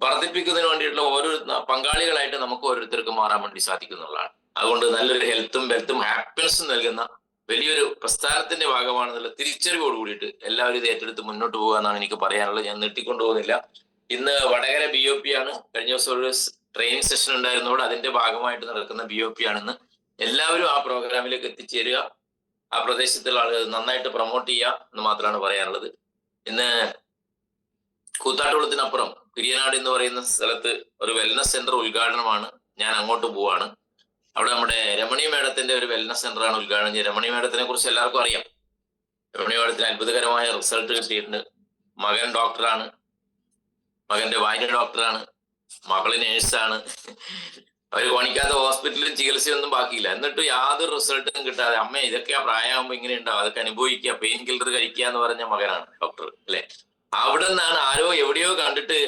വർദ്ധിപ്പിക്കുന്നതിന് വേണ്ടിയിട്ടുള്ള ഓരോ പങ്കാളികളായിട്ട് നമുക്ക് ഓരോരുത്തർക്കും മാറാൻ വേണ്ടി സാധിക്കുന്നുള്ളതാണ്. അതുകൊണ്ട് നല്ലൊരു ഹെൽത്തും വെൽത്തും ഹാപ്പിനെസ്സും നൽകുന്ന വലിയൊരു പ്രസ്ഥാനത്തിന്റെ ഭാഗമാണെന്നുള്ള തിരിച്ചറിവോട് കൂടിയിട്ട് എല്ലാവരും ഇത് ഏറ്റെടുത്ത് മുന്നോട്ട് പോകുക എന്നാണ് എനിക്ക് പറയാനുള്ളത്. ഞാൻ നീട്ടിക്കൊണ്ടു പോകുന്നില്ല. ഇന്ന് വടകര BOP ആണ്. കഴിഞ്ഞ ദിവസം ഒരു ട്രെയിനിങ് സെഷൻ ഉണ്ടായിരുന്നതോടെ അതിന്റെ ഭാഗമായിട്ട് നടക്കുന്ന BOP ആണെന്ന്. എല്ലാവരും ആ പ്രോഗ്രാമിലേക്ക് എത്തിച്ചേരുക, ആ പ്രദേശത്തുള്ള ആളുകൾ നന്നായിട്ട് പ്രൊമോട്ട് ചെയ്യുക എന്ന് മാത്രമാണ് പറയാനുള്ളത്. ഇന്ന് കൂത്താട്ടുകുളത്തിനപ്പുറം പിരിയനാട് എന്ന് പറയുന്ന സ്ഥലത്ത് ഒരു വെൽനസ് സെന്റർ ഉദ്ഘാടനമാണ്. ഞാൻ അങ്ങോട്ട് പോവാണ്. അവിടെ നമ്മുടെ രമണി മേഡത്തിന്റെ ഒരു വെൽനസ് സെന്റർ ആണ് ഉദ്ഘാടനം ചെയ്തത്. രമണി മേഡത്തിനെ കുറിച്ച് എല്ലാവർക്കും അറിയാം. രമണി മേഡത്തിന് അത്ഭുതകരമായ റിസൾട്ട് കിട്ടിയിട്ടുണ്ട്. മകൻ ഡോക്ടറാണ്, മകന്റെ ഭാര്യ ഡോക്ടറാണ്, മകള് നേഴ്സാണ്. അവര് കാണിക്കാത്ത ഹോസ്പിറ്റലിൽ ചികിത്സയൊന്നും ബാക്കിയില്ല. എന്നിട്ട് യാതൊരു റിസൾട്ടും കിട്ടാതെ അമ്മ ഇതൊക്കെയാ പ്രായമാകുമ്പോ ഇങ്ങനെ ഉണ്ടാവും, അതൊക്കെ അനുഭവിക്കുക, പെയിൻ കില്ലർ കഴിക്കുക എന്ന് പറഞ്ഞ മകനാണ് ഡോക്ടർ അല്ലെ. അവിടെ നിന്നാണ് ആരോ എവിടെയോ കണ്ടിട്ട്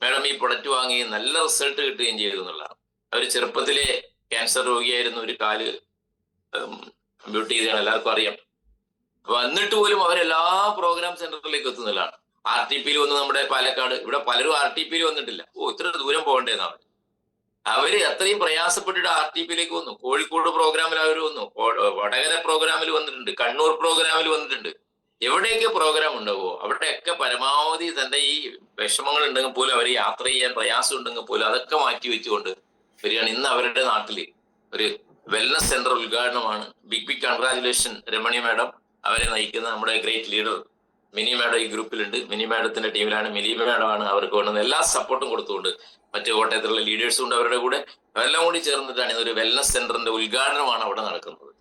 മാഡം ഈ പ്രൊഡക്റ്റ് വാങ്ങി നല്ല റിസൾട്ട് കിട്ടുകയും ചെയ്തു എന്നുള്ളതാണ്. അവര് ചെറുപ്പത്തിലെ ക്യാൻസർ രോഗിയായിരുന്നു, ഒരു കാല് ബ്യൂട്ടി ചെയ്താണ്, എല്ലാവർക്കും അറിയാം. അപ്പൊ എന്നിട്ട് പോലും അവരെല്ലാ പ്രോഗ്രാം സെന്ററിലേക്ക് എത്തുന്നതാണ്. RTPയിൽ വന്ന് നമ്മുടെ പാലക്കാട്, ഇവിടെ പലരും RTPയിൽ വന്നിട്ടില്ല. ഇത്ര ദൂരം പോകണ്ടേന്നാണ് അവര് അത്രയും പ്രയാസപ്പെട്ടിട്ട് RTPയിലേക്ക് വന്നു. കോഴിക്കോട് പ്രോഗ്രാമിൽ അവർ വന്നു, വടകര പ്രോഗ്രാമിൽ വന്നിട്ടുണ്ട്, കണ്ണൂർ പ്രോഗ്രാമിൽ വന്നിട്ടുണ്ട്. എവിടെയൊക്കെ പ്രോഗ്രാം ഉണ്ടാവോ അവിടെയൊക്കെ പരമാവധി തന്റെ ഈ വിഷമങ്ങൾ ഉണ്ടെങ്കിൽ പോലും അവർ യാത്ര ചെയ്യാൻ പ്രയാസം ഉണ്ടെങ്കിൽ പോലും അതൊക്കെ മാറ്റി വെച്ചുകൊണ്ട് വരികയാണ്. ഇന്ന് അവരുടെ നാട്ടില് ഒരു വെൽനസ് സെന്റർ ഉദ്ഘാടനമാണ്. Big congratulation Ramani madam. അവരെ നയിക്കുന്ന നമ്മുടെ ഗ്രേറ്റ് ലീഡർ മിനി മാഡം ഈ ഗ്രൂപ്പിലുണ്ട്. മിനി മാഡത്തിന്റെ ടീമിലാണ്. മിനി മാഡമാണ് അവർക്ക് വേണ്ടുന്ന എല്ലാ സപ്പോർട്ടും കൊടുത്തുകൊണ്ട് മറ്റു കോട്ടയത്തിലുള്ള ലീഡേഴ്സും ഉണ്ട് അവരുടെ കൂടെ. അതെല്ലാം കൂടി ചേർന്നിട്ടാണ് ഇതൊരു വെൽനസ് സെന്ററിന്റെ ഉദ്ഘാടനമാണ് അവിടെ നടക്കുന്നത്.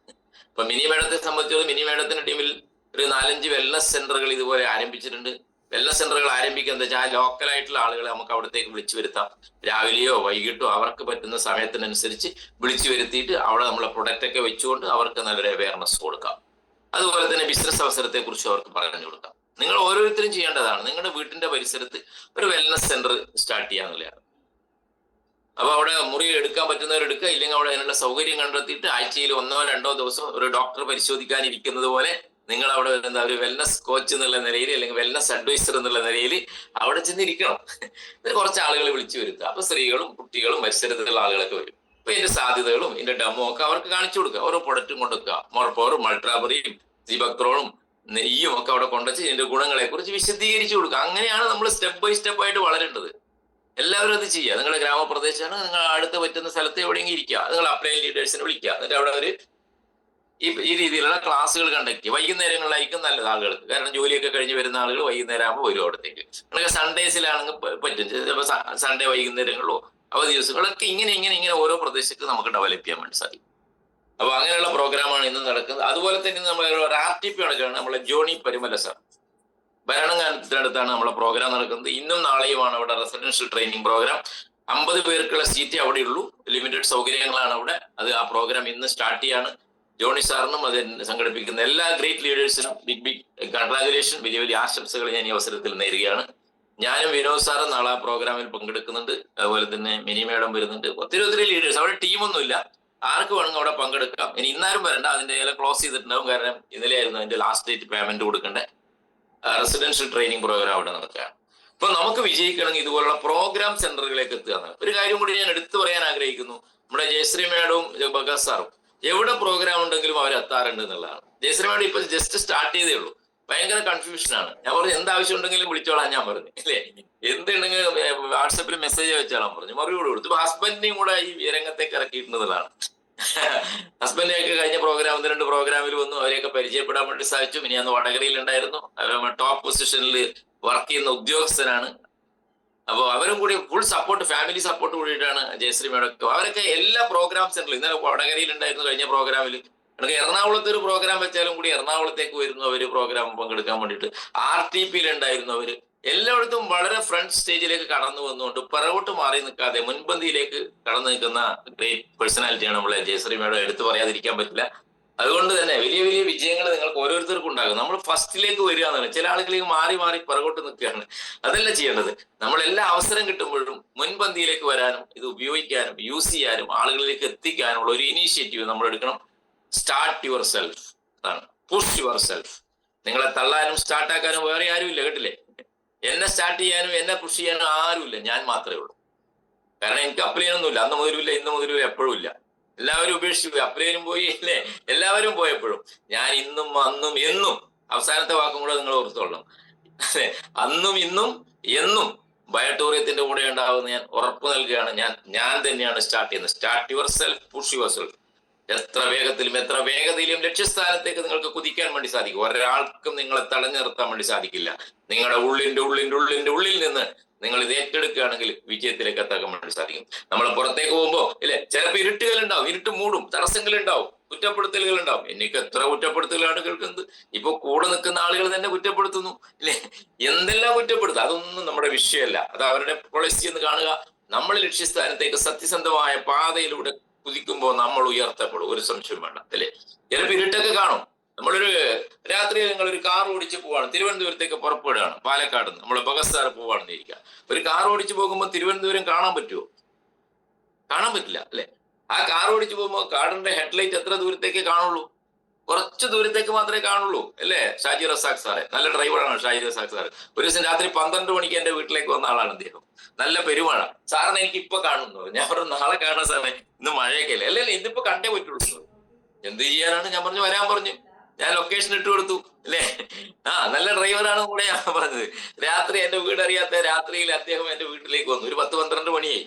അപ്പൊ മിനി മാഡത്തെ സംബന്ധിച്ചത് മിനി മാഡത്തിന്റെ ടീമിൽ ഒരു 4-5 വെൽനസ് സെന്ററുകൾ ഇതുപോലെ ആരംഭിച്ചിട്ടുണ്ട്. വെൽനസ് സെന്ററുകൾ ആരംഭിക്കുക എന്താ വെച്ചാൽ ആ ലോക്കലായിട്ടുള്ള ആളുകളെ നമുക്ക് അവിടത്തേക്ക് വിളിച്ചു വരുത്താം. രാവിലെയോ വൈകിട്ടോ അവർക്ക് പറ്റുന്ന സമയത്തിനനുസരിച്ച് വിളിച്ചു വരുത്തിയിട്ട് അവിടെ നമ്മളെ പ്രൊഡക്റ്റ് ഒക്കെ വെച്ചുകൊണ്ട് അവർക്ക് നല്ലൊരു അവയർനെസ് കൊടുക്കാം. അതുപോലെ തന്നെ ബിസിനസ് അവസരത്തെ കുറിച്ച് അവർക്ക് പറഞ്ഞു കൊടുക്കാം. നിങ്ങൾ ഓരോരുത്തരും ചെയ്യേണ്ടതാണ് നിങ്ങളുടെ വീട്ടിന്റെ പരിസരത്ത് ഒരു വെൽനസ് സെന്റർ സ്റ്റാർട്ട് ചെയ്യാന്നുള്ളതാണ്. അപ്പൊ അവിടെ മുറി എടുക്കാൻ പറ്റുന്നവരെടുക്കുക, ഇല്ലെങ്കിൽ അവിടെ അതിനുള്ള സൗകര്യം കണ്ടെത്തിയിട്ട് ആഴ്ചയിൽ 1-2 ദിവസം ഒരു ഡോക്ടർ പരിശോധിക്കാനിരിക്കുന്നത് പോലെ നിങ്ങൾ അവിടെ എന്താ ഒരു വെൽനസ് കോച്ച് എന്നുള്ള നിലയിൽ അല്ലെങ്കിൽ വെൽനസ് അഡ്വൈസർ എന്നുള്ള നിലയിൽ അവിടെ ചെന്നിരിക്കണം. കുറച്ച് ആളുകളെ വിളിച്ചു വരുത്തുക. അപ്പൊ സ്ത്രീകളും കുട്ടികളും പരിസരത്തുള്ള ആളുകളൊക്കെ വരും. അപ്പൊ ഇതിന്റെ സാധ്യതകളും ഇതിന്റെ ഡെമോ ഒക്കെ അവർക്ക് കാണിച്ചു കൊടുക്കുക. ഓരോ പ്രൊഡക്റ്റും കൊണ്ടുവെക്കുക. മോർപ്പവറും മൾട്രാബറിയും സിബക്ത്രോണും നെയ്യും ഒക്കെ അവിടെ കൊണ്ടുവച്ച് ഇതിന്റെ ഗുണങ്ങളെ കുറിച്ച് വിശദീകരിച്ചു കൊടുക്കുക. അങ്ങനെയാണ് നമ്മൾ സ്റ്റെപ്പ് ബൈ സ്റ്റെപ്പ് ആയിട്ട് വളരേണ്ടത്. എല്ലാവരും അത് ചെയ്യുക. നിങ്ങളുടെ ഗ്രാമപ്രദേശമാണ്, നിങ്ങൾ അടുത്ത് പറ്റുന്ന സ്ഥലത്ത് എവിടെയെങ്കിലും ഇരിക്കുക. നിങ്ങൾ അപ്ലൈൻ ലീഡേഴ്സിനെ വിളിക്കുക. എന്നിട്ട് അവിടെ ഒരു ഈ രീതിയിലുള്ള ക്ലാസ്സുകൾ കണ്ടക്ട് ചെയ്യുക. വൈകുന്നേരങ്ങളിലായിരിക്കും നല്ലത് ആളുകൾക്ക്. കാരണം ജോലിയൊക്കെ കഴിഞ്ഞ് വരുന്ന ആളുകൾ വൈകുന്നേരം ആകുമ്പോൾ വരും അവിടത്തേക്ക്. നിങ്ങൾക്ക് സൺഡേസിലാണെങ്കിൽ പറ്റും, ചിലപ്പോൾ സൺഡേ വൈകുന്നേരങ്ങളിലോ അവധി ദിവസങ്ങളൊക്കെ ഇങ്ങനെ ഓരോ പ്രദേശത്ത് നമുക്ക് ഡെവലപ്പ് ചെയ്യാൻ വേണ്ടി സാധിക്കും. അപ്പൊ അങ്ങനെയുള്ള പ്രോഗ്രാമാണ് ഇന്ന് നടക്കുന്നത്. അതുപോലെ തന്നെ നമ്മൾ RTP നടക്കുകയാണ്. നമ്മളെ ജോണി പരിമല സാർ ഭരണങ്ങാനത്തിനടുത്താണ് നമ്മളെ പ്രോഗ്രാം നടക്കുന്നത്. ഇന്നും നാളെയുമാണ് അവിടെ റെസിഡൻഷ്യൽ ട്രെയിനിങ് പ്രോഗ്രാം. 50 പേർക്കുള്ള സീറ്റ് അവിടെയുള്ളൂ. ലിമിറ്റഡ് സൗകര്യങ്ങളാണ് അവിടെ. അത് ആ പ്രോഗ്രാം ഇന്ന് സ്റ്റാർട്ട് ചെയ്യാണ്. ജോണി സാറിനും അത് സംഘടിപ്പിക്കുന്ന എല്ലാ ഗ്രേറ്റ് ലീഡേഴ്സിനും ബിഗ് കൺഗ്രാജുലേഷൻ, വലിയ ആശംസകൾ ഞാൻ ഈ അവസരത്തിൽ നേരുകയാണ്. ഞാനും വിനോദ് സാറും നാളെ ആ പ്രോഗ്രാമിൽ പങ്കെടുക്കുന്നുണ്ട്. അതുപോലെ തന്നെ മിനി മേഡം വരുന്നുണ്ട്. ഒത്തിരി ലീഡേഴ്സ്. അവിടെ ടീമൊന്നുമില്ല, ആർക്ക് വേണമെങ്കിൽ അവിടെ പങ്കെടുക്കാം. ഇനി ഇന്നാരും വരണ്ട, അതിന്റെ ക്ലോസ് ചെയ്തിട്ടുണ്ടാവും. കാരണം ഇന്നലെയായിരുന്നു അതിന്റെ ലാസ്റ്റ് ഡേറ്റ് പേയ്മെന്റ് കൊടുക്കേണ്ട. റെസിഡൻഷ്യൽ ട്രെയിനിങ് പ്രോഗ്രാം അവിടെ നടക്കുകയാണ്. അപ്പൊ നമുക്ക് വിജയിക്കണമെങ്കിൽ ഇതുപോലുള്ള പ്രോഗ്രാം സെന്ററുകളിലേക്ക് എത്തുക എന്നാണ്. ഒരു കാര്യം കൂടി ഞാൻ എടുത്തു പറയാൻ ആഗ്രഹിക്കുന്നു. നമ്മുടെ ജയശ്രീ മേഡവും ബഗാസ് സാറും എവിടെ പ്രോഗ്രാം ഉണ്ടെങ്കിലും അവർ എത്താറുണ്ട് എന്നുള്ളതാണ്. ജയശ്രീ മേഡം ഇപ്പൊ ജസ്റ്റ് സ്റ്റാർട്ട് ചെയ്തേ ഉള്ളൂ. ഭയങ്കര കൺഫ്യൂഷനാണ്. ഞാൻ പറഞ്ഞു എന്താവശ്യം ഉണ്ടെങ്കിലും വിളിച്ചോളാം ഞാൻ പറഞ്ഞു അല്ലേ. എന്തുണ്ടെങ്കിലും വാട്സപ്പിൽ മെസ്സേജ് വെച്ചോളാം പറഞ്ഞു. മറുപടി കൊടുത്തു. ഇപ്പൊ ഹസ്ബൻഡിനെയും കൂടെ ഈ രംഗത്തേക്ക് ഇറക്കിയിട്ടുള്ളതാണ്. ഹസ്ബൻഡിനെയൊക്കെ കഴിഞ്ഞ പ്രോഗ്രാം 1-2 പ്രോഗ്രാമിൽ വന്നു. അവരെയൊക്കെ പരിചയപ്പെടാൻ വേണ്ടി സാധിച്ചു. ഇനി അന്ന് വടകരയിൽ ഉണ്ടായിരുന്നു. ടോപ്പ് പൊസിഷനിൽ വർക്ക് ചെയ്യുന്ന ഉദ്യോഗസ്ഥനാണ്. അപ്പോൾ അവരും കൂടി ഫുൾ സപ്പോർട്ട്, ഫാമിലി സപ്പോർട്ട് കൂടിയിട്ടാണ് ജയശ്രീ മേഡം. അവരൊക്കെ എല്ലാ പ്രോഗ്രാം സെന്ററിലും ഇന്നലെ വടകരയിൽ ഉണ്ടായിരുന്നു. കഴിഞ്ഞ പ്രോഗ്രാമിൽ എനിക്ക് എറണാകുളത്ത് ഒരു പ്രോഗ്രാം വെച്ചാലും കൂടി എറണാകുളത്തേക്ക് വരുന്നു അവര് പ്രോഗ്രാം പങ്കെടുക്കാൻ വേണ്ടിയിട്ട്. RTPയിൽ ഉണ്ടായിരുന്നു അവര്. എല്ലായിടത്തും വളരെ ഫ്രണ്ട് സ്റ്റേജിലേക്ക് കടന്നു വന്നുകൊണ്ട് പിറകോട്ട് മാറി നിൽക്കാതെ മുൻപന്തിയിലേക്ക് കടന്നു നിൽക്കുന്ന ഗ്രേറ്റ് പേഴ്സണാലിറ്റിയാണ് നമ്മളെ ജയശ്രീ മേഡം. എടുത്തു പറയാതിരിക്കാൻ പറ്റില്ല. അതുകൊണ്ട് തന്നെ വലിയ വിജയങ്ങൾ നിങ്ങൾക്ക് ഓരോരുത്തർക്കും ഉണ്ടാകും. നമ്മൾ ഫസ്റ്റിലേക്ക് വരിക എന്നാണ്. ചില ആളുകളിലേക്ക് മാറി പിറകോട്ട് നിൽക്കുകയാണ്. അതല്ല ചെയ്യേണ്ടത്. നമ്മളെല്ലാ അവസരം കിട്ടുമ്പോഴും മുൻപന്തിയിലേക്ക് വരാനും ഇത് ഉപയോഗിക്കാനും യൂസ് ചെയ്യാനും ആളുകളിലേക്ക് എത്തിക്കാനുള്ള ഒരു ഇനീഷ്യേറ്റീവ് നമ്മൾ എടുക്കണം. സ്റ്റാർട്ട് യുവർ സെൽഫ് ആണ്. Push your self. നിങ്ങളെ തള്ളാനും സ്റ്റാർട്ടാക്കാനും വേറെ ആരും ഇല്ല, കേട്ടില്ലേ. എന്നെ സ്റ്റാർട്ട് ചെയ്യാനും എന്നെ പുഷ് ചെയ്യാനും ആരുമില്ല, ഞാൻ മാത്രമേ ഉള്ളൂ. കാരണം എനിക്ക് അപ്ലൈ ചെയ്യാനൊന്നുമില്ല, അന്ന് മുതലുമില്ല, ഇന്ന് മുതലും എപ്പോഴും ഇല്ല. എല്ലാവരും ഉപേക്ഷിച്ചു, അപ്ലൈനും പോയി അല്ലേ, എല്ലാവരും പോയപ്പോഴും ഞാൻ ഇന്നും അന്നും എന്നും, അവസാനത്തെ വാക്കും കൂടെ നിങ്ങൾ ഓർത്തോളണം, അന്നും ഇന്നും എന്നും ബയോടോറിയത്തിന്റെ കൂടെ ഉണ്ടാവുമെന്ന് ഞാൻ ഉറപ്പ് നൽകുകയാണ്. ഞാൻ തന്നെയാണ് സ്റ്റാർട്ട് ചെയ്യുന്നത്. Start yourself, push your self. എത്ര വേഗത്തിലും എത്ര വേഗതയിലും ലക്ഷ്യസ്ഥാനത്തേക്ക് നിങ്ങൾക്ക് കുതിക്കാൻ വേണ്ടി സാധിക്കും. ഒരാൾക്കും നിങ്ങളെ തടഞ്ഞു നിർത്താൻ വേണ്ടി സാധിക്കില്ല. നിങ്ങളുടെ ഉള്ളിൽ നിന്ന് നിങ്ങൾ ഇത് ഏറ്റെടുക്കുകയാണെങ്കിൽ വിജയത്തിലേക്ക് എത്താൻ വേണ്ടി സാധിക്കും. നമ്മൾ പുറത്തേക്ക് പോകുമ്പോൾ ഇല്ലേ, ചിലപ്പോൾ ഇരുട്ടുകളുണ്ടാവും, ഇരുട്ട് മൂടും, തടസ്സങ്ങളുണ്ടാവും, കുറ്റപ്പെടുത്തലുകൾ ഉണ്ടാവും. എനിക്ക് എത്ര കുറ്റപ്പെടുത്തലുകളാണ് കേൾക്കുന്നത്. ഇപ്പൊ കൂടെ നിൽക്കുന്ന ആളുകൾ തന്നെ കുറ്റപ്പെടുത്തുന്നു ഇല്ലേ, എന്തെല്ലാം കുറ്റപ്പെടുത്തുക, അതൊന്നും നമ്മുടെ വിഷയമല്ല. അത് അവരുടെ പോളിസി എന്ന് കാണുക. നമ്മൾ ലക്ഷ്യസ്ഥാനത്തേക്ക് സത്യസന്ധമായ പാതയിലൂടെ കുതിക്കുമ്പോൾ നമ്മൾ ഉയർത്തപ്പെടും, ഒരു സംശയം വേണ്ട അല്ലേ. ചിലപ്പോൾ ഇരുട്ടൊക്കെ കാണും. നമ്മളൊരു രാത്രി നിങ്ങളൊരു കാർ ഓടിച്ച് പോവാണ്, തിരുവനന്തപുരത്തേക്ക് പുറപ്പെടുകയാണ്, പാലക്കാട് നിന്ന് നമ്മൾ ബഗസ്താർ പോവാണെന്ന് ഇരിക്കുക. ഒരു കാർ ഓടിച്ച് പോകുമ്പോൾ തിരുവനന്തപുരം കാണാൻ പറ്റുമോ? കാണാൻ പറ്റില്ല അല്ലെ. ആ കാർ ഓടിച്ച് പോകുമ്പോൾ കാറിന്റെ ഹെഡ്ലൈറ്റ് എത്ര ദൂരത്തേക്ക് കാണുള്ളൂ? കുറച്ച് ദൂരത്തേക്ക് മാത്രമേ കാണുള്ളൂ അല്ലേ. ഷാജി റസാഖ് സാറെ, നല്ല ഡ്രൈവറാണ് ഷാജി റസാഖ് സാറ്. ഒരു ദിവസം രാത്രി 12 മണിക്ക് എന്റെ വീട്ടിലേക്ക് വന്ന ആളാണ് അദ്ദേഹം. നല്ല പെരുമഴ. സാറിനെ എനിക്ക് ഇപ്പൊ കാണുന്നു. ഞാൻ പറഞ്ഞു നാളെ കാണാൻ സാറേ, ഇന്ന് മഴയൊക്കെ അല്ലേ. അല്ലേ, ഇന്നിപ്പോ കണ്ടേ പറ്റുള്ളൂ. എന്ത് ചെയ്യാനാണ്? ഞാൻ പറഞ്ഞു വരാൻ പറഞ്ഞു. ഞാൻ ലൊക്കേഷൻ ഇട്ട് കൊടുത്തു അല്ലേ. നല്ല ഡ്രൈവറാണ് കൂടെ ഞാൻ പറഞ്ഞത്. രാത്രി എന്റെ വീട് അറിയാത്ത രാത്രിയിൽ അദ്ദേഹം എന്റെ വീട്ടിലേക്ക് വന്നു. ഒരു 10-12 മണിയായി.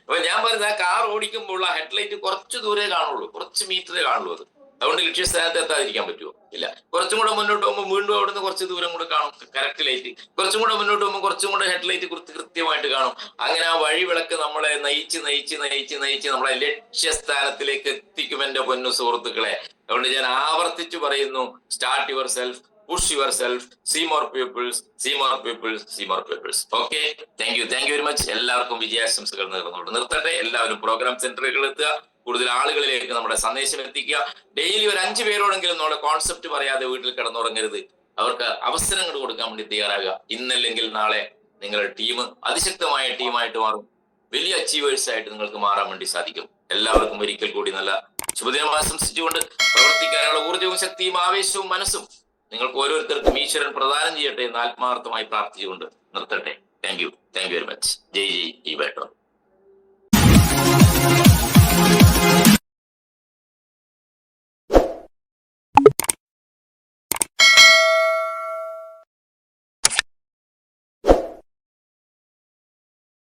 അപ്പൊ ഞാൻ പറഞ്ഞത് ആ കാർ ഓടിക്കുമ്പോൾ ആ ഹെഡ്ലൈറ്റ് കുറച്ച് ദൂരേ കാണുള്ളൂ, കുറച്ച് മീറ്ററേ കാണുള്ളൂ. അതുകൊണ്ട് ലക്ഷ്യസ്ഥാനത്ത് എത്താതിരിക്കാൻ പറ്റുമോ? ഇല്ല. കുറച്ചും കൂടെ മുന്നോട്ട് പോകുമ്പോൾ വീണ്ടും അവിടുന്ന് കുറച്ച് ദൂരം കൂടെ കാണും കറക്റ്റ് ലൈറ്റ്. കുറച്ചും കൂടെ മുന്നോട്ട് പോകുമ്പോൾ കുറച്ചും കൂടെ ഹെഡ്ലൈറ്റ് കൃത്യമായിട്ട് കാണും. അങ്ങനെ ആ വഴി വിളക്ക് നമ്മളെ നയിച്ച് നമ്മളെ ലക്ഷ്യസ്ഥാനത്തിലേക്ക് എത്തിക്കും എന്റെ പൊന്നു സുഹൃത്തുക്കളെ. അതുകൊണ്ട് ഞാൻ ആവർത്തിച്ചു പറയുന്നു, start yourself, push yourself, see more peoples. Okay, thank you very much. എല്ലാവർക്കും വിജയാശംസകൾ നേർന്നുകൊണ്ട് നിർത്തട്ടെ. എല്ലാവരും പ്രോഗ്രാം സെന്ററുകളിൽ എത്തുക, കൂടുതൽ ആളുകളിലേക്ക് നമ്മുടെ സന്ദേശം എത്തിക്കുക. ഡെയിലി ഒരു 5 പേരോടെങ്കിലും നമ്മുടെ കോൺസെപ്റ്റ് പറയാതെ വീട്ടിൽ കിടന്നുറങ്ങരുത്. അവർക്ക് അവസരങ്ങൾ കൊടുക്കാൻ വേണ്ടി തയ്യാറാകുക. ഇന്നല്ലെങ്കിൽ നാളെ നിങ്ങളുടെ ടീം അതിശക്തമായ ടീമായിട്ട് മാറും. വലിയ അച്ചീവേഴ്സ് ആയിട്ട് നിങ്ങൾക്ക് മാറാൻ വേണ്ടി സാധിക്കും. എല്ലാവർക്കും ഒരിക്കൽ കൂടി നല്ല ശുഭദിനം ആശംസിച്ചുകൊണ്ട് പ്രവർത്തിക്കാനുള്ള ഊർജ്ജവും ശക്തിയും ആവേശവും മനസ്സും നിങ്ങൾക്ക് ഓരോരുത്തർക്കും ഈശ്വരൻ പ്രദാനം ചെയ്യട്ടെ എന്ന് ആത്മാർത്ഥമായി പ്രാർത്ഥിച്ചുകൊണ്ട് നിർത്തട്ടെ. Thank you very much. ജയ് ഈ ബേട്ടോ.